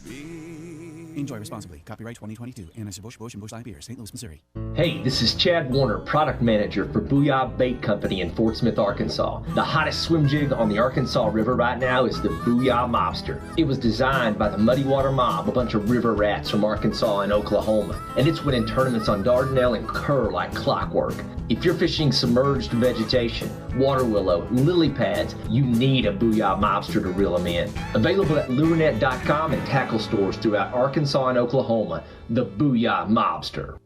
me.
Enjoy responsibly. Copyright 2022. Anheuser-Busch, Busch, and Busch Light Beer, St. Louis, Missouri.
Hey, this is Chad Warner, product manager for Booyah Bait Company in Fort Smith, Arkansas. The hottest swim jig on the Arkansas River right now is the Booyah Mobster. It was designed by the Muddy Water Mob, a bunch of river rats from Arkansas and Oklahoma, and it's winning tournaments on Dardanelle and Kerr like clockwork. If you're fishing submerged vegetation, water willow, lily pads, you need a Booyah Mobster to reel them in. Available at lurenet.com and tackle stores throughout Arkansas and Oklahoma, the Booyah Mobster.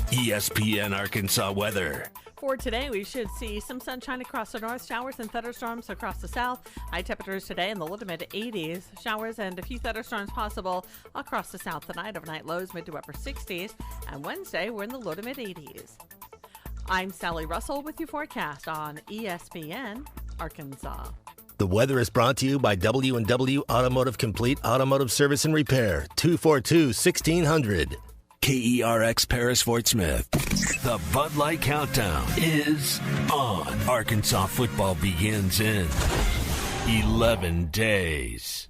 ESPN Arkansas weather.
For today, we should see some sunshine across the north, showers and thunderstorms across the south. High temperatures today in the low to mid 80s. Showers and a few thunderstorms possible across the south tonight. Overnight lows mid to upper 60s. And Wednesday, we're in the low to mid 80s. I'm Sally Russell with your forecast on ESPN Arkansas.
The weather is brought to you by W&W Automotive Complete Automotive Service and Repair, 242-1600. KERX Paris Fort Smith. The Bud Light Countdown is on. Arkansas football begins in 11 days.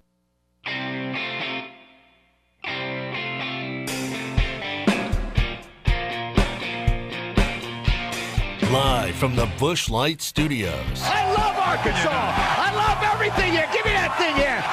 Live from the Busch Light Studios.
I love Arkansas. I love everything here. Give me that thing here.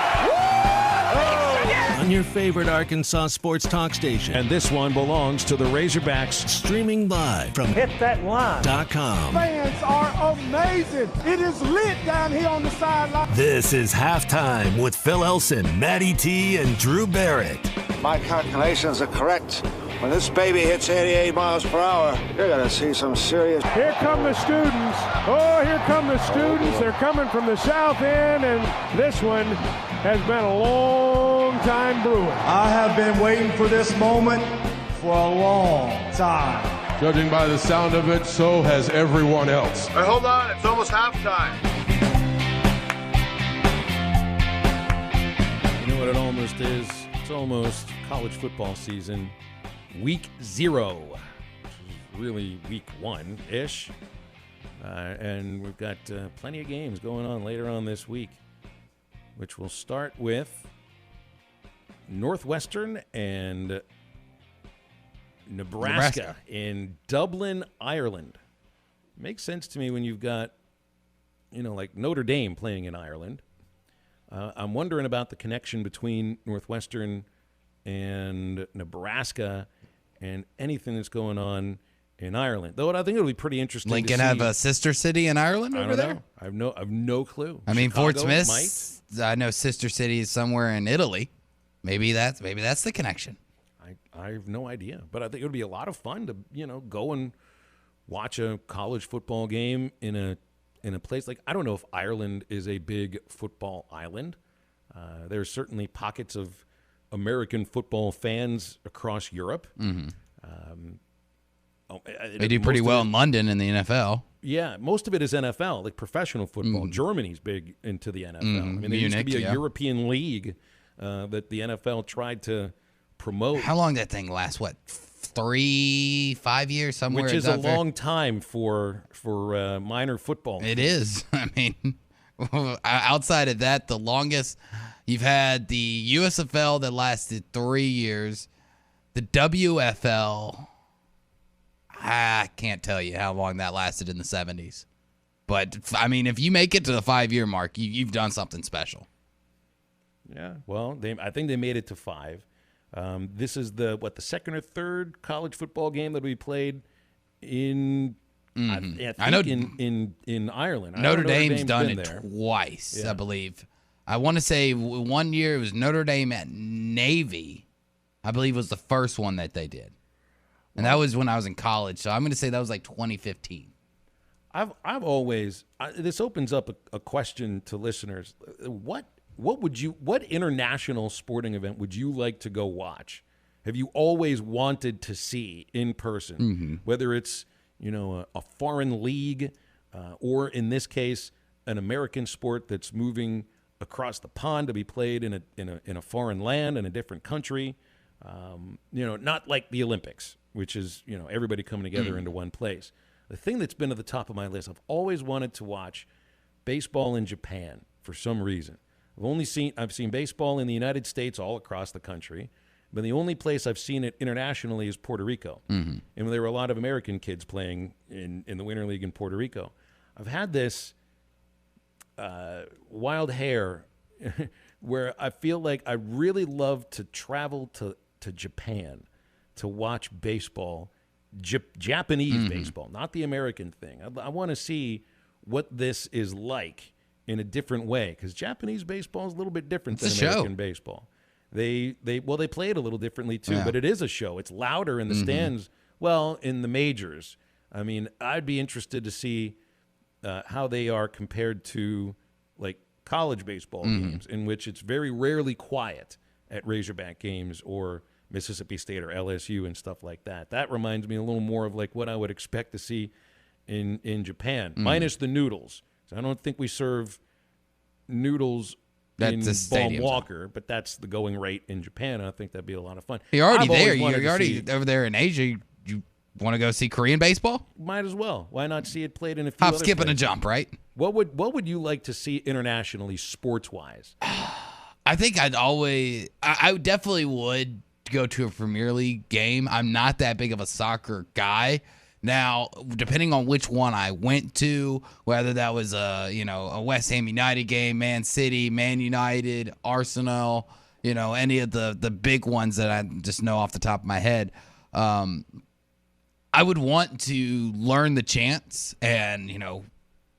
On your favorite Arkansas sports talk station.
And this one belongs to the Razorbacks.
Streaming live from
HitThatLine.com.
Fans are amazing. It is lit down here on the sideline.
This is Halftime with Phil Elson, Matty T, and Drew Barrett.
My calculations are correct. When this baby hits 88 miles per hour, you're going to see some serious...
Here come the students. Oh, here come the students. They're coming from the south end, and this one has been a long time brewing.
I have been waiting for this moment for a long time.
Judging by the sound of it, so has everyone else.
Hey, hold on. It's almost halftime.
You know what it almost is? It's almost college football season. Week 0, which is really week 1-ish. And we've got plenty of games going on later on this week, which will start with Northwestern and Nebraska in Dublin, Ireland. Makes sense to me when you've got, like Notre Dame playing in Ireland. I'm wondering about the connection between Northwestern and Nebraska and anything that's going on in Ireland. Though I think it'll be pretty interesting.
Lincoln
to see.
have a sister city in Ireland over there?
I have no clue.
I mean,
Chicago
Fort Smith, I know sister city is somewhere in Italy. Maybe that's the connection.
I have no idea, but I think it would be a lot of fun to go and watch a college football game in a place like, I don't know if Ireland is a big football island. There's certainly pockets of American football fans across Europe.
Mm-hmm. They do pretty well in London in the NFL.
Yeah, most of it is NFL, like professional football. Mm-hmm. Germany's big into the NFL. I mean, there used to be a European league that the NFL tried to promote.
How long did that thing last? What, 3-5 years somewhere?
Which is a long time for minor football.
It is. I mean, outside of that, the longest you've had the USFL that lasted 3 years, the WFL. I can't tell you how long that lasted in the 70s. But, I mean, if you make it to the 5-year mark, you've done something special.
Yeah, well, I think they made it to 5. This is the second or third college football game that we played in I know in Ireland.
Notre Dame's done it twice, I believe. I want to say 1 year it was Notre Dame at Navy, I believe was the first one that they did. And that was when I was in college, so I'm going to say that was like 2015.
I've always this opens up a question to listeners. What international sporting event would you like to go watch? Have you always wanted to see in person?
Mm-hmm.
Whether it's a foreign league or in this case an American sport that's moving across the pond to be played in a foreign land, in a different country. Not like the Olympics, which is, everybody coming together into one place. The thing that's been at the top of my list, I've always wanted to watch baseball in Japan for some reason. I've seen baseball in the United States all across the country, but the only place I've seen it internationally is Puerto Rico. And there were a lot of American kids playing in the Winter League in Puerto Rico. I've had this wild hair where I feel like I really love to travel to Japan to watch baseball, Japanese baseball, not the American thing. I want to see what this is like in a different way, because Japanese baseball is a little bit different than American baseball. They play it a little differently too, but it is a show. It's louder in the stands. Well, in the majors, I mean, I'd be interested to see how they are compared to like college baseball games, in which it's very rarely quiet at Razorback games or Mississippi State or LSU and stuff like that. That reminds me a little more of like what I would expect to see in Japan, minus the noodles. So I don't think we serve noodles in Baum Walker, but that's the going rate in Japan. And I think that'd be a lot of fun.
You're already there. You're already over there in Asia. You want to go see Korean baseball?
Might as well. Why not see it played in a few
Hop,
other
skip, and a
places?
jump, right?
What would you like to see internationally, sports-wise?
I think I definitely would go to a Premier League game. I'm not that big of a soccer guy. Now, depending on which one I went to, whether that was a West Ham United game, Man City, Man United, Arsenal, any of the big ones that I just know off the top of my head, I would want to learn the chants and,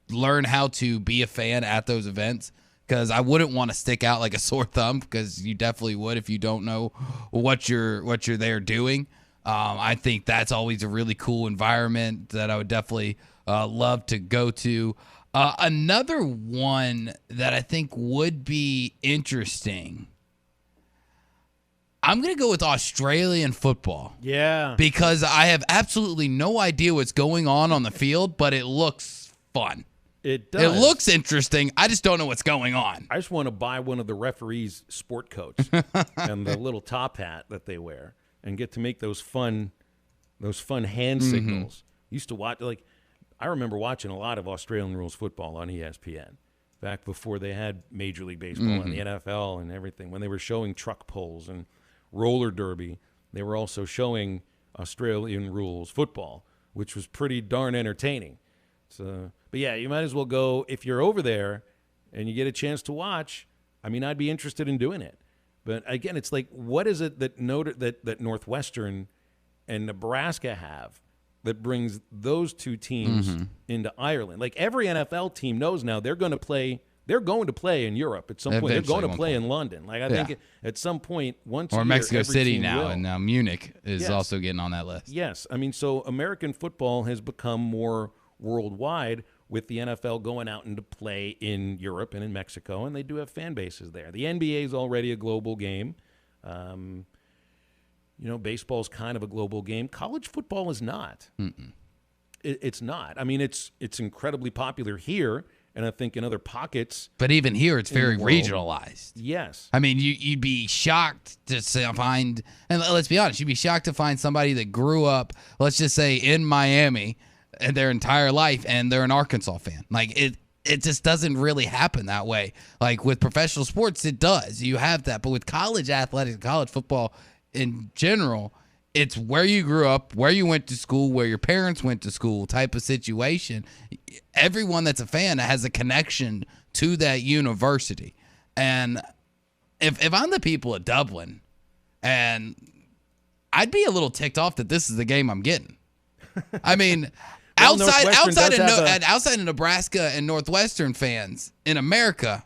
learn how to be a fan at those events, because I wouldn't want to stick out like a sore thumb, because you definitely would if you don't know what you're there doing. I think that's always a really cool environment that I would definitely love to go to. Another one that I think would be interesting, I'm going to go with Australian football.
Yeah.
Because I have absolutely no idea what's going on the field, but it looks fun.
It does.
It looks interesting. I just don't know what's going on.
I just want to buy one of the referees' sport coats and the little top hat that they wear, and get to make those fun hand signals. Used to watch, I remember watching a lot of Australian rules football on ESPN back before they had Major League Baseball and the NFL and everything. When they were showing truck pulls and roller derby, they were also showing Australian rules football, which was pretty darn entertaining. So, but yeah, you might as well go if you're over there and you get a chance to watch. I mean, I'd be interested in doing it. But again, it's like, what is it that Northwestern and Nebraska have that brings those two teams into Ireland? Like, every NFL team knows now they're going to play in Europe at some point. They're going to play in London. Like, I think at some point, once a year,
Mexico
every
City
team
now,
will.
and now Munich is also getting on that list.
Yes. I mean, so American football has become more worldwide, with the NFL going out and to play in Europe and in Mexico, and they do have fan bases there. The NBA is already a global game. Baseball's kind of a global game. College football is not. It's not. I mean, it's incredibly popular here, and I think in other pockets.
But even here, it's very regionalized.
Yes.
I mean, you'd be shocked to find, and let's be honest, you'd be shocked to find somebody that grew up, let's just say, in Miami their entire life, and they're an Arkansas fan. Like, it just doesn't really happen that way. Like, with professional sports, it does. You have that. But with college athletics, college football in general, it's where you grew up, where you went to school, where your parents went to school type of situation. Everyone that's a fan has a connection to that university. And if I'm the people at Dublin, and I'd be a little ticked off that this is the game I'm getting. I mean, outside of Nebraska and Northwestern fans in America,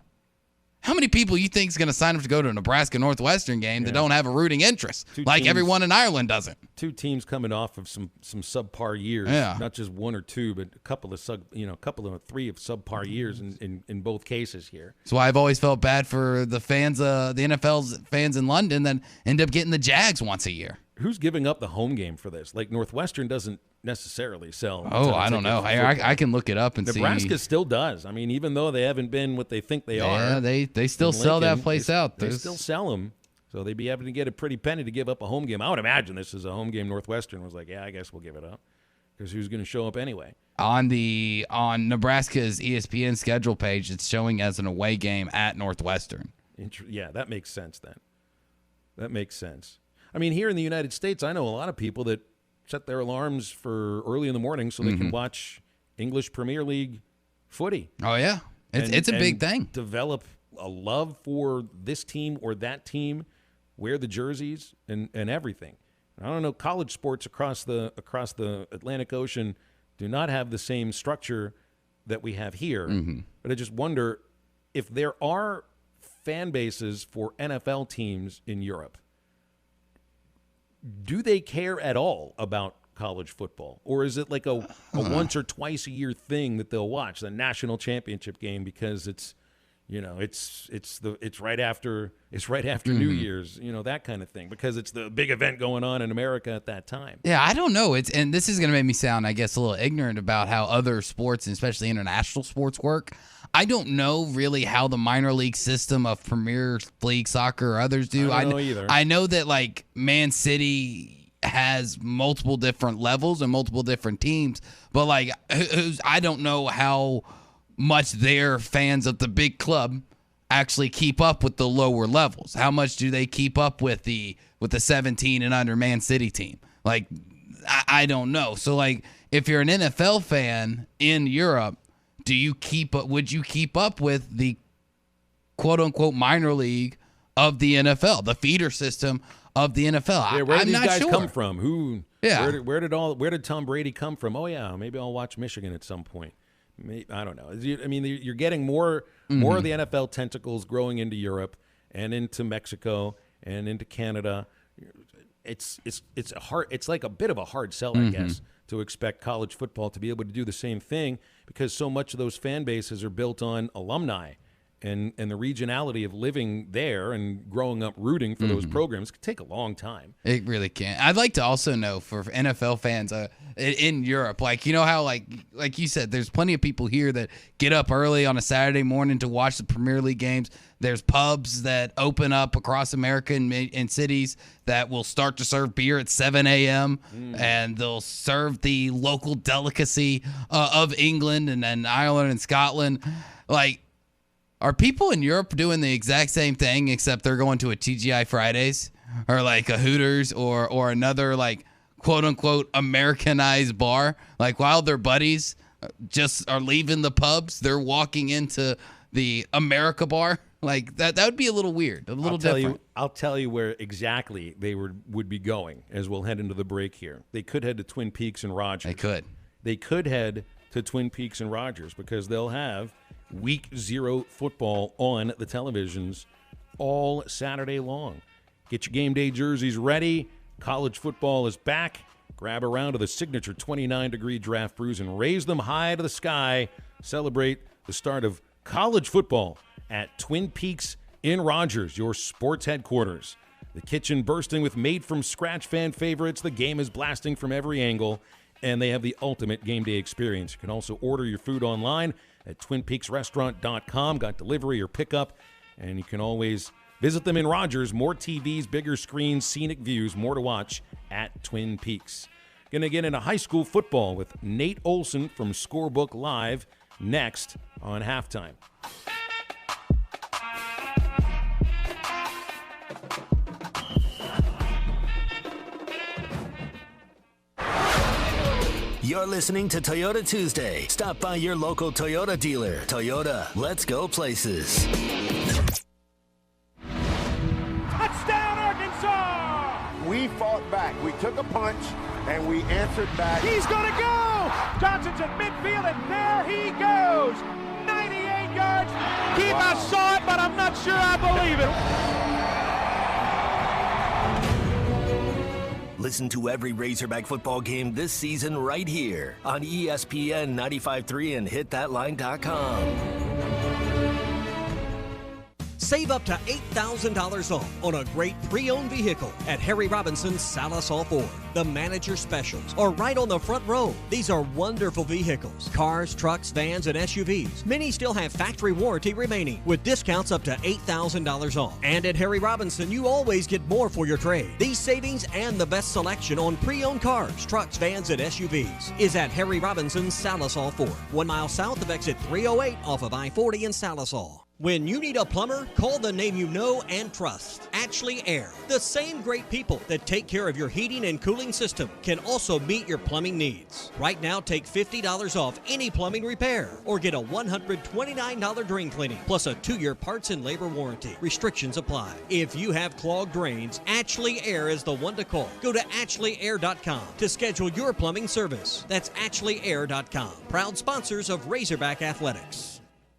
how many people you think is going to sign up to go to a Nebraska Northwestern game that don't have a rooting interest, like everyone in Ireland doesn't?
Two teams coming off of some subpar years, not just one or two, but a couple of three of subpar years in both cases here.
That's why I've always felt bad for the fans, the NFL's fans in London that end up getting the Jags once a year.
who's giving up the home game for this? Like Northwestern doesn't necessarily sell.
Oh, I don't know. I can look it up and see.
Nebraska still does. I mean, even though they haven't been what they think they are.
Yeah, they still sell that place out.
They still sell them. So they'd be having to get a pretty penny to give up a home game. I would imagine this is a home game. Northwestern was like, yeah, I guess we'll give it up. Because who's going to show up anyway?
On Nebraska's ESPN schedule page, it's showing as an away game at Northwestern.
Yeah, that makes sense then. That makes sense. I mean, here in the United States, I know a lot of people that set their alarms for early in the morning so they can watch English Premier League footy.
Oh, yeah. It's a big thing.
Develop a love for this team or that team, wear the jerseys and everything. I don't know, college sports across the Atlantic Ocean do not have the same structure that we have here. But I just wonder if there are fan bases for NFL teams in Europe. Do they care at all about college football? Or is it like a once or twice a year thing that they'll watch, the national championship game, because it's right after New Year's, that kind of thing, because it's the big event going on in America at that time.
Yeah, I don't know. And this is going to make me sound, I guess, a little ignorant about how other sports, and especially international sports, work. I don't know really how the minor league system of Premier League soccer or others do.
I don't know either.
I know that like Man City has multiple different levels and multiple different teams, but like I don't know how much their fans of the big club actually keep up with the lower levels. How much do they keep up with the 17 and under Man City team? Like, I don't know. So like, if you're an NFL fan in Europe, would you keep up with the quote unquote minor league of the NFL, the feeder system of the NFL?
Yeah, where
I'm
did these
not
guys
sure.
come from? Who?
Yeah.
Where did Tom Brady come from? Oh yeah, maybe I'll watch Michigan at some point. I don't know. I mean, you're getting more of the NFL tentacles growing into Europe and into Mexico and into Canada. It's like a bit of a hard sell, I guess, to expect college football to be able to do the same thing, because so much of those fan bases are built on alumni and the regionality of living there and growing up rooting for those programs. It could take a long time.
It really can. I'd like to also know for NFL fans in Europe, like, you know how like you said, there's plenty of people here that get up early on a Saturday morning to watch the Premier League games. There's pubs that open up across America in cities that will start to serve beer at 7 a.m. And they'll serve the local delicacy of England and Ireland and Scotland. Like, are people in Europe doing the exact same thing, except they're going to a TGI Fridays or like a Hooters or another like quote unquote Americanized bar? Like, while their buddies just are leaving the pubs, they're walking into the America bar. Like that would be a little weird, a little different.
I'll tell you where exactly they would be going as we'll head into the break here. They could head to Twin Peaks and Rogers. They could head to Twin Peaks and Rogers because they'll have Week 0 football on the televisions all Saturday long. Get your game day jerseys ready. College football is back. Grab a round of the signature 29-degree draft brews and raise them high to the sky. Celebrate the start of college football at Twin Peaks in Rogers, your sports headquarters. The kitchen bursting with made-from-scratch fan favorites. The game is blasting from every angle, and they have the ultimate game day experience. You can also order your food online at twinpeaksrestaurant.com. Got delivery or pickup, and you can always visit them in Rogers. More TVs, bigger screens, scenic views, more to watch at Twin Peaks. Going to get into high school football with Nate Olson from Scorebook Live next on Halftime.
You're listening to Toyota Tuesday. Stop by your local Toyota dealer. Toyota, let's go places.
Touchdown, Arkansas!
We fought back. We took a punch, and we answered back.
He's going to go! Johnson's at midfield, and there he goes! 98 yards. I saw it, but I'm not sure I believe it.
Listen to every Razorback football game this season right here on ESPN 95.3 and hitthatline.com.
Save up to $8,000 off on a great pre-owned vehicle at Harry Robinson's Salasol Ford. The manager specials are right on the front row. These are wonderful vehicles. Cars, trucks, vans, and SUVs. Many still have factory warranty remaining with discounts up to $8,000 off. And at Harry Robinson, you always get more for your trade. These savings and the best selection on pre-owned cars, trucks, vans, and SUVs is at Harry Robinson's Salasol Ford, 1 mile south of exit 308 off of I-40 in Salasol. When you need a plumber, call the name you know and trust. Ashley Air. The same great people that take care of your heating and cooling system can also meet your plumbing needs. Right now, take $50 off any plumbing repair or get a $129 drain cleaning plus a 2-year parts and labor warranty. Restrictions apply. If you have clogged drains, Ashley Air is the one to call. Go to ashley.air.com to schedule your plumbing service. That's ashley.air.com. Proud sponsors of Razorback Athletics.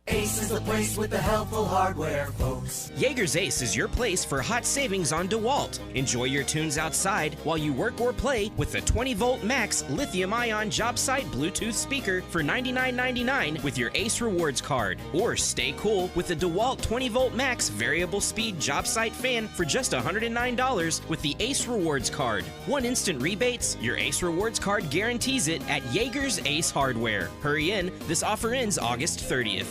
Ace is the place with the helpful hardware, folks.
Jaeger's Ace is your place for hot savings on DeWalt. Enjoy your tunes outside while you work or play with the 20-volt max lithium-ion job site Bluetooth speaker for $99.99 with your Ace Rewards card. Or stay cool with the DeWalt 20-volt max variable speed job site fan for just $109 with the Ace Rewards card. 1 instant rebates, your Ace Rewards card guarantees it at Jaeger's Ace Hardware. Hurry in, this offer ends August 30th.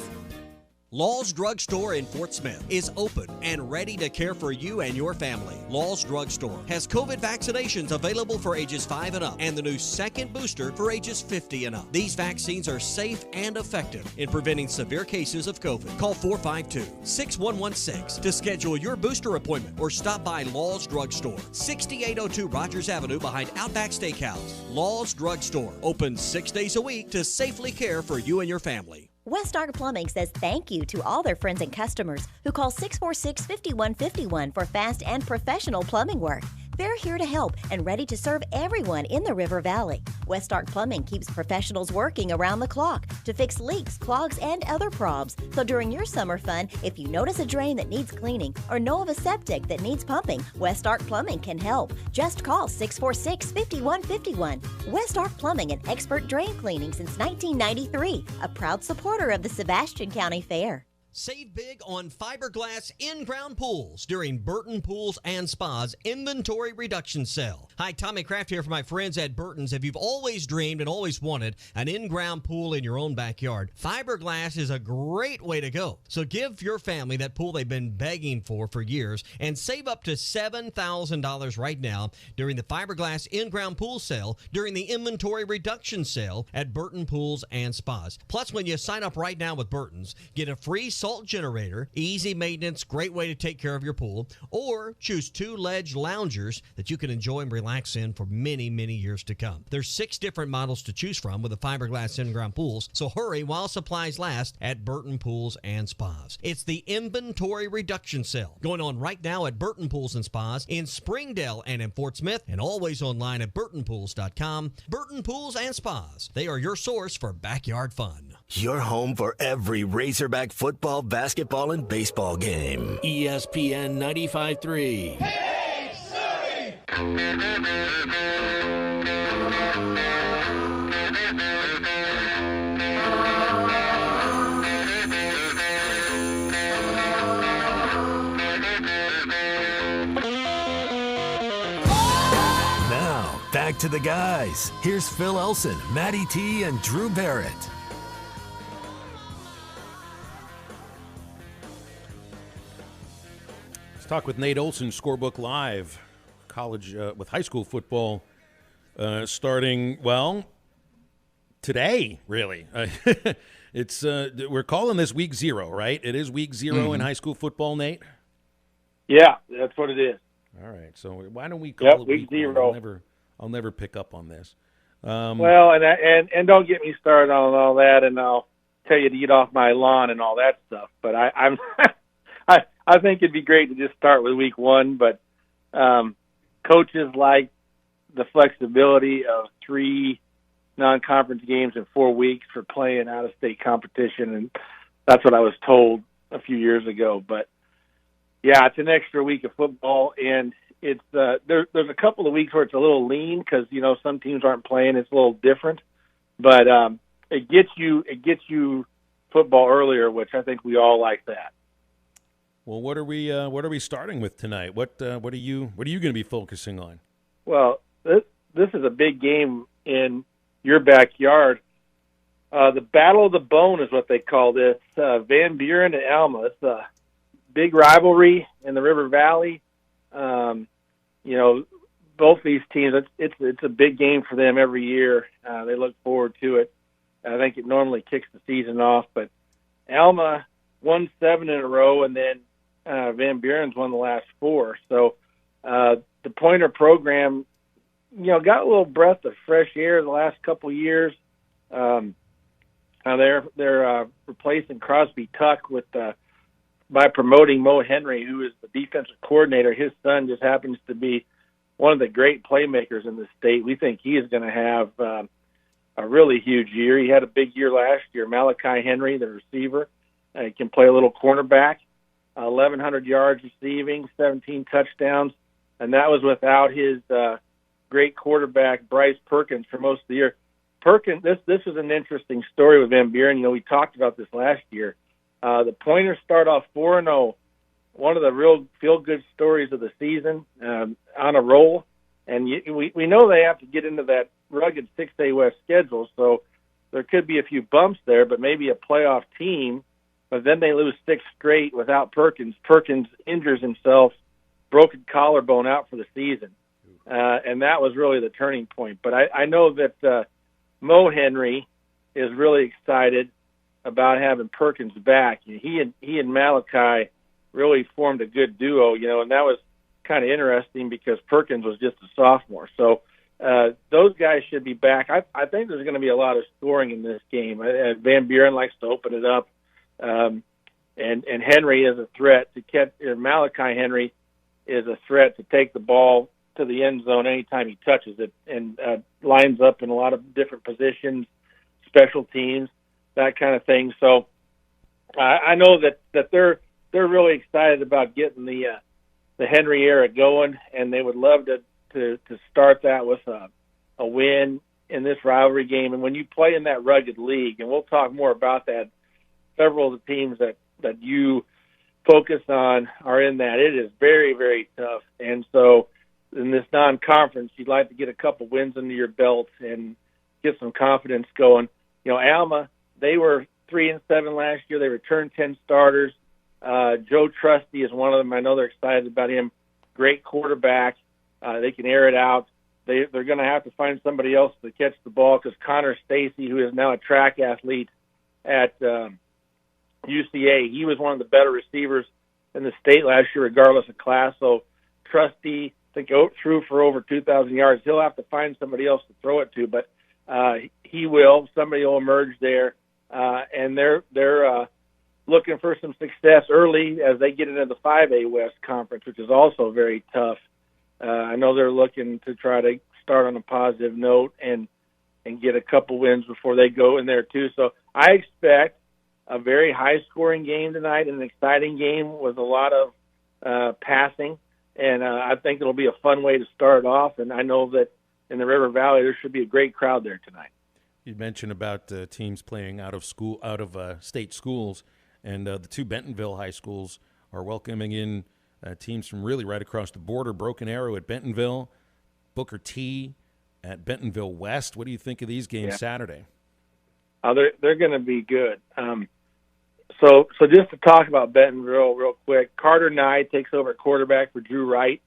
Law's Drug Store in Fort Smith is open and ready to care for you and your family. Law's Drug Store has COVID vaccinations available for ages 5 and up and the new second booster for ages 50 and up. These vaccines are safe and effective in preventing severe cases of COVID. Call 452-6116 to schedule your booster appointment or stop by Law's Drug Store, 6802 Rogers Avenue behind Outback Steakhouse. Law's Drug Store, open 6 days a week to safely care for you and your family.
West Ark Plumbing says thank you to all their friends and customers who call 646-5151 for fast and professional plumbing work. They're here to help and ready to serve everyone in the River Valley. West Ark Plumbing keeps professionals working around the clock to fix leaks, clogs, and other probs. So during your summer fun, if you notice a drain that needs cleaning or know of a septic that needs pumping, West Ark Plumbing can help. Just call 646-5151. West Ark Plumbing, an expert drain cleaning since 1993, a proud supporter of the Sebastian County Fair.
Save big on fiberglass in-ground pools during Burton Pools and Spa's Inventory Reduction Sale. Hi, Tommy Kraft here for my friends at Burton's. If you've always dreamed and always wanted an in-ground pool in your own backyard, fiberglass is a great way to go. So give your family that pool they've been begging for years and save up to $7,000 right now during the fiberglass in-ground pool sale during the Inventory Reduction Sale at Burton Pools and Spas. Plus, when you sign up right now with Burton's, get a free salt generator, easy maintenance, great way to take care of your pool, or choose 2 ledge loungers that you can enjoy and relax in for many, many years to come. There's 6 different models to choose from with the fiberglass in-ground pools, so hurry while supplies last at Burton Pools and Spas. It's the Inventory Reduction Sale going on right now at Burton Pools and Spas in Springdale and in Fort Smith, and always online at burtonpools.com. Burton Pools and Spas. They are your source for backyard fun.
Your home for every Razorback football, basketball, and baseball game. ESPN 95.3.
Hey, Surrey!
Now, back to the guys. Here's Phil Olson, Matty T, and Drew Barrett.
Talk with Nate Olson, Scorebook Live, college with high school football starting, well, today, really. It's we're calling this week 0, right? It is week 0 in high school football, Nate?
Yeah, that's what it is.
All right, so why don't we call it week
0?
I'll never pick up on this.
Well, and don't get me started on all that, and I'll tell you to get off my lawn and all that stuff, but I'm I think it'd be great to just start with week 1, but coaches like the flexibility of 3 non-conference games in 4 weeks for playing out-of-state competition, and that's what I was told a few years ago. But, yeah, it's an extra week of football, and it's there's a couple of weeks where it's a little lean because, you know, some teams aren't playing. It's a little different. But it gets you football earlier, which I think we all like that.
Well, what are we starting with tonight? What are you going to be focusing on?
Well, this is a big game in your backyard. The Battle of the Bone is what they call this. Van Buren and Alma. It's a big rivalry in the River Valley. Both these teams, it's a big game for them every year. They look forward to it. I think it normally kicks the season off, but Alma won 7 in a row, and then Van Buren's won the last 4. So the Pointer program, got a little breath of fresh air the last couple of years. They're replacing Crosby Tuck by promoting Mo Henry, who is the defensive coordinator. His son just happens to be one of the great playmakers in the state. We think he is going to have a really huge year. He had a big year last year. Malachi Henry, the receiver, he can play a little cornerback. 1,100 yards receiving, 17 touchdowns, and that was without his great quarterback Bryce Perkins for most of the year. Perkins, this is an interesting story with Van Buren. We talked about this last year. The Pointers start off 4-0, one of the real feel-good stories of the season, on a roll. And we know they have to get into that rugged 6A West schedule, so there could be a few bumps there, but maybe a playoff team. But then they lose 6 straight without Perkins. Perkins injures himself, broken collarbone, out for the season. And that was really the turning point. But I know that Mo Henry is really excited about having Perkins back. He and Malachi really formed a good duo, and that was kind of interesting because Perkins was just a sophomore. So those guys should be back. I think there's going to be a lot of scoring in this game. Van Buren likes to open it up. And Henry is a threat to catch. Malachi Henry is a threat to take the ball to the end zone anytime he touches it, and lines up in a lot of different positions, special teams, that kind of thing. So I know that they're really excited about getting the Henry era going, and they would love to start that with a win in this rivalry game. And when you play in that rugged league, and we'll talk more about that, several of the teams that you focus on are in that. It is very, very tough. And so in this non-conference, you'd like to get a couple wins under your belt and get some confidence going. Alma, they were 3-7 last year. They returned 10 starters. Joe Trusty is one of them. I know they're excited about him. Great quarterback. They can air it out. They're going to have to find somebody else to catch the ball because Connor Stacy, who is now a track athlete at UCA, he was one of the better receivers in the state last year, regardless of class. So Trusty, I think, threw for over 2,000 yards. He'll have to find somebody else to throw it to, but he will. Somebody will emerge there, and they're looking for some success early as they get into the 5A West Conference, which is also very tough. I know they're looking to try to start on a positive note and get a couple wins before they go in there too. So I expect a very high-scoring game tonight, an exciting game with a lot of passing, and I think it'll be a fun way to start off. And I know that in the River Valley there should be a great crowd there tonight.
You mentioned about teams playing out of state schools, and the 2 Bentonville high schools are welcoming in teams from really right across the border. Broken Arrow at Bentonville, Booker T at Bentonville West. What do you think of these games Saturday?
They're going to be good. So just to talk about Bentonville real quick, Carter Nye takes over at quarterback for Drew Wright.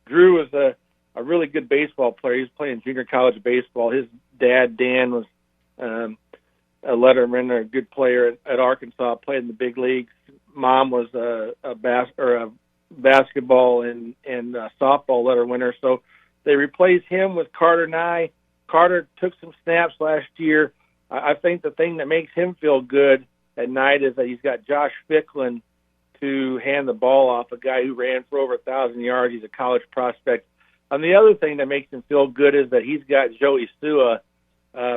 Drew is a really good baseball player. He's playing junior college baseball. His dad, Dan, was a letterman or a good player at Arkansas, played in the big leagues. Mom was a basketball and softball letter winner. So they replaced him with Carter Nye. Carter took some snaps last year. I think the thing that makes him feel good at night is that he's got Josh Ficklin to hand the ball off, a guy who ran for over 1,000 yards. He's a college prospect. And the other thing that makes him feel good is that he's got Joey Sua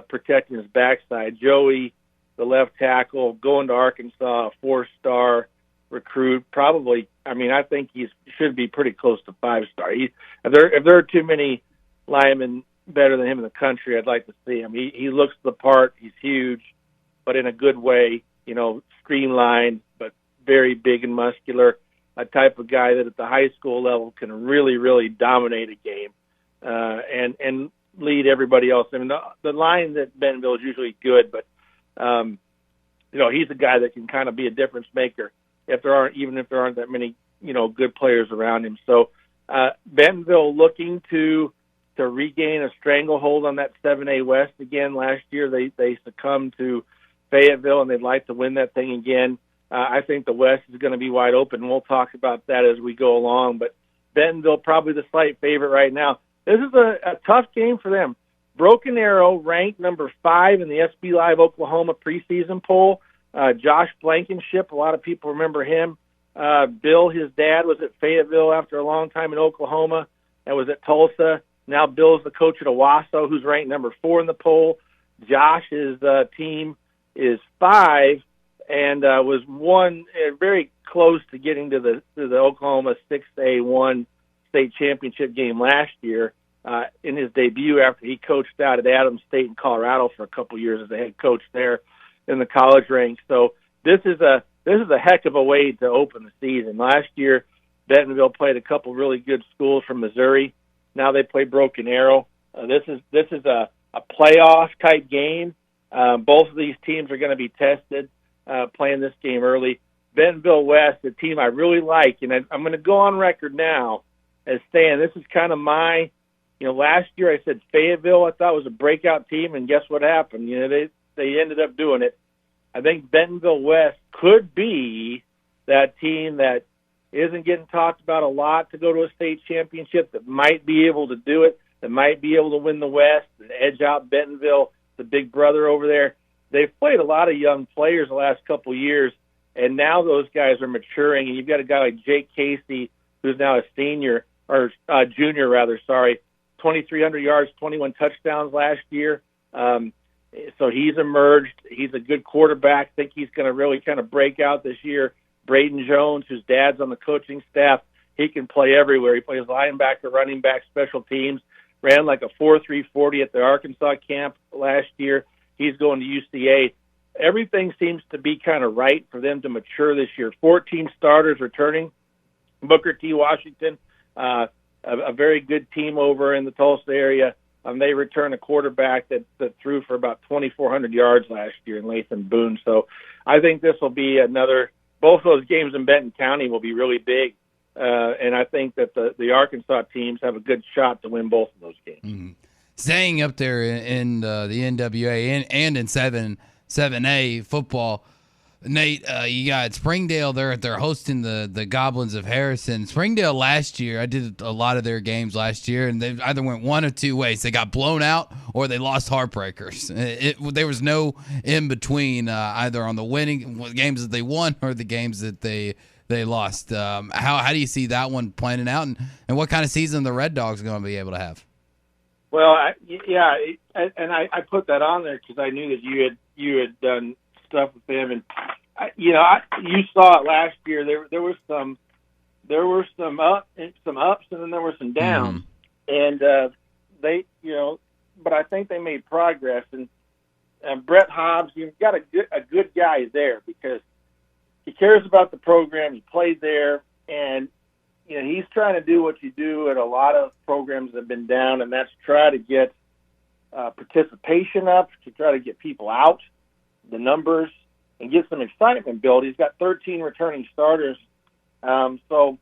protecting his backside. Joey, the left tackle, going to Arkansas, a 4-star recruit. Probably, I think he should be pretty close to 5-star. If there are too many linemen better than him in the country, I'd like to see him. He looks the part. He's huge, but in a good way, streamlined, but very big and muscular. a type of guy that at the high school level can really, really dominate a game and lead everybody else. I mean, the line at Bentonville is usually good, but he's a guy that can kind of be a difference maker if there aren't that many good players around him. So Bentonville looking to regain a stranglehold on that 7A West again. Last year they succumbed to Fayetteville, and they'd like to win that thing again. I think the West is going to be wide open. We'll talk about that as we go along, but Bentonville probably the slight favorite right now. This is a tough game for them. Broken Arrow ranked number 5 in the SB Live Oklahoma preseason poll. Josh Blankenship, a lot of people remember him. Bill, his dad, was at Fayetteville after a long time in Oklahoma and was at Tulsa. Now Bill's the coach at Owasso, who's ranked number 4 in the poll. Josh's team is 5 and was very close to getting to the Oklahoma 6A1 state championship game last year in his debut after he coached out at Adams State in Colorado for a couple years as a head coach there in the college ranks. So this is a heck of a way to open the season. Last year, Bentonville played a couple really good schools from Missouri. Now they play Broken Arrow. This is a playoff type game. Both of these teams are going to be tested playing this game early. Bentonville West, the team I really like, and I'm going to go on record now as saying this is kind of my, last year I said Fayetteville I thought was a breakout team, and guess what happened? They ended up doing it. I think Bentonville West could be that team that isn't getting talked about a lot to go to a state championship, that might be able to do it, that might be able to win the West and edge out Bentonville, the big brother over there. They've played a lot of young players the last couple of years, and now those guys are maturing, and you've got a guy like Jake Casey, who's now a junior, 2,300 yards, 21 touchdowns last year. So he's emerged. He's a good quarterback. I think he's going to really kind of break out this year. Braden Jones, whose dad's on the coaching staff, he can play everywhere. He plays linebacker, running back, special teams. Ran like a 4.3 40 at the Arkansas camp last year. He's going to UCA. Everything seems to be kind of right for them to mature this year. 14 starters returning. Booker T. Washington, a very good team over in the Tulsa area. They return a quarterback that threw for about 2,400 yards last year in Lathan Boone. So I think this will be both those games in Benton County will be really big. And I think that the Arkansas teams have a good shot to win both of those games.
Mm-hmm. Staying up there in the NWA and in 7A football, Nate, you got Springdale. They're hosting the Goblins of Harrison. Springdale last year, I did a lot of their games last year, and they either went one of two ways. They got blown out or they lost heartbreakers. There was no in between, either on the winning games that they won or the games that they lost. How do you see that one planning out, and what kind of season the Red Dogs are going to be able to have?
Well, I put that on there because I knew that you had done stuff with them, and you saw it last year. There were some ups, and then there were some downs, and but I think they made progress. And Brett Hobbs, you've got a good guy there because he cares about the program. He played there, and he's trying to do what you do at a lot of programs that have been down, and that's try to get participation up, to try to get people out, the numbers, and get some excitement built. He's got 13 returning starters. So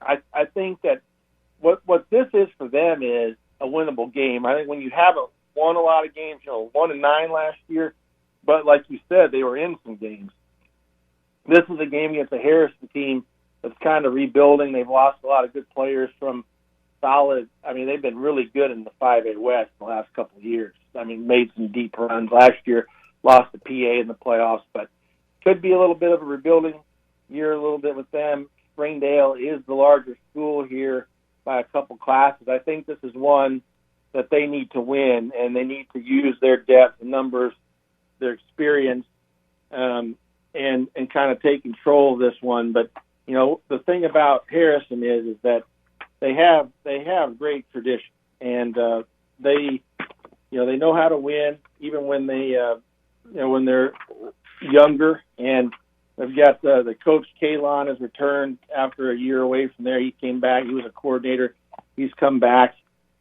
I think that what this is for them is a winnable game. I think when you haven't won a lot of games, 1-9 last year, but like you said, they were in some games. This is a game against a Harrison team that's kind of rebuilding. They've lost a lot of good players from solid. I mean, they've been really good in the 5A West the last couple of years. I mean, made some deep runs last year, lost to PA in the playoffs, but could be a little bit of a rebuilding year a little bit with them. Springdale is the larger school here by a couple classes. I think this is one that they need to win, and they need to use their depth and numbers, their experience, and kind of take control of this one. But the thing about Harrison is that they have great tradition, and they know how to win even when they when they're younger, and They've got the coach Kalon has returned after a year away from there. He came back. He was a coordinator. He's come back,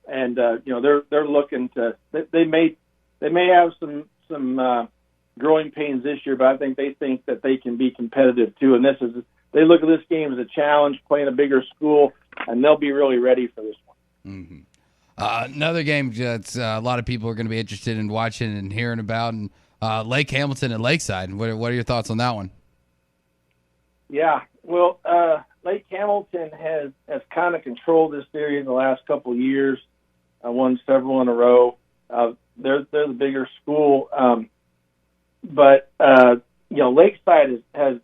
and they're looking to. They may have some growing pains this year, but I think they think that they can be competitive too. And they look at this game as a challenge, playing a bigger school, and they'll be really ready for this one.
Mm-hmm. Another game that a lot of people are going to be interested in watching and hearing about, and Lake Hamilton and Lakeside. What are your thoughts on that one?
Yeah, well, Lake Hamilton has kind of controlled this series the last couple of years. Won several in a row. They're the bigger school, but Lakeside has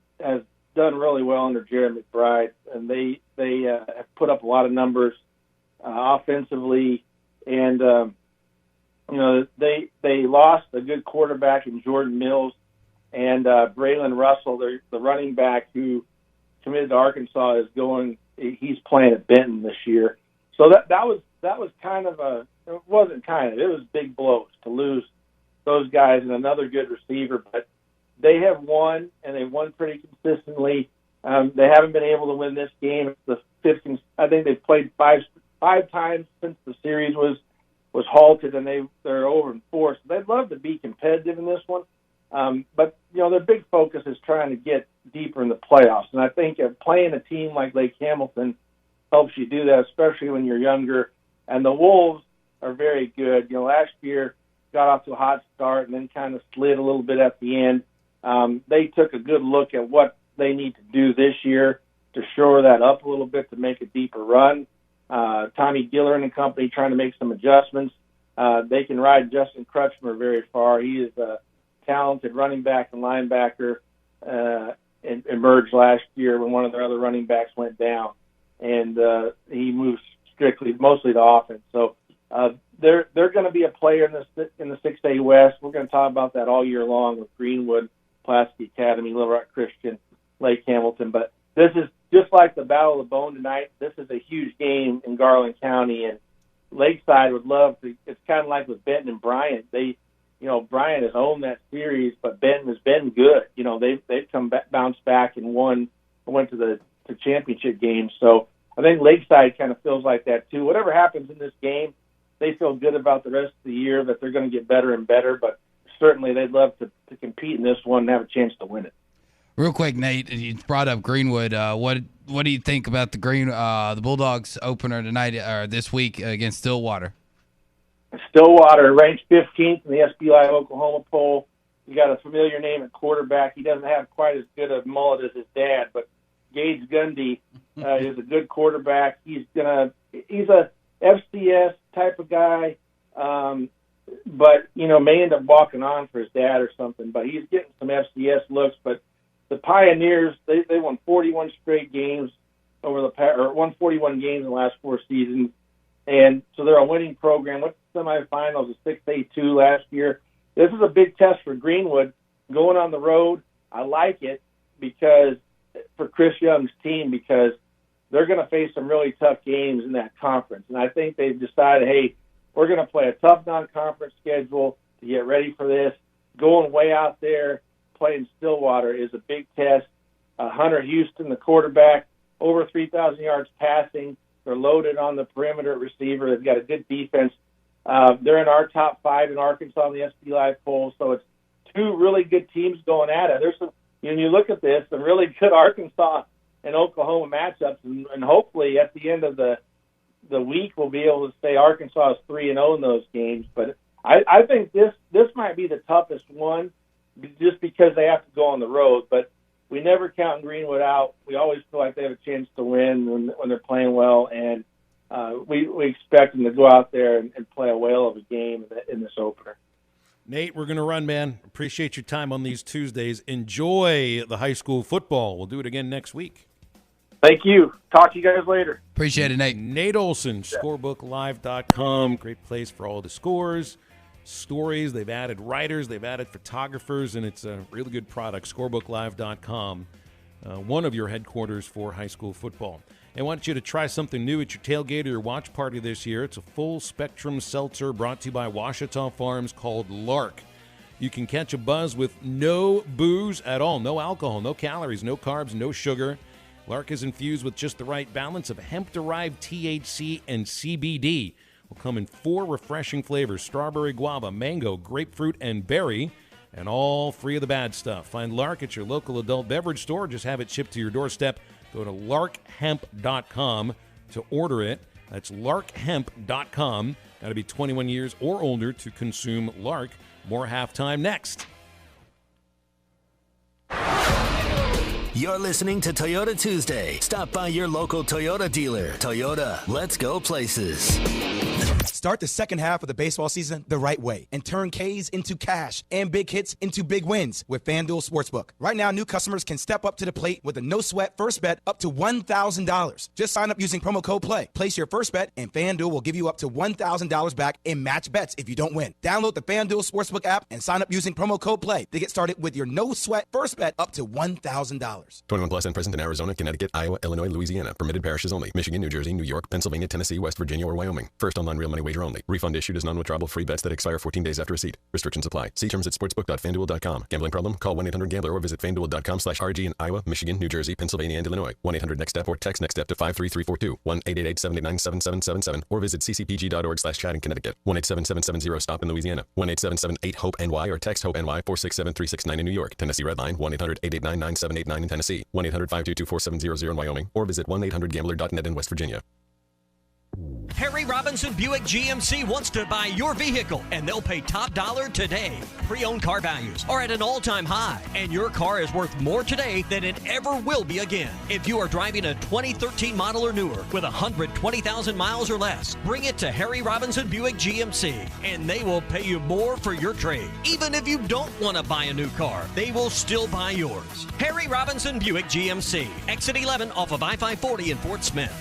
done really well under Jared McBride, and they have put up a lot of numbers offensively, and they lost a good quarterback in Jordan Mills. And Braylon Russell, the running back who committed to Arkansas, he's playing at Benton this year. So that was kind of it was big blows to lose those guys and another good receiver. But they have won, and they've won pretty consistently. They haven't been able to win this game. It's the fifth. I think they've played five times since the series was halted, and they're 0-4. So they'd love to be competitive in this one. But their big focus is trying to get deeper in the playoffs, and I think playing a team like Lake Hamilton helps you do that, especially when you're younger. And the Wolves are very good. Last year got off to a hot start and then kind of slid a little bit at the end. They took a good look at what they need to do this year to shore that up a little bit to make a deeper run. Tommy Giller and company trying to make some adjustments. They can ride Justin Crutchmer very far. He is a talented running back and linebacker, and emerged last year when one of their other running backs went down, and he moves mostly to offense. So they're going to be a player in the 6A West. We're going to talk about that all year long with Greenwood, Pulaski Academy, Little Rock Christian, Lake Hamilton. But this is just like the Battle of the Bone tonight. This is a huge game in Garland County, and Lakeside would love to. It's kind of like with Benton and Bryant. Bryant has owned that series, but Benton has been good. They've bounced back and went to the championship game. So I think Lakeside kind of feels like that too. Whatever happens in this game, they feel good about the rest of the year, that they're going to get better and better. But certainly they'd love to compete in this one and have a chance to win it.
Real quick, Nate, you brought up Greenwood. What do you think about the Bulldogs opener tonight or this week against Stillwater?
Stillwater ranked 15th in the SB Live Oklahoma poll. You got a familiar name at quarterback. He doesn't have quite as good a mullet as his dad, but Gage Gundy is a good quarterback. He's a FCS type of guy, but may end up walking on for his dad or something. But he's getting some FCS looks. But the Pioneers, they won 41 straight games won 41 games in the last 4 seasons. And so they're a winning program. Went to the semifinals of 6A2 last year. This is a big test for Greenwood going on the road. I like it for Chris Young's team, because they're going to face some really tough games in that conference. And I think they've decided, hey, we're going to play a tough non-conference schedule to get ready for this. Going way out there, playing Stillwater is a big test. Hunter Houston, the quarterback, over 3,000 yards passing. They're loaded on the perimeter receiver. They've got a good defense. They're in our top 5 in Arkansas in the SB Live poll. So it's 2 really good teams going at it. There's when you look at this, some really good Arkansas and Oklahoma matchups, and hopefully at the end of the week we'll be able to say Arkansas is 3-0 in those games. But I think this might be the toughest one, just because they have to go on the road. But we never count Greenwood out. We always feel like they have a chance to win when they're playing well, and we expect them to go out there and play a whale of a game in this opener.
Nate, we're going to run, man. Appreciate your time on these Tuesdays. Enjoy the high school football. We'll do it again next week.
Thank you. Talk to you guys later.
Appreciate it, Nate.
Nate Olson, scorebooklive.com. Great place for all the scores, stories. They've added writers. They've added photographers, and it's a really good product, scorebooklive.com, one of your headquarters for high school football. I want you to try something new at your tailgate or your watch party this year. It's a full-spectrum seltzer brought to you by Washita Farms called Lark. You can catch a buzz with no booze at all, no alcohol, no calories, no carbs, no sugar. Lark is infused with just the right balance of hemp-derived THC and CBD. Will come in 4 refreshing flavors: strawberry, guava, mango, grapefruit, and berry, and all free of the bad stuff. Find Lark at your local adult beverage store. Just have it shipped to your doorstep. Go to larkhemp.com to order it. That's larkhemp.com. Got to be 21 years or older to consume Lark. More halftime next.
You're listening to Toyota Tuesday. Stop by your local Toyota dealer. Toyota, let's go places.
Start the second half of the baseball season the right way and turn Ks into cash and big hits into big wins with FanDuel Sportsbook. Right now, new customers can step up to the plate with a no-sweat first bet up to $1,000. Just sign up using promo code PLAY. Place your first bet, and FanDuel will give you up to $1,000 back in match bets if you don't win. Download the FanDuel Sportsbook app and sign up using promo code PLAY to get started with your no-sweat first bet up to $1,000.
21 plus and present in Arizona, Connecticut, Iowa, Illinois, Louisiana. Permitted parishes only. Michigan, New Jersey, New York, Pennsylvania, Tennessee, West Virginia, or Wyoming. First online real money wager only. Refund issued as non-withdrawable free bets that expire 14 days after receipt. Restrictions apply. See terms at sportsbook.fanduel.com. Gambling problem? Call 1-800-GAMBLER or visit fanduel.com/RG in Iowa, Michigan, New Jersey, Pennsylvania, and Illinois. 1-800-NEXT-STEP or text NEXT-STEP to 53342. 1-888-789-7777 or visit ccpg.org/chat in Connecticut. 1-877-70-STOP in Louisiana. 1-877-8-HOPE-NY or text HOPE-NY 467-369 in New York. Tennessee Red Line 1-800-889-9789 in Tennessee. 1-800-522-4700 in Wyoming or visit 1-800-GAMBLER.net in West Virginia.
Harry Robinson Buick GMC wants to buy your vehicle, and they'll pay top dollar today. Pre-owned car values are at an all-time high, and your car is worth more today than it ever will be again. If you are driving a 2013 model or newer with 120,000 miles or less, bring it to Harry Robinson Buick GMC, and they will pay you more for your trade. Even if you don't want to buy a new car, they will still buy yours. Harry Robinson Buick GMC, exit 11 off of I-540 in Fort Smith.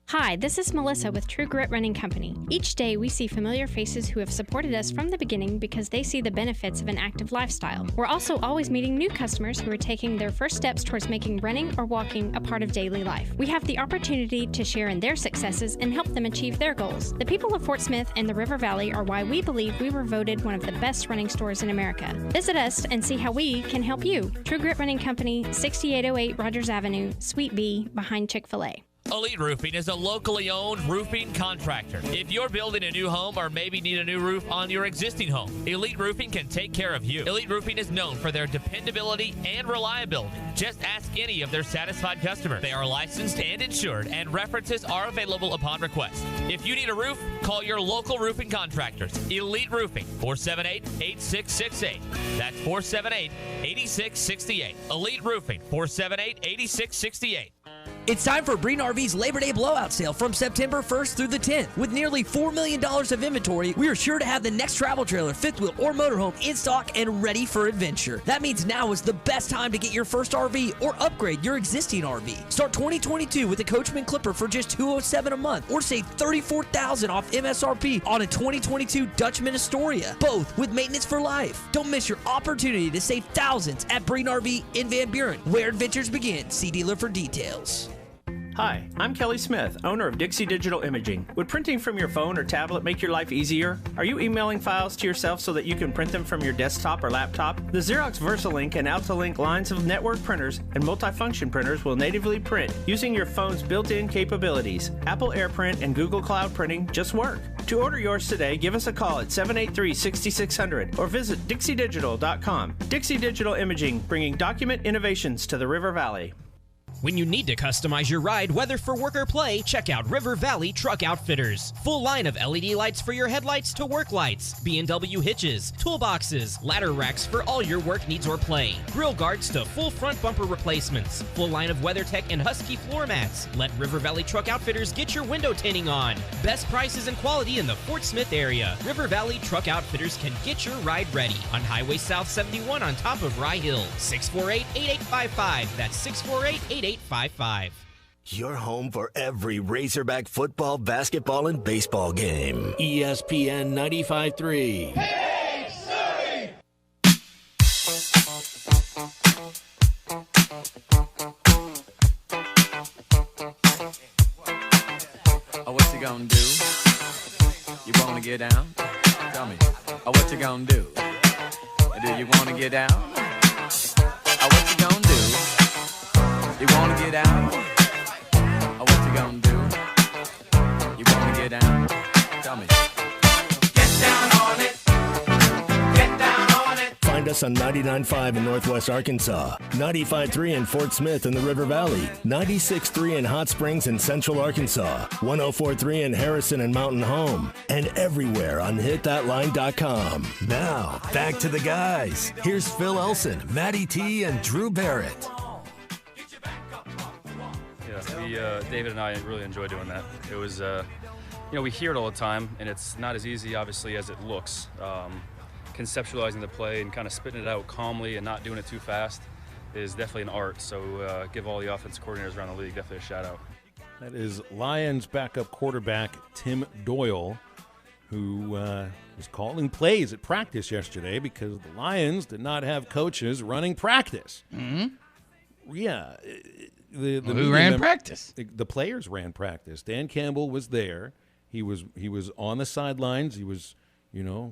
Hi, this is Melissa with True Grit Running Company. Each day we see familiar faces who have supported us from the beginning because they see the benefits of an active lifestyle. We're also always meeting new customers who are taking their first steps towards making running or walking a part of daily life. We have the opportunity to share in their successes and help them achieve their goals. The people of Fort Smith and the River Valley are why we believe we were voted one of the best running stores in America. Visit us and see how we can help you. True Grit Running Company, 6808 Rogers Avenue, Suite B, behind Chick-fil-A.
Elite Roofing is a locally owned roofing contractor. If you're building a new home or maybe need a new roof on your existing home, Elite Roofing can take care of you. Elite Roofing is known for their dependability and reliability. Just ask any of their satisfied customers. They are licensed and insured, and references are available upon request. If you need a roof, call your local roofing contractors. Elite Roofing, 478-8668. That's 478-8668. Elite Roofing, 478-8668.
It's time for Breen RV's Labor Day blowout sale from September 1st through the 10th. With nearly $4 million of inventory, we are sure to have the next travel trailer, fifth wheel, or motorhome in stock and ready for adventure. That means now is the best time to get your first RV or upgrade your existing RV. Start 2022 with a Coachman Clipper for just $207 a month, or save $34,000 off MSRP on a 2022 Dutchman Astoria, both with maintenance for life. Don't miss your opportunity to save thousands at Breen RV in Van Buren, where adventures begin. See dealer for details.
Hi, I'm Kelly Smith, owner of Dixie Digital Imaging. Would printing from your phone or tablet make your life easier? Are you emailing files to yourself so that you can print them from your desktop or laptop? The Xerox VersaLink and AltaLink lines of network printers and multifunction printers will natively print using your phone's built-in capabilities. Apple AirPrint and Google Cloud Printing just work. To order yours today, give us a call at 783-6600 or visit dixiedigital.com. Dixie Digital Imaging, bringing document innovations to the River Valley.
When you need to customize your ride, whether for work or play, check out River Valley Truck Outfitters. Full line of LED lights for your headlights to work lights, B&W hitches, toolboxes, ladder racks for all your work needs or play, grill guards to full front bumper replacements, full line of WeatherTech and Husky floor mats. Let River Valley Truck Outfitters get your window tinting on. Best prices and quality in the Fort Smith area. River Valley Truck Outfitters can get your ride ready on Highway South 71 on top of Rye Hill. 648-8855. That's 648-8855.
Your home for every Razorback football, basketball, and baseball game. ESPN 95.3.
Hey, Surrey!
Oh, what you gonna do? You wanna get down? Tell me. Oh, what you gonna do? Do you want to get down? What you gonna do? You want to get out? What you gonna do? You want to get down? Tell me. Get down on it. Get down on it.
Find us on 99.5 in Northwest Arkansas, 95.3 in Fort Smith in the River Valley, 96.3 in Hot Springs in Central Arkansas, 104.3 in Harrison and Mountain Home, and everywhere on hitthatline.com. Now, back to the guys. Here's Phil Olson, Matty T, and Drew Barrett.
Yeah, David and I really enjoy doing that. It was, we hear it all the time, and it's not as easy, obviously, as it looks. Conceptualizing the play and kind of spitting it out calmly and not doing it too fast is definitely an art. So give all the offense coordinators around the league definitely a shout out.
That is Lions backup quarterback Tim Doyle, who was calling plays at practice yesterday because the Lions did not have coaches running practice.
Mm-hmm.
Yeah.
Who ran practice?
The players ran practice. Dan Campbell was there. He was on the sidelines. He was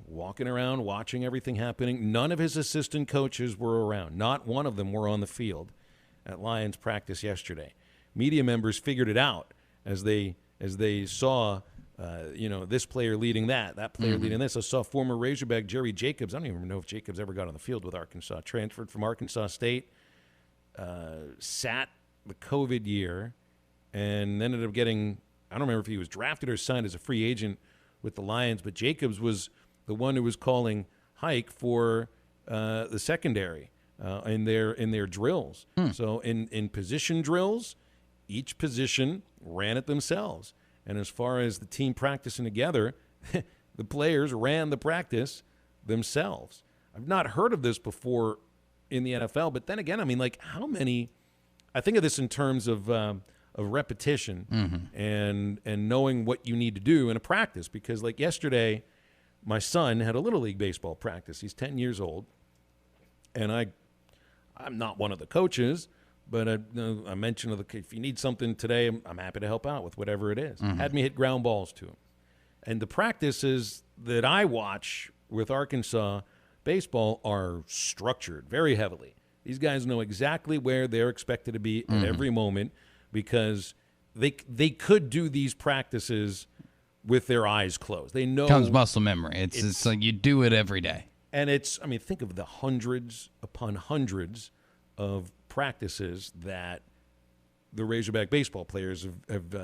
walking around, watching everything happening. None of his assistant coaches were around. Not one of them were on the field at Lions practice yesterday. Media members figured it out as they saw, this player leading that player leading this. I saw former Razorback Jerry Jacobs. I don't even know if Jacobs ever got on the field with Arkansas. Transferred from Arkansas State, sat the COVID year, and ended up getting, I don't remember if he was drafted or signed as a free agent with the Lions, but Jacobs was the one who was calling hike for the secondary in their drills. So in position drills, each position ran it themselves. And as far as the team practicing together, the players ran the practice themselves. I've not heard of this before in the NFL, but then again, how many? I think of this in terms of repetition and knowing what you need to do in a practice. Because like yesterday, my son had a Little League baseball practice. He's 10 years old. And I'm not one of the coaches, but I mentioned if you need something today, I'm happy to help out with whatever it is. Had me hit ground balls to him. And the practices that I watch with Arkansas baseball are structured very heavily. These guys know exactly where they're expected to be at every moment, because they could do these practices with their eyes closed. They know.
Comes muscle memory. It's like you do it every day.
And think of the hundreds upon hundreds of practices that the Razorback baseball players have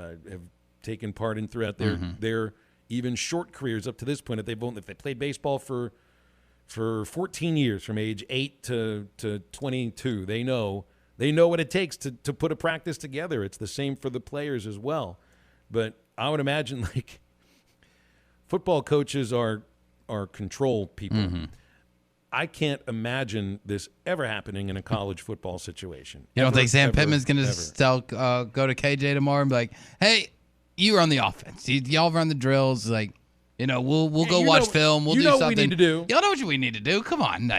taken part in throughout their even short careers up to this point. If they played baseball for 14 years, from age 8 to 22, they know what it takes to put a practice together. It's the same for the players as well. But I would imagine football coaches are control people. I can't imagine this ever happening in a college football situation.
You don't think Sam Pittman's going to go to KJ tomorrow and be like, hey, you run the offense. Y'all run the drills. We'll go watch film. We'll do something.
What we need to do.
Y'all know what we need to do. Come on.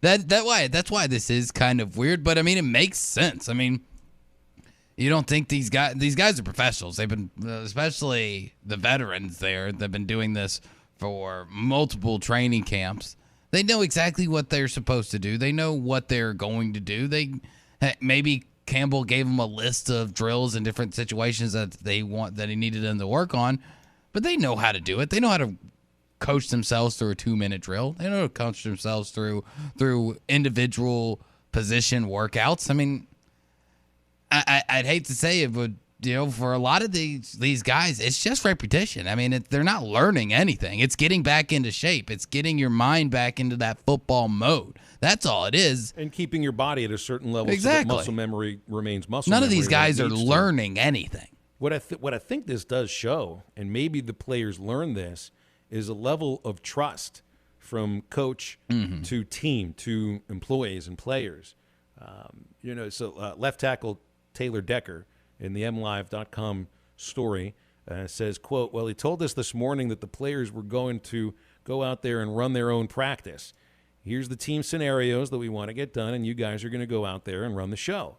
That's why this is kind of weird, but it makes sense. You don't think these guys are professionals. They've been, especially the veterans there, they've been doing this for multiple training camps. They know exactly what they're supposed to do. They know what they're going to do. Maybe Campbell gave them a list of drills in different situations that he needed them to work on, but they know how to do it. They know how to coach themselves through a 2-minute drill. They know how to coach themselves through individual position workouts. I'd hate to say it, but for a lot of these guys, it's just repetition. They're not learning anything. It's getting back into shape. It's getting your mind back into that football mode. That's all it is.
And keeping your body at a certain level
exactly.
so that muscle memory remains muscle memory.
None of these guys are learning anything.
What I think this does show, and maybe the players learn this, is a level of trust from coach to team to employees and players. Left tackle Taylor Decker in the MLive.com story says, quote, well, he told us this morning that the players were going to go out there and run their own practice. Here's the team scenarios that we want to get done, and you guys are going to go out there and run the show.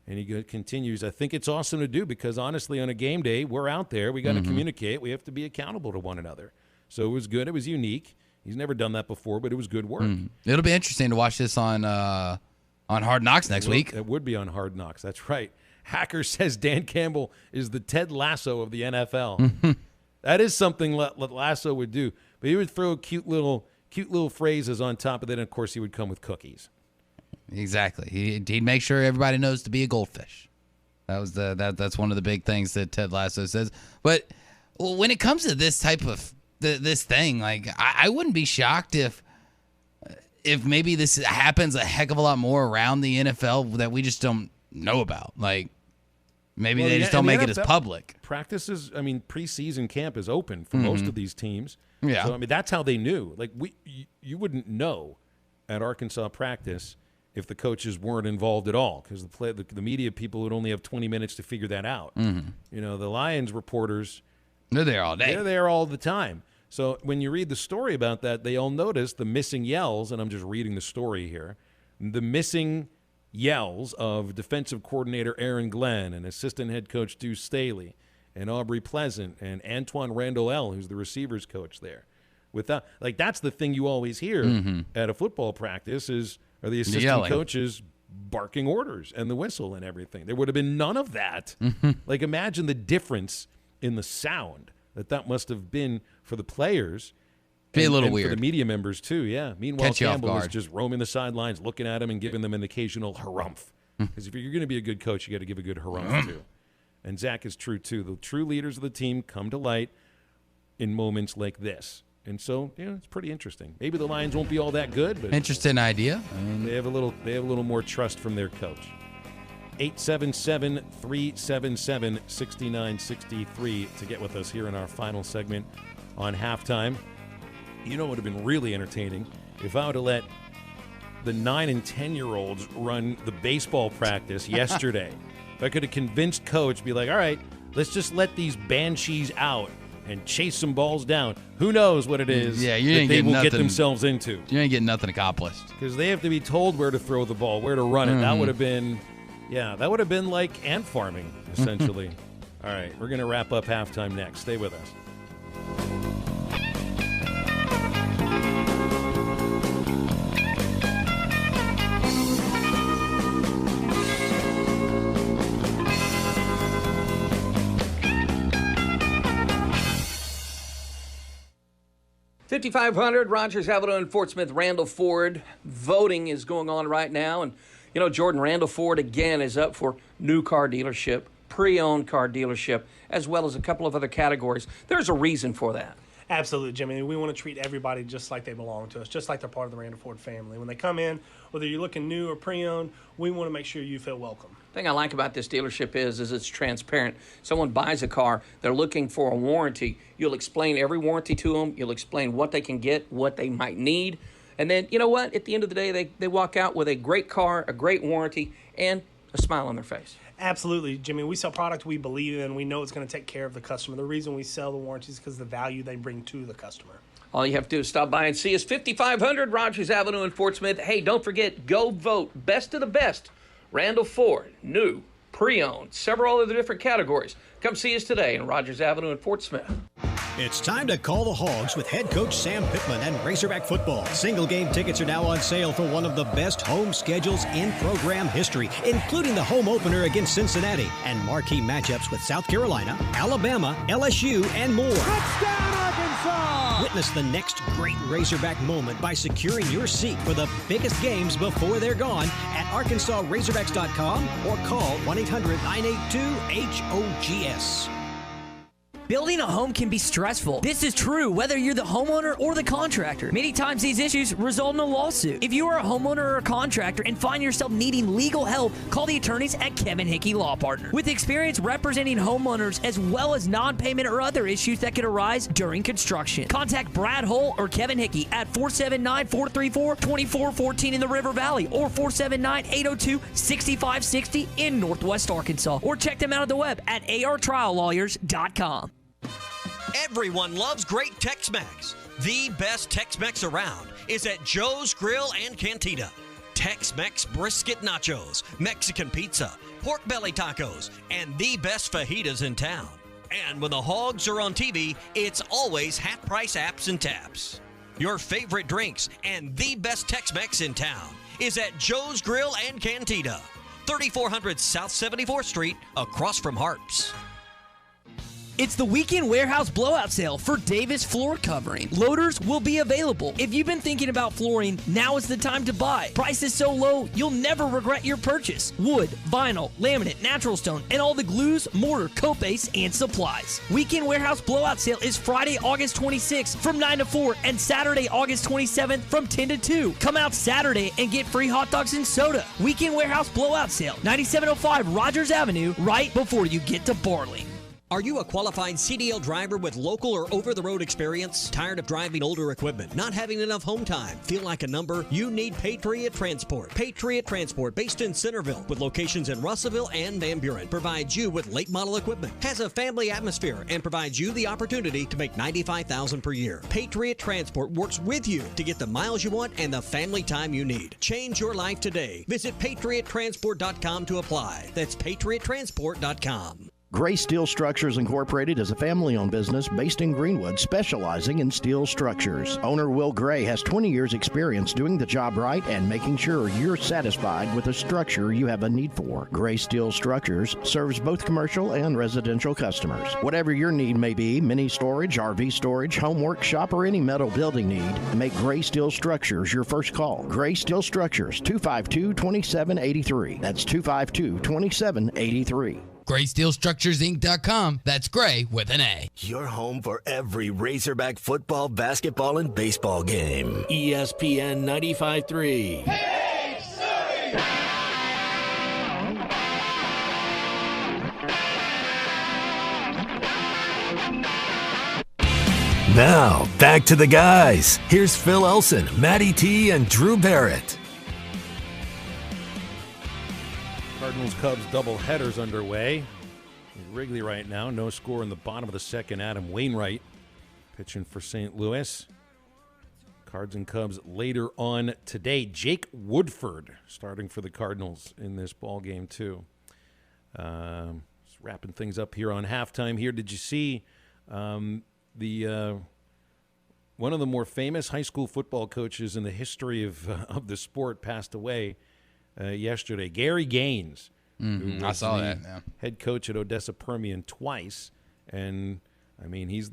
And he continues, I think it's awesome to do because, honestly, on a game day, we're out there. We got to communicate. We have to be accountable to one another. So it was good. It was unique. He's never done that before, but it was good work.
It'll be interesting to watch this on Hard Knocks next week.
It would be on Hard Knocks. That's right. Hacker says Dan Campbell is the Ted Lasso of the NFL. That is something Lasso would do. But he would throw cute little phrases on top of that, and of course he would come with cookies.
Exactly. He'd make sure everybody knows to be a goldfish. That's one of the big things that Ted Lasso says. But when it comes to this type of this thing, like I wouldn't be shocked if maybe this happens a heck of a lot more around the NFL that we just don't know about. Like maybe they just don't make it as public.
Practices, I mean, preseason camp is open for most of these teams.
Yeah.
So I mean, that's how they knew. Like you wouldn't know at Arkansas practice if the coaches weren't involved at all, because the media people would only have 20 minutes to figure that out. You know, the Lions reporters,
they're there all day.
They're there all the time. So when you read the story about that, they all notice the missing yells, and I'm just reading the story here, the missing yells of defensive coordinator Aaron Glenn and assistant head coach Deuce Staley and Aubrey Pleasant and Antoine Randall L., who's the receivers coach there. Without, like, that's the thing you always hear at a football practice are the assistant coaches barking orders and the whistle and everything. There would have been none of that. Like, imagine the difference in the sound that must have been for the players.
Be a little
and
weird.
for the media members, too, yeah. Meanwhile,
Catch you off
Campbell was
guard.
just roaming the sidelines, looking at him and giving them an occasional harumph. Because if you're going to be a good coach, you got to give a good harumph, too. And Zach is true, too. The true leaders of the team come to light in moments like this. And so, it's pretty interesting. Maybe the Lions won't be all that good, but
interesting idea.
They have a little more trust from their coach. 877-377-6963 to get with us here in our final segment on halftime. You know what would have been really entertaining if I would have let the 9 and 10-year-olds run the baseball practice yesterday. If I could have convinced coach, be like, all right, let's just let these banshees out and chase some balls down. Who knows what it is that they will get themselves into.
You ain't getting nothing accomplished.
Because they have to be told where to throw the ball, where to run it. That would have been, that would have been like ant farming, essentially. All right, we're going to wrap up halftime next. Stay with us.
5500 Rogers Avenue in Fort Smith, Randall Ford. Voting is going on right now. And, Jordan, Randall Ford, again, is up for new car dealership, pre-owned car dealership, as well as a couple of other categories. There's a reason for that.
Absolutely, Jimmy. We want to treat everybody just like they belong to us, just like they're part of the Randall Ford family. When they come in, whether you're looking new or pre-owned, we want to make sure you feel welcome.
The thing I like about this dealership is it's transparent. Someone buys a car, they're looking for a warranty. You'll explain every warranty to them. You'll explain what they can get, what they might need. And then, you know what? At the end of the day, they walk out with a great car, a great warranty, and a smile on their face.
Absolutely, Jimmy. We sell product we believe in. We know it's going to take care of the customer. The reason we sell the warranties is because of the value they bring to the customer.
All you have to do is stop by and see us, 5500 Rogers Avenue in Fort Smith. Hey, don't forget, go vote. Best of the best. Randall Ford, new, pre-owned, several other different categories. Come see us today in Rogers Avenue in Fort Smith.
It's time to call the Hogs with head coach Sam Pittman and Razorback football. Single game tickets are now on sale for one of the best home schedules in program history, including the home opener against Cincinnati and marquee matchups with South Carolina, Alabama, LSU, and more.
Touchdown, Arkansas!
Witness the next great Razorback moment by securing your seat for the biggest games before they're gone at ArkansasRazorbacks.com or call 1-800-982-HOGS.
Building a home can be stressful. This is true whether you're the homeowner or the contractor. Many times these issues result in a lawsuit. If you are a homeowner or a contractor and find yourself needing legal help, call the attorneys at Kevin Hickey Law Partner. With experience representing homeowners as well as non-payment or other issues that could arise during construction. Contact Brad Hull or Kevin Hickey at 479-434-2414 in the River Valley or 479-802-6560 in Northwest Arkansas. Or check them out on the web at artriallawyers.com.
Everyone loves great Tex-Mex. The best Tex-Mex around is at Joe's Grill and Cantina. Tex-Mex brisket nachos, Mexican pizza, pork belly tacos, and the best fajitas in town. And when the Hogs are on TV, it's always half-price apps and taps. your favorite drinks, and the best Tex-Mex in town is at Joe's Grill and Cantina, 3400 South 74th Street, across from Harps.
It's the weekend warehouse blowout sale for Davis Floor Covering. Loaders will be available. If you've been thinking about flooring, now is the time to buy. Price is so low, you'll never regret your purchase. Wood, vinyl, laminate, natural stone, and all the glues, mortar, coat base, and supplies. Weekend warehouse blowout sale is Friday, August 26th from 9 to 4 and Saturday, August 27th from 10 to 2. Come out Saturday and get free hot dogs and soda. Weekend warehouse blowout sale, 9705 Rogers Avenue, right before you get to Barling.
Are you a qualified CDL driver with local or over-the-road experience? Tired of driving older equipment? Not having enough home time? Feel like a number? You need Patriot Transport. Patriot Transport, based in Centerville, with locations in Russellville and Van Buren, provides you with late model equipment, has a family atmosphere, and provides you the opportunity to make $95,000 per year. Patriot Transport works with you to get the miles you want and the family time you need. Change your life today. Visit patriottransport.com to apply. That's patriottransport.com.
Gray Steel Structures Incorporated is a family-owned business based in Greenwood specializing in steel structures. Owner Will Gray has 20 years experience doing the job right and making sure you're satisfied with the structure you have a need for. Gray Steel Structures serves both commercial and residential customers. Whatever your need may be, mini storage, RV storage, home workshop, or any metal building need, make Gray Steel Structures your first call. Gray Steel Structures, 252-2783. That's 252-2783.
GraySteelStructuresInc.com. That's Gray with an A.
Your home for every Razorback football, basketball, and baseball game. ESPN 95.3. Now, back to the guys. Here's Phil Olson, Matty T, and Drew Barrett.
Cardinals-Cubs doubleheaders underway. Wrigley right now, no score in the bottom of the second. Adam Wainwright pitching for St. Louis. Cards and Cubs later on today. Jake Woodford starting for the Cardinals in this ball game too. Just wrapping things up here on halftime here. Did you see one of the more famous high school football coaches in the history of the sport passed away yesterday? Gary Gaines.
I saw that. Yeah.
Head coach at Odessa Permian twice, and I mean he's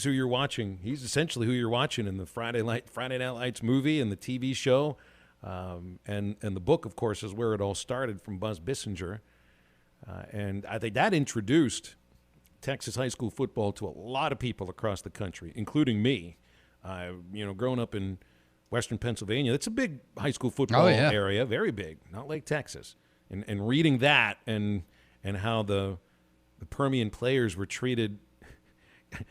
who you're watching. He's essentially who you're watching in the Friday Night Lights movie and the TV show, and the book, of course, is where it all started from Buzz Bissinger, and I think that introduced Texas high school football to a lot of people across the country, including me. Growing up in Western Pennsylvania, it's a big high school football area, very big, not like Texas. And reading that and how the Permian players were treated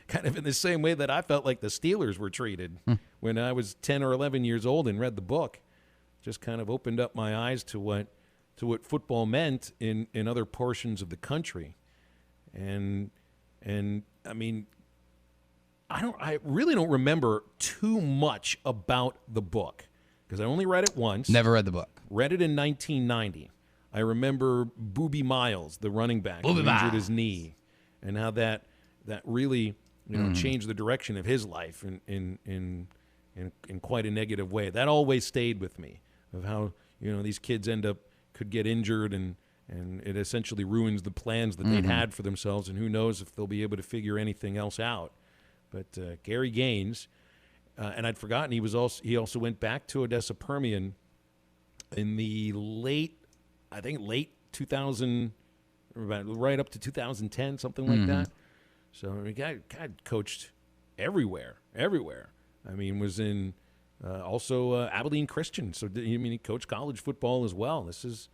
kind of in the same way that I felt like the Steelers were treated when I was 10 or 11 years old and read the book, just kind of opened up my eyes to what football meant in other portions of the country. And I mean, I really don't remember too much about the book because I only read it once.
Never read the book.
Read it in 1990. I remember Boobie Miles, the running back, who injured his knee, and how that really changed the direction of his life in quite a negative way. That always stayed with me, of how these kids could get injured and it essentially ruins the plans that they'd had for themselves, and who knows if they'll be able to figure anything else out. But Gary Gaines, and I'd forgotten he also went back to Odessa Permian in the late 2000, right up to 2010, something like that. So I mean, guy coached everywhere. I mean, was in also Abilene Christian. So he coached college football as well. This is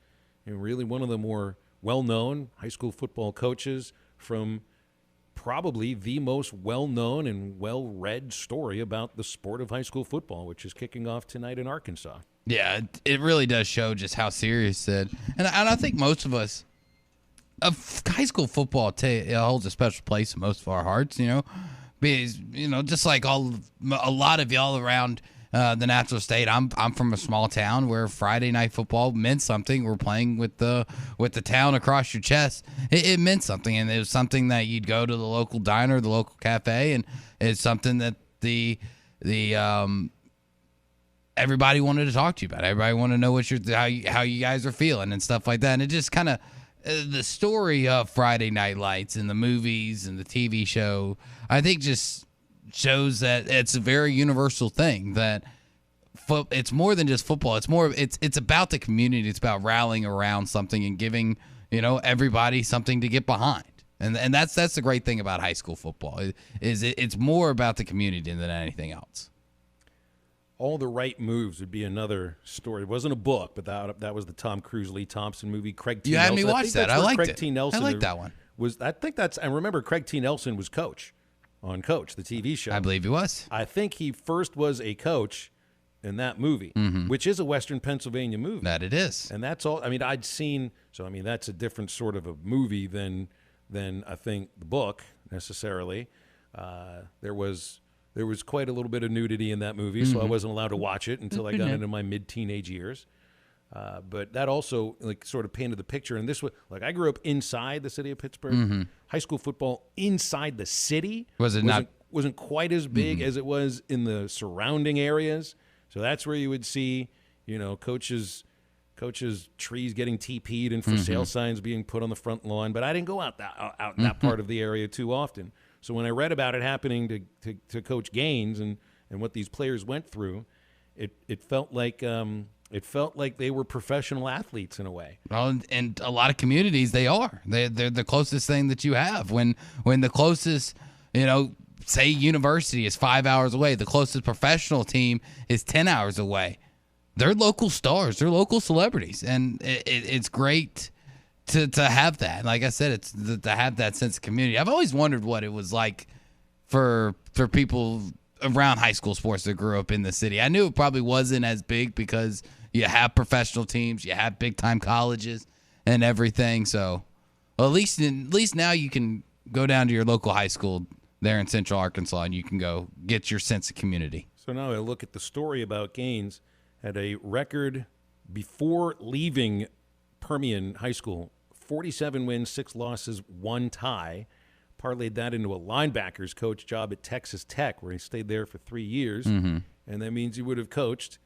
really one of the more well-known high school football coaches from probably the most well-known and well-read story about the sport of high school football, which is kicking off tonight in Arkansas.
Yeah, it really does show just how serious it. And I think most of us, high school football holds a special place in most of our hearts, because, just like a lot of y'all around the natural state. I'm from a small town where Friday night football meant something. We're playing with the town across your chest. It meant something, and it was something that you'd go to the local diner, the local cafe, and it's something that the everybody wanted to talk to you about it. Everybody wanted to know how you guys are feeling and stuff like that. And it just kind of the story of Friday Night Lights and the movies and the TV show, I think, just shows that it's a very universal thing, that it's more than just football. It's about the community. It's about rallying around something and giving, everybody something to get behind. And that's the great thing about high school football it's more about the community than anything else.
All the Right Moves would be another story. It wasn't a book, but that was the Tom Cruise, Lee Thompson movie. Craig T.
You
Nelson.
had me watch that. I liked
Craig
it.
T. Nelson
I liked that one.
I remember Craig T. Nelson was coach on Coach, the TV show.
I believe he was.
I think he first was a coach in that movie, which is a Western Pennsylvania movie.
That it is.
And that's all. I mean, that's a different sort of a movie than I think the book necessarily. There was quite a little bit of nudity in that movie, so I wasn't allowed to watch it until I got into my mid-teenage years. But that also sort of painted the picture. And this was I grew up inside the city of Pittsburgh. High school football inside the city wasn't quite as big as it was in the surrounding areas. So that's where you would see, coaches' trees getting TP'd and for sale signs being put on the front lawn. But I didn't go out in that part of the area too often. So when I read about it happening to Coach Gaines and what these players went through, it felt like they were professional athletes in a way.
Well, and a lot of communities, they are. They're the closest thing that you have. When the closest, say university is 5 hours away, the closest professional team is 10 hours away. They're local stars. They're local celebrities, and it's great to have that. Like I said, it's to have that sense of community. I've always wondered what it was like for people around high school sports that grew up in the city. I knew it probably wasn't as big because you have professional teams, you have big time colleges and everything. So at least now you can go down to your local high school there in Central Arkansas and you can go get your sense of community.
So now I look at the story about Gaines. Had a record before leaving Permian High School, 47 wins, 6 losses, 1 tie. Parlayed that into a linebackers coach job at Texas Tech, where he stayed there for 3 years. And that means he would have coached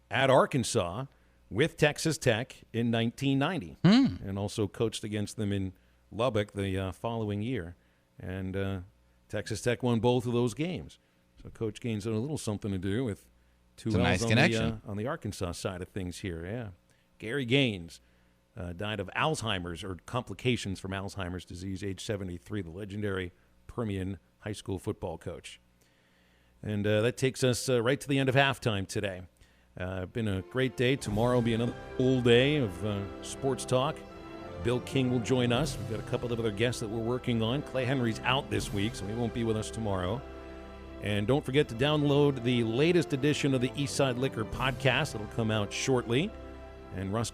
at Arkansas with Texas Tech in 1990 and also coached against them in Lubbock the following year. And Texas Tech won both of those games. So Coach Gaines had a little something to do with two L's on the Arkansas side of things here. Yeah, Gary Gaines died of Alzheimer's or complications from Alzheimer's disease, age 73, the legendary Permian high school football coach. And that takes us right to the end of halftime today. Been a great day. Tomorrow will be another full day of sports talk. Bill King will join us. We've got a couple of other guests that we're working on. Clay Henry's out this week, so he won't be with us tomorrow. And don't forget to download the latest edition of the Eastside Liquor podcast. It'll come out shortly. And Russ